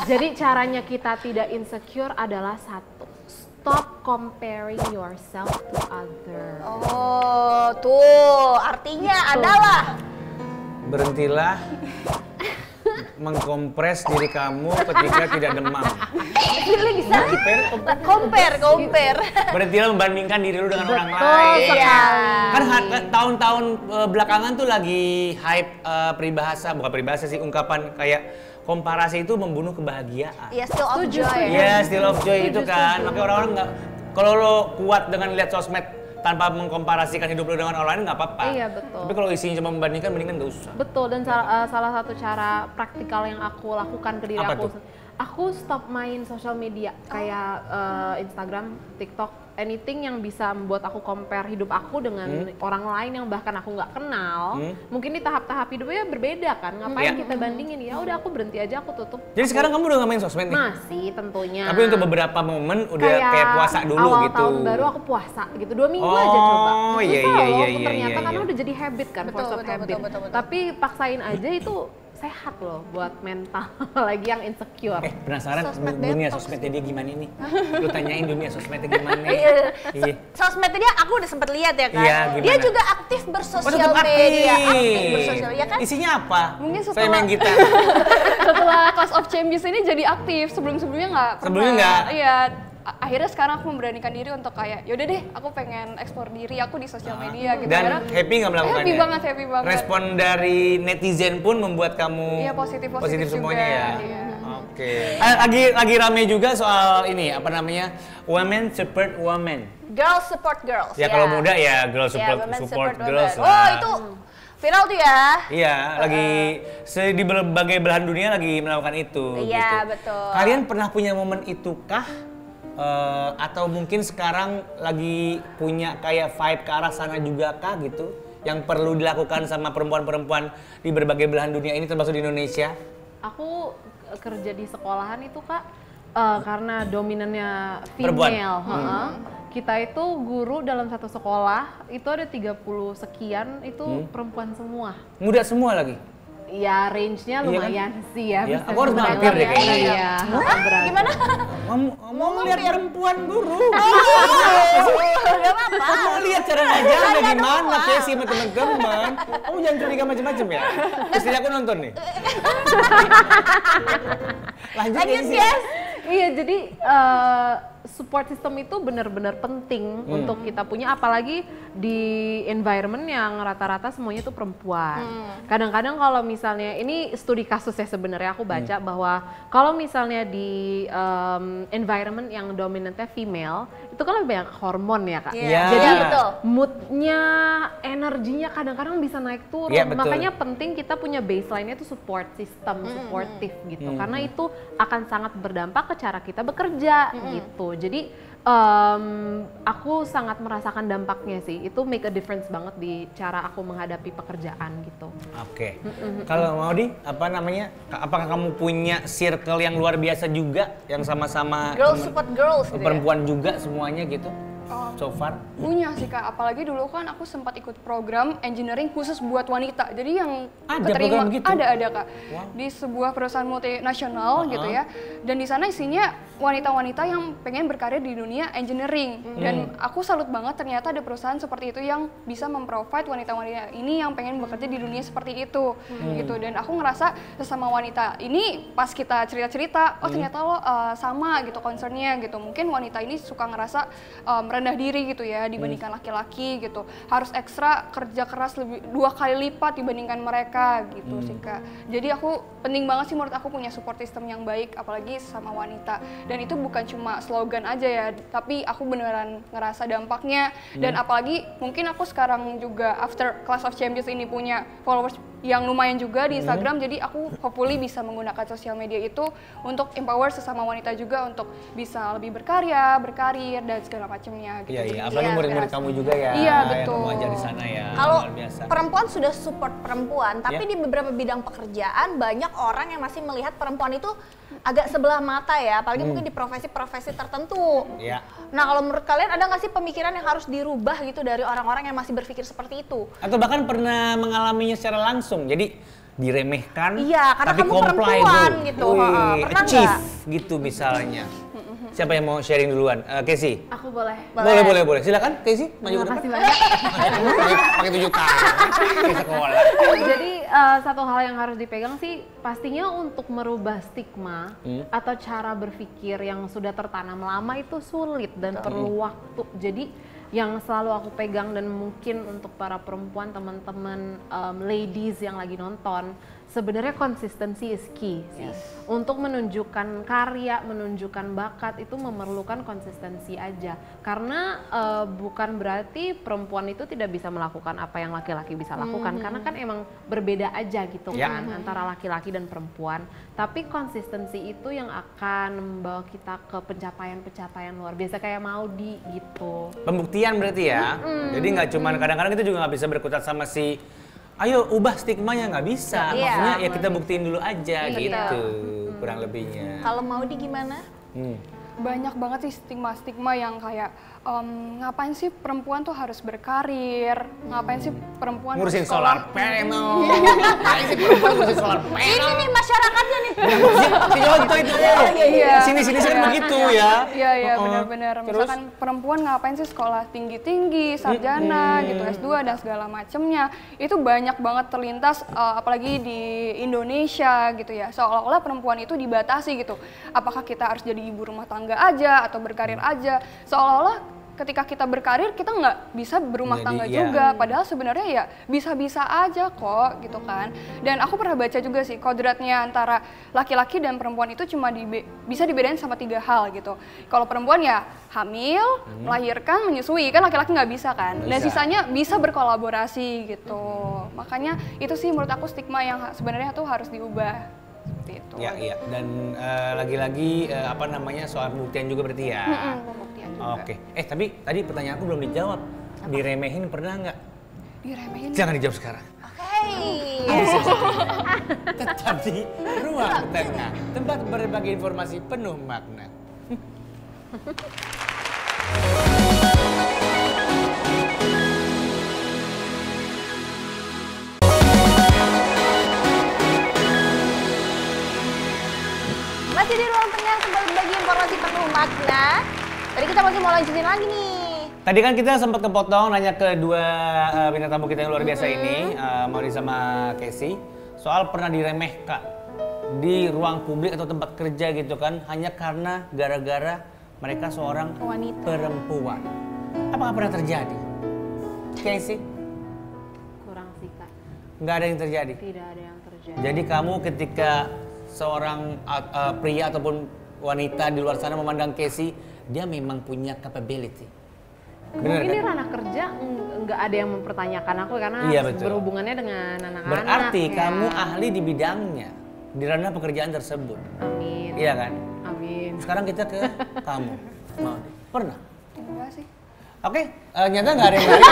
Speaker 4: Jadi caranya kita tidak insecure adalah satu, stop comparing yourself to others.
Speaker 1: Oh, tuh artinya adalah
Speaker 2: Berhentilah mengkompres diri kamu ketika tidak demam.
Speaker 1: bisa compare.
Speaker 2: Berhentilah membandingkan diri lu dengan orang
Speaker 4: Betul
Speaker 2: lain.
Speaker 4: sekali.
Speaker 2: Kan tahun-tahun belakangan tuh lagi hype bukan peribahasa sih, ungkapan kayak komparasi itu membunuh kebahagiaan.
Speaker 1: ya still of
Speaker 4: Setuju.
Speaker 1: joy.
Speaker 2: Iya, still of joy itu kan. Makanya orang-orang nggak, kalau lo kuat dengan lihat sosmed tanpa mengkomparasikan hidup lo dengan orang lain nggak apa-apa.
Speaker 4: Iya, betul.
Speaker 2: Tapi kalau isinya cuma membandingkan, mendingan nggak usah.
Speaker 4: Betul, dan salah satu cara praktikal yang aku lakukan ke diri
Speaker 2: Apa
Speaker 4: aku,
Speaker 2: tuh?
Speaker 4: aku stop main sosial media kayak Instagram, TikTok, anything yang bisa membuat aku compare hidup aku dengan orang lain yang bahkan aku nggak kenal. Mungkin di tahap-tahap hidupnya berbeda kan, ngapain
Speaker 2: Iya.
Speaker 4: kita bandingin? Ya udah aku berhenti aja, aku tutup.
Speaker 2: Jadi sekarang kamu udah nggak main sosmed nih?
Speaker 4: Masih tentunya.
Speaker 2: Tapi untuk beberapa momen udah kayak puasa dulu
Speaker 4: awal
Speaker 2: gitu.
Speaker 4: tahun baru aku puasa gitu, 2 minggu aja coba.
Speaker 2: Oh, iya,
Speaker 4: Susah
Speaker 2: iya,
Speaker 4: loh,
Speaker 2: iya,
Speaker 4: ternyata
Speaker 2: iya,
Speaker 4: karena
Speaker 2: iya.
Speaker 4: udah jadi habit kan, force of habit.
Speaker 1: betul.
Speaker 4: Tapi paksain aja itu sehat loh buat mental lagi yang insecure.
Speaker 2: Penasaran
Speaker 1: Sosmed
Speaker 2: dunia
Speaker 1: detox.
Speaker 2: sosmednya dia gimana nih? Lu tanyain dunia sosmednya gimana? Iya.
Speaker 1: Sosmednya dia aku udah sempet lihat ya kan.
Speaker 2: Iya,
Speaker 1: Dia
Speaker 2: gimana?
Speaker 1: juga aktif
Speaker 2: Oh,
Speaker 1: bersosial
Speaker 2: tetap
Speaker 1: media,
Speaker 2: aktif.
Speaker 1: aktif bersosial ya kan.
Speaker 2: Isinya apa?
Speaker 5: Mungkin
Speaker 2: Saya
Speaker 5: setelah-
Speaker 2: main gitar.
Speaker 5: Setelah Clash of Champions ini jadi aktif, sebelumnya nggak pernah.
Speaker 2: Sebelumnya nggak?
Speaker 5: Iya, akhirnya sekarang aku memberanikan diri untuk kayak yaudah deh aku pengen eksplor diri aku di sosial media gitu.
Speaker 2: Dan
Speaker 5: Akhirnya
Speaker 2: happy nggak melakukannya?
Speaker 5: Happy banget.
Speaker 2: Respon dari netizen pun membuat kamu
Speaker 5: Iya, positif
Speaker 2: semuanya
Speaker 5: juga,
Speaker 2: ya.
Speaker 5: iya.
Speaker 2: Oke. Lagi rame juga soal ini apa namanya? Women support women.
Speaker 1: Girls support girls.
Speaker 2: Ya kalau muda ya girls
Speaker 1: Ya,
Speaker 2: support,
Speaker 1: women
Speaker 2: support
Speaker 1: women.
Speaker 2: girls
Speaker 1: Oh
Speaker 2: lah.
Speaker 1: itu viral tuh ya.
Speaker 2: Iya, lagi di berbagai belahan dunia lagi melakukan itu.
Speaker 1: Iya,
Speaker 2: gitu.
Speaker 1: betul.
Speaker 2: Kalian pernah punya momen itu kah? Atau mungkin sekarang lagi punya kayak vibe ke arah sana juga kah gitu? Yang perlu dilakukan sama perempuan-perempuan di berbagai belahan dunia ini termasuk di Indonesia?
Speaker 4: Aku kerja di sekolahan itu Kak, karena dominannya
Speaker 2: Perempuan.
Speaker 4: female. Kita itu guru dalam satu sekolah, itu ada 30 sekian, itu perempuan semua.
Speaker 2: Muda semua lagi?
Speaker 4: Ya range-nya
Speaker 2: Iya kan?
Speaker 4: lumayan sih ya.
Speaker 2: Iya,
Speaker 4: bisa
Speaker 2: aku harus
Speaker 4: dibilang
Speaker 2: mampir deh
Speaker 4: ya.
Speaker 2: kayaknya.
Speaker 4: Iya, berarti.
Speaker 1: Gimana?
Speaker 2: Mau lihat perempuan guru?
Speaker 1: Gak apa-apa.
Speaker 2: Mau lihat cara ngajarnya gimana kayak sih sama teman-teman. Kamu jangan curiga macam-macam ya. Istri aku nonton nih. Lanjut
Speaker 1: Lanjut
Speaker 2: sih.
Speaker 1: yes.
Speaker 4: Iya, jadi support system itu benar-benar penting untuk kita punya, apalagi di environment yang rata-rata semuanya tuh perempuan. Kadang-kadang kalau misalnya, ini studi kasus ya sebenarnya aku baca bahwa kalau misalnya di environment yang dominantnya female, itu kan lebih banyak hormon ya Kak.
Speaker 2: Iya.
Speaker 4: Jadi
Speaker 1: Iya, betul.
Speaker 4: moodnya, energinya kadang-kadang bisa naik turun.
Speaker 2: Iya, betul.
Speaker 4: Makanya penting kita punya baseline-nya itu support system, supportive gitu. Karena itu akan sangat berdampak ke cara kita bekerja gitu. Jadi aku sangat merasakan dampaknya sih. Itu make a difference banget di cara aku menghadapi pekerjaan gitu.
Speaker 2: Oke. Kalau Maudi, apa namanya? Apakah kamu punya circle yang luar biasa juga yang sama-sama
Speaker 1: Girls support girls gitu ya.
Speaker 2: perempuan juga semuanya gitu? so far?
Speaker 5: Punya sih Kak, apalagi dulu kan aku sempat ikut program engineering khusus buat wanita. Jadi yang
Speaker 2: Ada
Speaker 5: keterima
Speaker 2: program gitu?
Speaker 5: ada Kak.
Speaker 2: Wow.
Speaker 5: Di sebuah perusahaan multinasional gitu ya. Dan di sana isinya wanita-wanita yang pengen berkarir di dunia engineering. Dan aku salut banget ternyata ada perusahaan seperti itu yang bisa memprovide wanita-wanita ini yang pengen bekerja di dunia seperti itu gitu. Dan aku ngerasa sesama wanita ini pas kita cerita-cerita, oh ternyata lo sama gitu concernnya gitu. Mungkin wanita ini suka ngerasa rendah diri gitu ya dibandingkan laki-laki gitu, harus ekstra kerja keras lebih 2 kali lipat dibandingkan mereka gitu sih Kak. Jadi aku penting banget sih menurut aku punya support system yang baik apalagi sama wanita, dan itu bukan cuma slogan aja ya, tapi aku beneran ngerasa dampaknya. Dan apalagi mungkin aku sekarang juga after Clash of Champions ini punya followers yang lumayan juga di Instagram, jadi aku hopefully bisa menggunakan sosial media itu untuk empower sesama wanita juga untuk bisa lebih berkarya, berkarir dan segala macamnya gitu.
Speaker 2: Iya, apalagi murid-murid kamu juga ya,
Speaker 5: Iya, betul.
Speaker 2: yang kamu ajar di sana ya.
Speaker 1: Kalau
Speaker 2: luar biasa.
Speaker 1: perempuan sudah support perempuan, tapi
Speaker 2: Ya.
Speaker 1: di beberapa bidang pekerjaan banyak orang yang masih melihat perempuan itu agak sebelah mata ya, apalagi mungkin di profesi-profesi tertentu.
Speaker 2: Ya.
Speaker 1: Nah, kalau menurut kalian ada nggak sih pemikiran yang harus dirubah gitu dari orang-orang yang masih berpikir seperti itu?
Speaker 2: Atau bahkan pernah mengalaminya secara langsung, jadi diremehkan,
Speaker 1: Iya, karena
Speaker 2: tapi
Speaker 1: kamu
Speaker 2: comply
Speaker 1: perempuan
Speaker 2: tuh.
Speaker 1: gitu.
Speaker 2: Wih,
Speaker 1: Pernah
Speaker 2: achieve
Speaker 1: nggak?
Speaker 2: gitu misalnya. Siapa yang mau sharing duluan? Casey?
Speaker 4: Aku boleh.
Speaker 2: Boleh. Silakan, Casey. Maju ke depan.
Speaker 4: Makasih banyak.
Speaker 2: Pakai 7 tangan. Kayak sekolah.
Speaker 4: Jadi satu hal yang harus dipegang sih pastinya untuk merubah stigma atau cara berpikir yang sudah tertanam lama itu sulit dan perlu waktu. Jadi yang selalu aku pegang dan mungkin untuk para perempuan teman-teman ladies yang lagi nonton, sebenarnya konsistensi is key sih. Untuk menunjukkan karya, menunjukkan bakat itu memerlukan konsistensi aja. Karena bukan berarti perempuan itu tidak bisa melakukan apa yang laki-laki bisa lakukan. Karena kan emang berbeda aja gitu kan antara laki-laki dan perempuan. Tapi konsistensi itu yang akan membawa kita ke pencapaian-pencapaian luar biasa kayak Maudy gitu.
Speaker 2: Pembuktian berarti ya. Jadi nggak cuman kadang-kadang kita juga nggak bisa berkutat sama si ayo ubah stigmanya, nggak bisa.
Speaker 1: Iya.
Speaker 2: Maksudnya ya kita buktiin dulu aja gitu.
Speaker 1: Betul.
Speaker 2: Kurang lebihnya.
Speaker 1: Kalau Maudy gimana?
Speaker 5: Banyak banget sih stigma-stigma yang kayak ngapain sih perempuan tuh harus berkarir, ngapain sih perempuan
Speaker 2: Ngurusin
Speaker 5: harus sekolah
Speaker 2: solar panel. Ngapain sih perempuan ngurusin solar panel?
Speaker 1: Ini nih masyarakatnya nih.
Speaker 2: Si contoh itu.
Speaker 5: Iya.
Speaker 2: Sini kan begitu ya.
Speaker 5: Iya benar-benar. Misalkan perempuan ngapain sih sekolah tinggi-tinggi, sarjana gitu, S2 dan segala macemnya. Itu banyak banget terlintas apalagi di Indonesia gitu ya. Seolah-olah perempuan itu dibatasi gitu. Apakah kita harus jadi ibu rumah tangga aja atau berkarir aja. Seolah-olah ketika kita berkarir kita nggak bisa berumah
Speaker 2: Jadi,
Speaker 5: tangga
Speaker 2: iya.
Speaker 5: juga, padahal sebenarnya ya bisa-bisa aja kok gitu kan. Dan aku pernah baca juga sih kodratnya antara laki-laki dan perempuan itu cuma bisa dibedain sama 3 hal gitu. Kalau perempuan ya hamil, melahirkan, menyusui, kan laki-laki nggak bisa kan. Dan
Speaker 2: Bisa.
Speaker 5: sisanya bisa berkolaborasi gitu. Makanya itu sih menurut aku stigma yang sebenarnya tuh harus diubah seperti itu.
Speaker 2: Iya. Dan lagi-lagi apa namanya soal pembuktian juga berarti ya.
Speaker 5: Pembuktian juga.
Speaker 2: Oke. Tadi pertanyaanku belum dijawab. Diremehin pernah nggak?
Speaker 5: Diremehin.
Speaker 2: Jangan dijawab sekarang.
Speaker 1: Oke.
Speaker 2: Tetap di Ruang Tengah, tempat berbagi informasi penuh makna.
Speaker 1: Masih di Ruang Tengah, tempat berbagi informasi penuh makna. Tadi kita masih mau lanjutin lagi nih.
Speaker 2: Tadi kan kita sempat kepotong nanya ke dua bintang tamu kita yang luar biasa ini, Maudy sama Casey, soal pernah diremehkan di ruang publik atau tempat kerja gitu kan, hanya karena gara-gara mereka seorang
Speaker 1: Wanita.
Speaker 2: perempuan. Apakah pernah terjadi? Casey?
Speaker 4: Kurang sih Kak,
Speaker 2: Nggak ada yang terjadi?
Speaker 4: tidak ada yang terjadi.
Speaker 2: Jadi kamu ketika seorang pria ataupun wanita di luar sana memandang Casey, dia memang punya capability. Bener
Speaker 4: Mungkin di
Speaker 2: kan?
Speaker 4: ranah kerja nggak ada yang mempertanyakan aku karena
Speaker 2: Iya, betul.
Speaker 4: berhubungannya dengan anak-anak.
Speaker 2: Berarti
Speaker 4: ya.
Speaker 2: kamu ahli di bidangnya, di ranah pekerjaan tersebut.
Speaker 4: Amin.
Speaker 2: Iya kan?
Speaker 4: Amin.
Speaker 2: Sekarang kita ke kamu. Maudy. Pernah?
Speaker 5: Enggak sih.
Speaker 2: Oke, ternyata nggak ada yang menarik.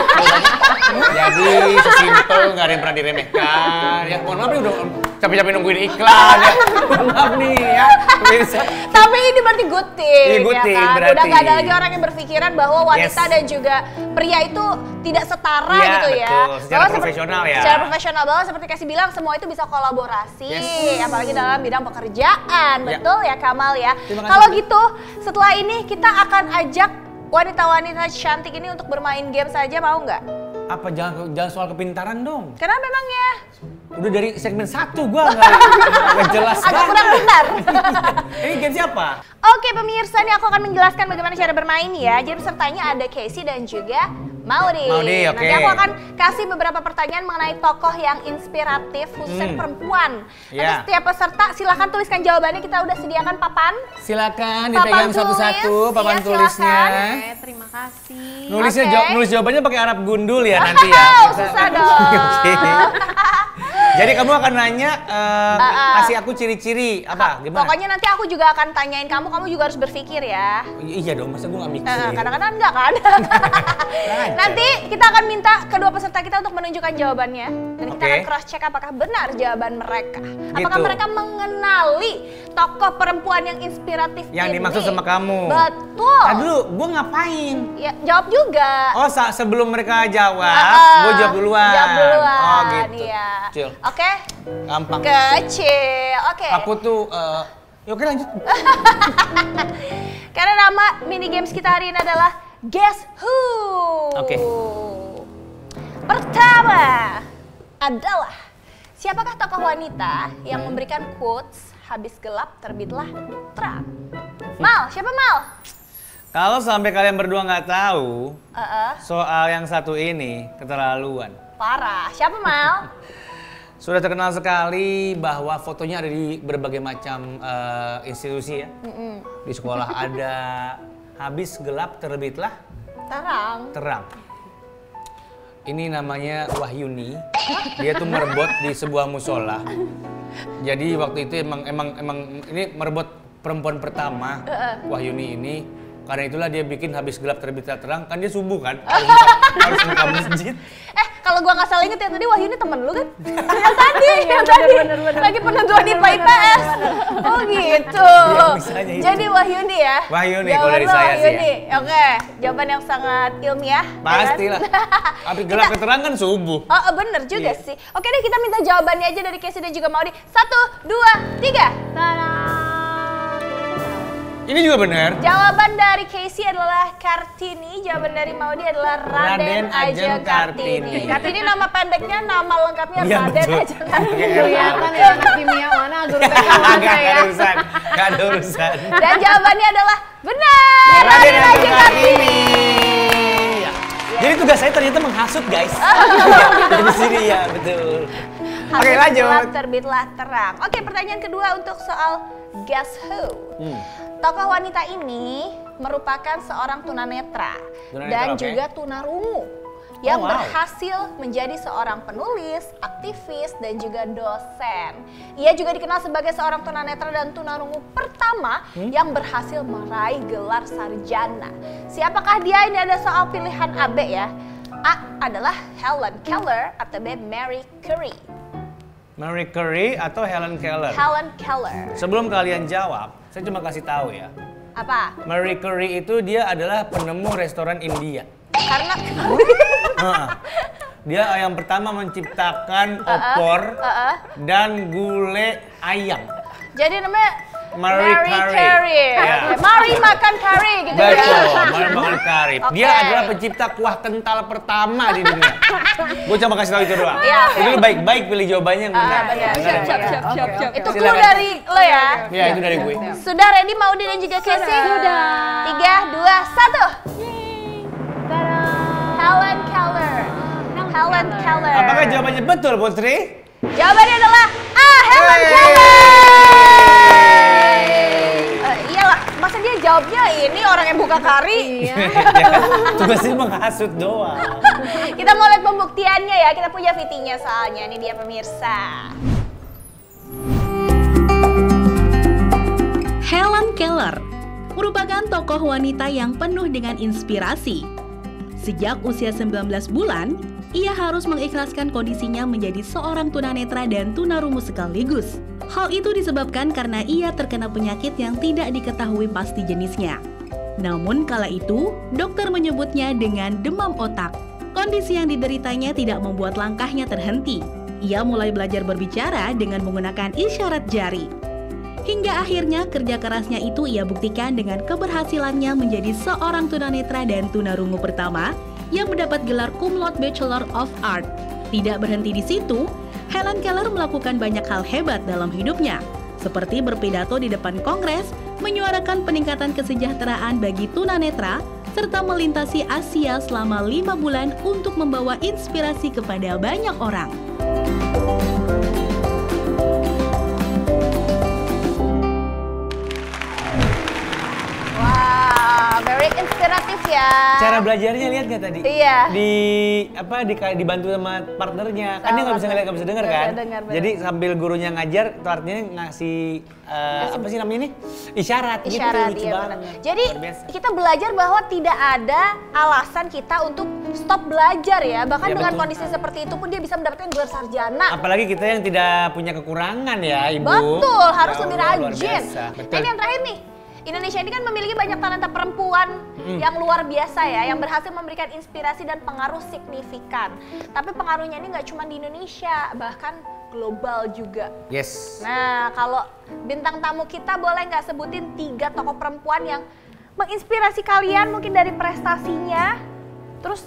Speaker 2: Jadi sesimpel, nggak ada yang pernah diremehkan. Ya mohon maaf nih udah capek-capek nungguin iklan ya. Mohon maaf nih ya. Pemirsa.
Speaker 1: Tapi ini berarti good thing,
Speaker 2: Iya, good
Speaker 1: ya
Speaker 2: thing,
Speaker 1: kan?
Speaker 2: berarti.
Speaker 1: Udah nggak ada lagi orang yang berpikiran bahwa wanita
Speaker 2: Yes.
Speaker 1: dan juga pria itu tidak setara
Speaker 2: Iya,
Speaker 1: gitu ya.
Speaker 2: betul. Secara
Speaker 1: Bahwa
Speaker 2: profesional ya.
Speaker 1: Secara profesional banget seperti Kasih bilang semua itu bisa kolaborasi,
Speaker 2: Yes.
Speaker 1: apalagi dalam bidang pekerjaan,
Speaker 2: Ya.
Speaker 1: betul ya Kamal ya.
Speaker 2: Terima kasih.
Speaker 1: Kalau gitu, setelah ini kita akan ajak wanita-wanita cantik ini untuk bermain game saja, mau nggak?
Speaker 2: Apa jangan soal kepintaran dong.
Speaker 1: Karena memang ya
Speaker 2: Udah dari segmen 1 gua nggak jelas
Speaker 1: agak
Speaker 2: banget.
Speaker 1: kurang benar.
Speaker 2: Ini game siapa?
Speaker 1: Oke pemirsa, nih aku akan menjelaskan bagaimana cara bermain ya. Jadi pesertanya ada Casey dan juga Maudi.
Speaker 2: Maudi, oke.
Speaker 1: Nanti aku akan kasih beberapa pertanyaan mengenai tokoh yang inspiratif, khususnya perempuan. Nanti
Speaker 2: Ya.
Speaker 1: setiap peserta silahkan tuliskan jawabannya, kita udah sediakan papan.
Speaker 2: Silakan
Speaker 1: Papan
Speaker 2: dipegang
Speaker 1: tulis,
Speaker 2: satu-satu papan
Speaker 1: iya,
Speaker 2: tulisnya.
Speaker 1: silakan.
Speaker 4: Oke, terima kasih.
Speaker 2: Nulisnya
Speaker 1: Oke.
Speaker 2: nulis jawabannya pakai Arab gundul ya nanti ya.
Speaker 1: Oh, susah dong.
Speaker 2: Oke. Jadi kamu akan nanya kasih aku ciri-ciri apa gimana?
Speaker 1: Pokoknya nanti aku juga akan tanyain kamu juga harus berpikir ya.
Speaker 2: Iya dong, masa gue gak mikir.
Speaker 1: Kadang-kadang enggak kan? Nanti kita akan minta kedua peserta kita untuk menunjukkan jawabannya. Dan kita
Speaker 2: Oke.
Speaker 1: akan cross check apakah benar jawaban mereka. Apakah
Speaker 2: Gitu.
Speaker 1: mereka mengenali tokoh perempuan yang inspiratif
Speaker 2: Yang
Speaker 1: ini.
Speaker 2: dimaksud sama kamu.
Speaker 1: Betul.
Speaker 2: Tadi dulu, gue ngapain?
Speaker 1: Ya, jawab juga.
Speaker 2: Oh, sebelum mereka jawab, gue jawab duluan.
Speaker 1: Jawab duluan.
Speaker 2: Oh gitu.
Speaker 1: Iya.
Speaker 2: Kecil.
Speaker 1: Oke.
Speaker 2: Gampang.
Speaker 1: Kecil. Oke.
Speaker 2: Aku tuh, ya oke lanjut.
Speaker 1: Karena nama mini games kita hari ini adalah Guess Who.
Speaker 2: Oke.
Speaker 1: Pertama adalah siapakah tokoh wanita yang memberikan quotes habis gelap terbitlah terang? Mal, siapa Mal?
Speaker 2: Kalau sampai kalian berdua nggak tahu
Speaker 1: Eh,
Speaker 2: soal yang satu ini, keterlaluan.
Speaker 1: parah. Siapa Mal?
Speaker 2: Sudah terkenal sekali bahwa fotonya ada di berbagai macam institusi ya. Di sekolah ada, habis gelap terbitlah
Speaker 1: Terang.
Speaker 2: terang. Ini namanya Wahyuni. Dia tuh merebot di sebuah musola. Jadi waktu itu emang ini merebot perempuan pertama Wahyuni ini. Karena itulah dia bikin habis gelap terbitlah terang. Kan dia subuh kan, harus buka masjid.
Speaker 1: Kalau gua nggak salah inget ya tadi Wahyuni temen lu kan? yang tadi lagi penentuan IPA IPS. Oh gitu.
Speaker 2: Iya, misalnya itu.
Speaker 1: Jadi Wahyuni ya?
Speaker 2: Wahyuni
Speaker 1: Jawaban
Speaker 2: kalau dari
Speaker 1: lo
Speaker 2: saya sih ya.
Speaker 1: Wahyuni. Oke, jawaban yang sangat ilmiah. ya kan?
Speaker 2: Pastilah. Habis gelap terang kan subuh.
Speaker 1: Oh, bener juga
Speaker 2: Iya.
Speaker 1: sih. Oke deh, kita minta jawabannya aja dari Casey dan juga Maudi. 1, 2, 3.
Speaker 2: Ini juga benar.
Speaker 1: Jawaban dari Casey adalah Kartini, jawaban dari Maudi adalah Raden Ajeng Kartini. Kartini nama pendeknya, nama lengkapnya
Speaker 2: Iya,
Speaker 1: Raden
Speaker 2: betul.
Speaker 1: Ajeng Kartini.
Speaker 4: Kelihatan ya anak kimia mana guru TK mana
Speaker 2: Nggak
Speaker 4: saya.
Speaker 2: ada urusan. Nggak ada urusan.
Speaker 1: Dan jawabannya adalah benar.
Speaker 2: Raden Ajeng Kartini. Ya. Jadi tugas saya ternyata menghasut guys. Di sini ya, betul. Oke,
Speaker 1: Habis
Speaker 2: lanjut.
Speaker 1: gelap terbitlah terang. Oke, pertanyaan kedua untuk soal Guess Who. Tokoh wanita ini merupakan seorang tunanetra
Speaker 2: Tunanetra,
Speaker 1: dan
Speaker 2: oke.
Speaker 1: juga tunarungu yang
Speaker 2: wow.
Speaker 1: berhasil menjadi seorang penulis, aktivis, dan juga dosen. Ia juga dikenal sebagai seorang tunanetra dan tunarungu pertama yang berhasil meraih gelar sarjana. Siapakah dia? Ini ada soal pilihan A, B ya. A adalah Helen Keller atau B Marie Curie.
Speaker 2: Marie Curie atau Helen Keller?
Speaker 1: Helen Keller.
Speaker 2: Sebelum kalian jawab, saya cuma kasih tahu ya.
Speaker 1: Apa?
Speaker 2: Marie Curie itu dia adalah penemu restoran India.
Speaker 1: Karena
Speaker 2: Heeh. Dia yang pertama menciptakan opor dan gulai ayam.
Speaker 1: jadi namanya
Speaker 2: Marie Curie. Ya.
Speaker 1: Oke, Marie makan curry gitu
Speaker 2: Betul,
Speaker 1: ya.
Speaker 2: Marie makan Curie. Dia
Speaker 1: Oke.
Speaker 2: adalah pencipta kuah kental pertama di dunia. Gue cuma kasih tahu itu doang.
Speaker 1: Iya, oke.
Speaker 2: Itu lu baik-baik pilih jawabannya yang benar.
Speaker 1: benar.
Speaker 2: Benar,
Speaker 5: Siap,
Speaker 2: benar.
Speaker 5: siap, siap, siap.
Speaker 1: Itu clue
Speaker 2: Silakan.
Speaker 1: dari lo ya.
Speaker 2: Iya, itu dari gue.
Speaker 1: Sudah ready Maudi dan juga Casey? Sudah. 3, 2, 1. Helen Keller. Helen Keller.
Speaker 2: Apakah jawabannya betul, Putri?
Speaker 1: Jawabannya adalah A, Helen
Speaker 2: Hey.
Speaker 1: Keller. Iyalah, masa dia jawabnya ini orang yang buka kari?
Speaker 4: Iya.
Speaker 2: Tugasnya menghasut doang.
Speaker 1: Kita mau lihat pembuktiannya ya, kita punya VT-nya soalnya. Ini dia pemirsa.
Speaker 3: Helen Keller merupakan tokoh wanita yang penuh dengan inspirasi. Sejak usia 19 bulan, ia harus mengikhlaskan kondisinya menjadi seorang tunanetra dan tunarungu sekaligus. Hal itu disebabkan karena ia terkena penyakit yang tidak diketahui pasti jenisnya. Namun kala itu, dokter menyebutnya dengan demam otak. Kondisi yang dideritanya tidak membuat langkahnya terhenti. Ia mulai belajar berbicara dengan menggunakan isyarat jari. Hingga akhirnya kerja kerasnya itu ia buktikan dengan keberhasilannya menjadi seorang tunanetra dan tunarungu pertama yang mendapat gelar Cum Laude Bachelor of Art. Tidak berhenti di situ, Helen Keller melakukan banyak hal hebat dalam hidupnya, seperti berpidato di depan Kongres, menyuarakan peningkatan kesejahteraan bagi tunanetra, serta melintasi Asia selama 5 bulan untuk membawa inspirasi kepada banyak orang.
Speaker 1: Very inspiratif ya.
Speaker 2: Cara belajarnya lihat nggak tadi?
Speaker 1: Iya.
Speaker 2: Dibantu sama partnernya. Kan dia nggak bisa ngeliat, nggak bisa dengar kan? Jadi sambil gurunya ngajar, partnernya ngasih apa sih namanya ini? Isyarat gitu. Lucu
Speaker 1: iya,
Speaker 2: banget.
Speaker 1: Jadi kita belajar bahwa tidak ada alasan kita untuk stop belajar ya. Bahkan dengan kondisi seperti itu pun dia bisa mendapatkan gelar sarjana.
Speaker 2: Apalagi kita yang tidak punya kekurangan ya, Ibu.
Speaker 1: Betul, harus lebih
Speaker 2: Luar
Speaker 1: rajin.
Speaker 2: biasa.
Speaker 1: Nah, ini yang terakhir nih. Indonesia ini kan memiliki banyak talenta perempuan yang luar biasa ya, yang berhasil memberikan inspirasi dan pengaruh signifikan. Tapi pengaruhnya ini nggak cuma di Indonesia, bahkan global juga.
Speaker 2: Yes.
Speaker 1: Nah, kalau bintang tamu kita boleh nggak sebutin 3 tokoh perempuan yang menginspirasi kalian mungkin dari prestasinya, terus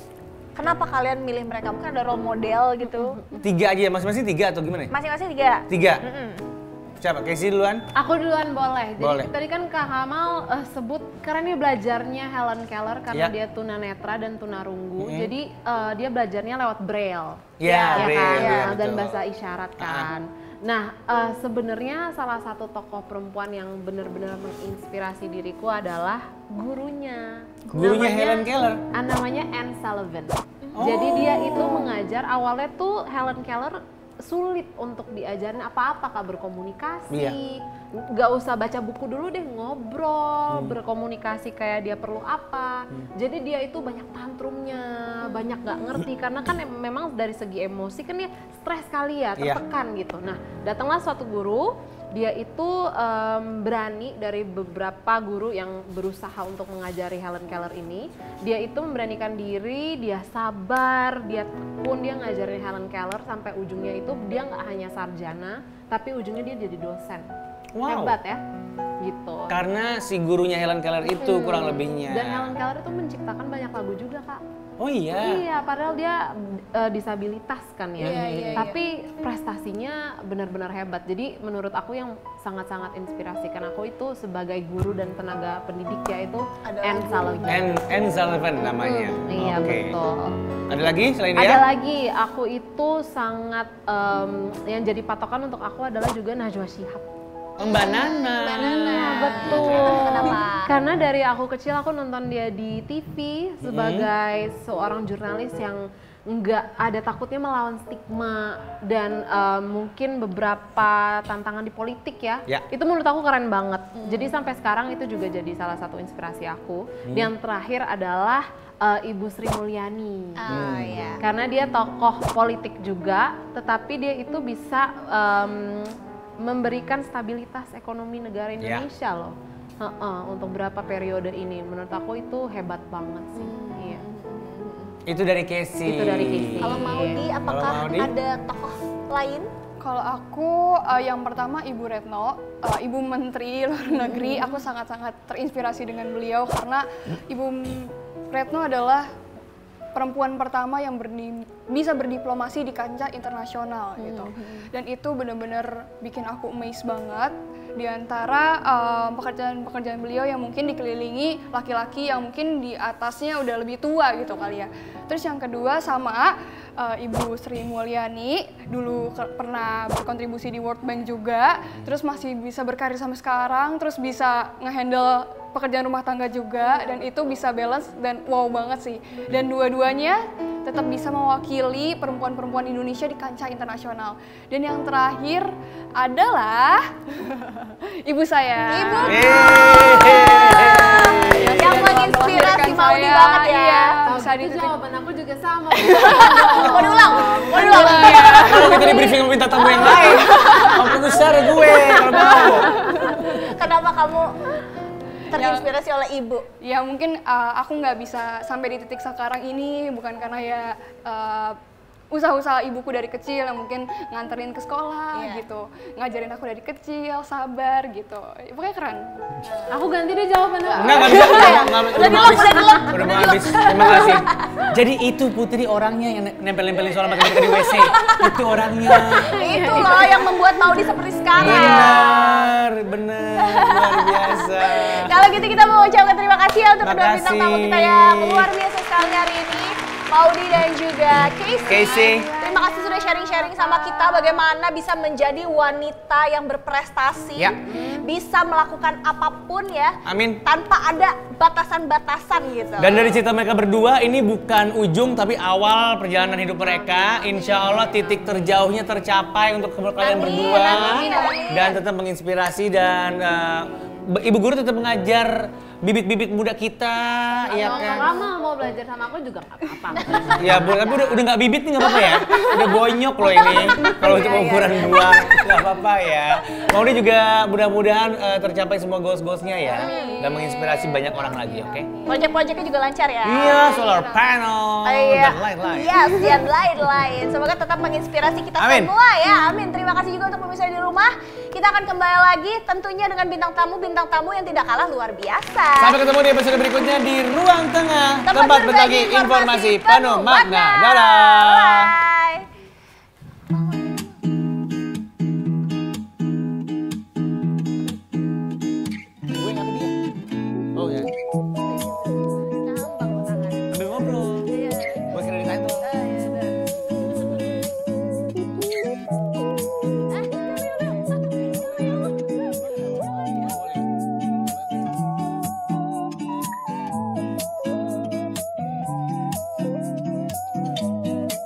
Speaker 1: kenapa kalian milih mereka? Mungkin ada role model gitu.
Speaker 2: 3 aja, masing-masing 3 atau gimana?
Speaker 1: Masing-masing 3.
Speaker 2: 3. Siapa? Casey duluan?
Speaker 4: Aku duluan boleh. Jadi
Speaker 2: boleh.
Speaker 4: Tadi kan Kak Kamal sebut karena dia belajarnya Helen Keller karena dia tunanetra dan tunarunggu. Jadi dia belajarnya lewat braille.
Speaker 2: Ya
Speaker 4: kan?
Speaker 2: ya,
Speaker 4: dan bahasa isyarat kan. Nah, sebenarnya salah satu tokoh perempuan yang benar-benar menginspirasi diriku adalah gurunya.
Speaker 2: Gurunya Helen Keller?
Speaker 4: Namanya Anne Sullivan. Jadi dia itu mengajar, awalnya tuh Helen Keller sulit untuk diajarin apa-apa, Kak, berkomunikasi. Nggak usah baca buku dulu deh, ngobrol, berkomunikasi kayak dia perlu apa. Jadi dia itu banyak tantrumnya, banyak nggak ngerti karena kan memang dari segi emosi kan dia stres sekali ya, tertekan gitu. Nah, datanglah suatu guru, dia itu berani dari beberapa guru yang berusaha untuk mengajari Helen Keller ini. Dia itu memberanikan diri, dia sabar, dia tekun, dia ngajarin Helen Keller sampai ujungnya itu dia nggak hanya sarjana, tapi ujungnya dia jadi dosen.
Speaker 2: Wow.
Speaker 4: Hebat ya, gitu.
Speaker 2: Karena si gurunya Helen Keller itu kurang lebihnya.
Speaker 4: Dan Helen Keller itu menciptakan banyak lagu juga, Kak.
Speaker 2: Oh iya?
Speaker 4: Iya, padahal dia disabilitas kan ya. Tapi prestasinya benar-benar hebat. Jadi menurut aku yang sangat-sangat inspirasikan aku itu sebagai guru dan tenaga pendidik yaitu Anne Sullivan.
Speaker 2: Anne Sullivan namanya.
Speaker 4: Iya, betul.
Speaker 2: Ada lagi selain dia?
Speaker 4: Ada lagi, aku itu sangat yang jadi patokan untuk aku adalah juga Najwa Shihab.
Speaker 2: Mbak Nana.
Speaker 4: Betul. Kenapa? Karena dari aku kecil aku nonton dia di TV sebagai seorang jurnalis yang nggak ada takutnya melawan stigma dan mungkin beberapa tantangan di politik ya. Itu menurut aku keren banget. Jadi sampai sekarang itu juga jadi salah satu inspirasi aku. Yang terakhir adalah Ibu Sri Mulyani. Karena dia tokoh politik juga, tetapi dia itu bisa memberikan stabilitas ekonomi negara Indonesia loh. Untuk berapa periode ini, menurut aku itu hebat banget sih. Iya.
Speaker 2: Itu dari Casey.
Speaker 1: Kalau Maudi, apakah ada tokoh lain?
Speaker 5: Kalau aku yang pertama Ibu Retno, Ibu Menteri Luar Negeri, aku sangat-sangat terinspirasi dengan beliau karena Ibu Retno adalah perempuan pertama yang bisa berdiplomasi di kancah internasional gitu. Dan itu benar-benar bikin aku amazed banget. Di antara pekerjaan-pekerjaan beliau yang mungkin dikelilingi laki-laki yang mungkin di atasnya udah lebih tua gitu kali ya. Terus yang kedua sama Ibu Sri Mulyani, dulu pernah berkontribusi di World Bank juga, terus masih bisa berkarir sampai sekarang, terus bisa ngehandle pekerjaan rumah tangga juga, dan itu bisa balance dan wow banget sih. Dan dua-duanya tetap bisa mewakili perempuan-perempuan Indonesia di kancah internasional. Dan yang terakhir adalah ibu saya.
Speaker 1: Yang menginspirasi Maudi banget ya.
Speaker 5: Iya,
Speaker 4: Kalau
Speaker 5: bisa
Speaker 4: gitu
Speaker 5: dititik.
Speaker 4: jawaban aku juga sama.
Speaker 1: Mau diulang? Mau diulang?
Speaker 2: Kalau kita di briefing minta tamu yang lain, mau produser gue kalau mau.
Speaker 1: Kenapa kamu terinspirasi oleh ibu?
Speaker 5: Ya mungkin aku nggak bisa sampai di titik sekarang ini bukan karena ya usaha-usaha ibuku dari kecil yang mungkin nganterin ke sekolah gitu, ngajarin aku dari kecil, sabar gitu. Pokoknya keren.
Speaker 4: Aku ganti deh jawaban aku.
Speaker 2: Nggak bisa.
Speaker 1: Udah dilep, udah dilep.
Speaker 2: Udah mau habis. Terima kasih. Jadi itu Putri orangnya yang nempel-nempelin soal makan di WC. Itu orangnya.
Speaker 1: Itu loh yang membuat Maudi seperti sekarang.
Speaker 2: Bener, luar biasa.
Speaker 1: Kalau gitu kita mau ucapkan terima kasih ya untuk kedua
Speaker 2: Makasih.
Speaker 1: bintang tamu kita yang luar biasa sekali hari ini, Maudi dan juga Casey. Terima kasih sudah sharing-sharing sama kita bagaimana bisa menjadi wanita yang berprestasi,
Speaker 2: Ya.
Speaker 1: bisa melakukan apapun ya,
Speaker 2: Amin.
Speaker 1: tanpa ada batasan-batasan gitu.
Speaker 2: Dan dari cerita mereka berdua, ini bukan ujung tapi awal perjalanan hidup mereka. Insya Allah titik terjauhnya tercapai untuk kalian
Speaker 1: Amin,
Speaker 2: berdua.
Speaker 1: amin, amin.
Speaker 2: Dan tetap menginspirasi dan Ibu Guru tetap mengajar bibit-bibit muda kita. Iya
Speaker 4: Kalau
Speaker 2: kan?
Speaker 4: kamu mau belajar sama aku juga nggak apa-apa.
Speaker 2: Ya, tapi udah nggak bibit nih nggak apa-apa ya. Udah bonyok loh ini. Kalau untuk ukuran dua nggak apa-apa ya. Maudi juga mudah-mudahan tercapai semua goals-goalsnya ya. Dan menginspirasi banyak orang lagi, oke?
Speaker 1: Proyek-proyeknya juga lancar ya.
Speaker 2: Iya, solar panel
Speaker 1: Iya.
Speaker 2: dan lain-lain.
Speaker 1: Yes, dan lain-lain. Semoga tetap menginspirasi kita
Speaker 2: Amin.
Speaker 1: semua ya. Amin. Terima kasih juga untuk pemirsa di rumah. Kita akan kembali lagi tentunya dengan bintang tamu yang tidak kalah luar biasa.
Speaker 2: Sampai ketemu di episode berikutnya di Ruang Tengah, tempat berbagi informasi penuh makna. Dadah.
Speaker 1: Bye.
Speaker 2: Gue nggak ke dia. Oh ya.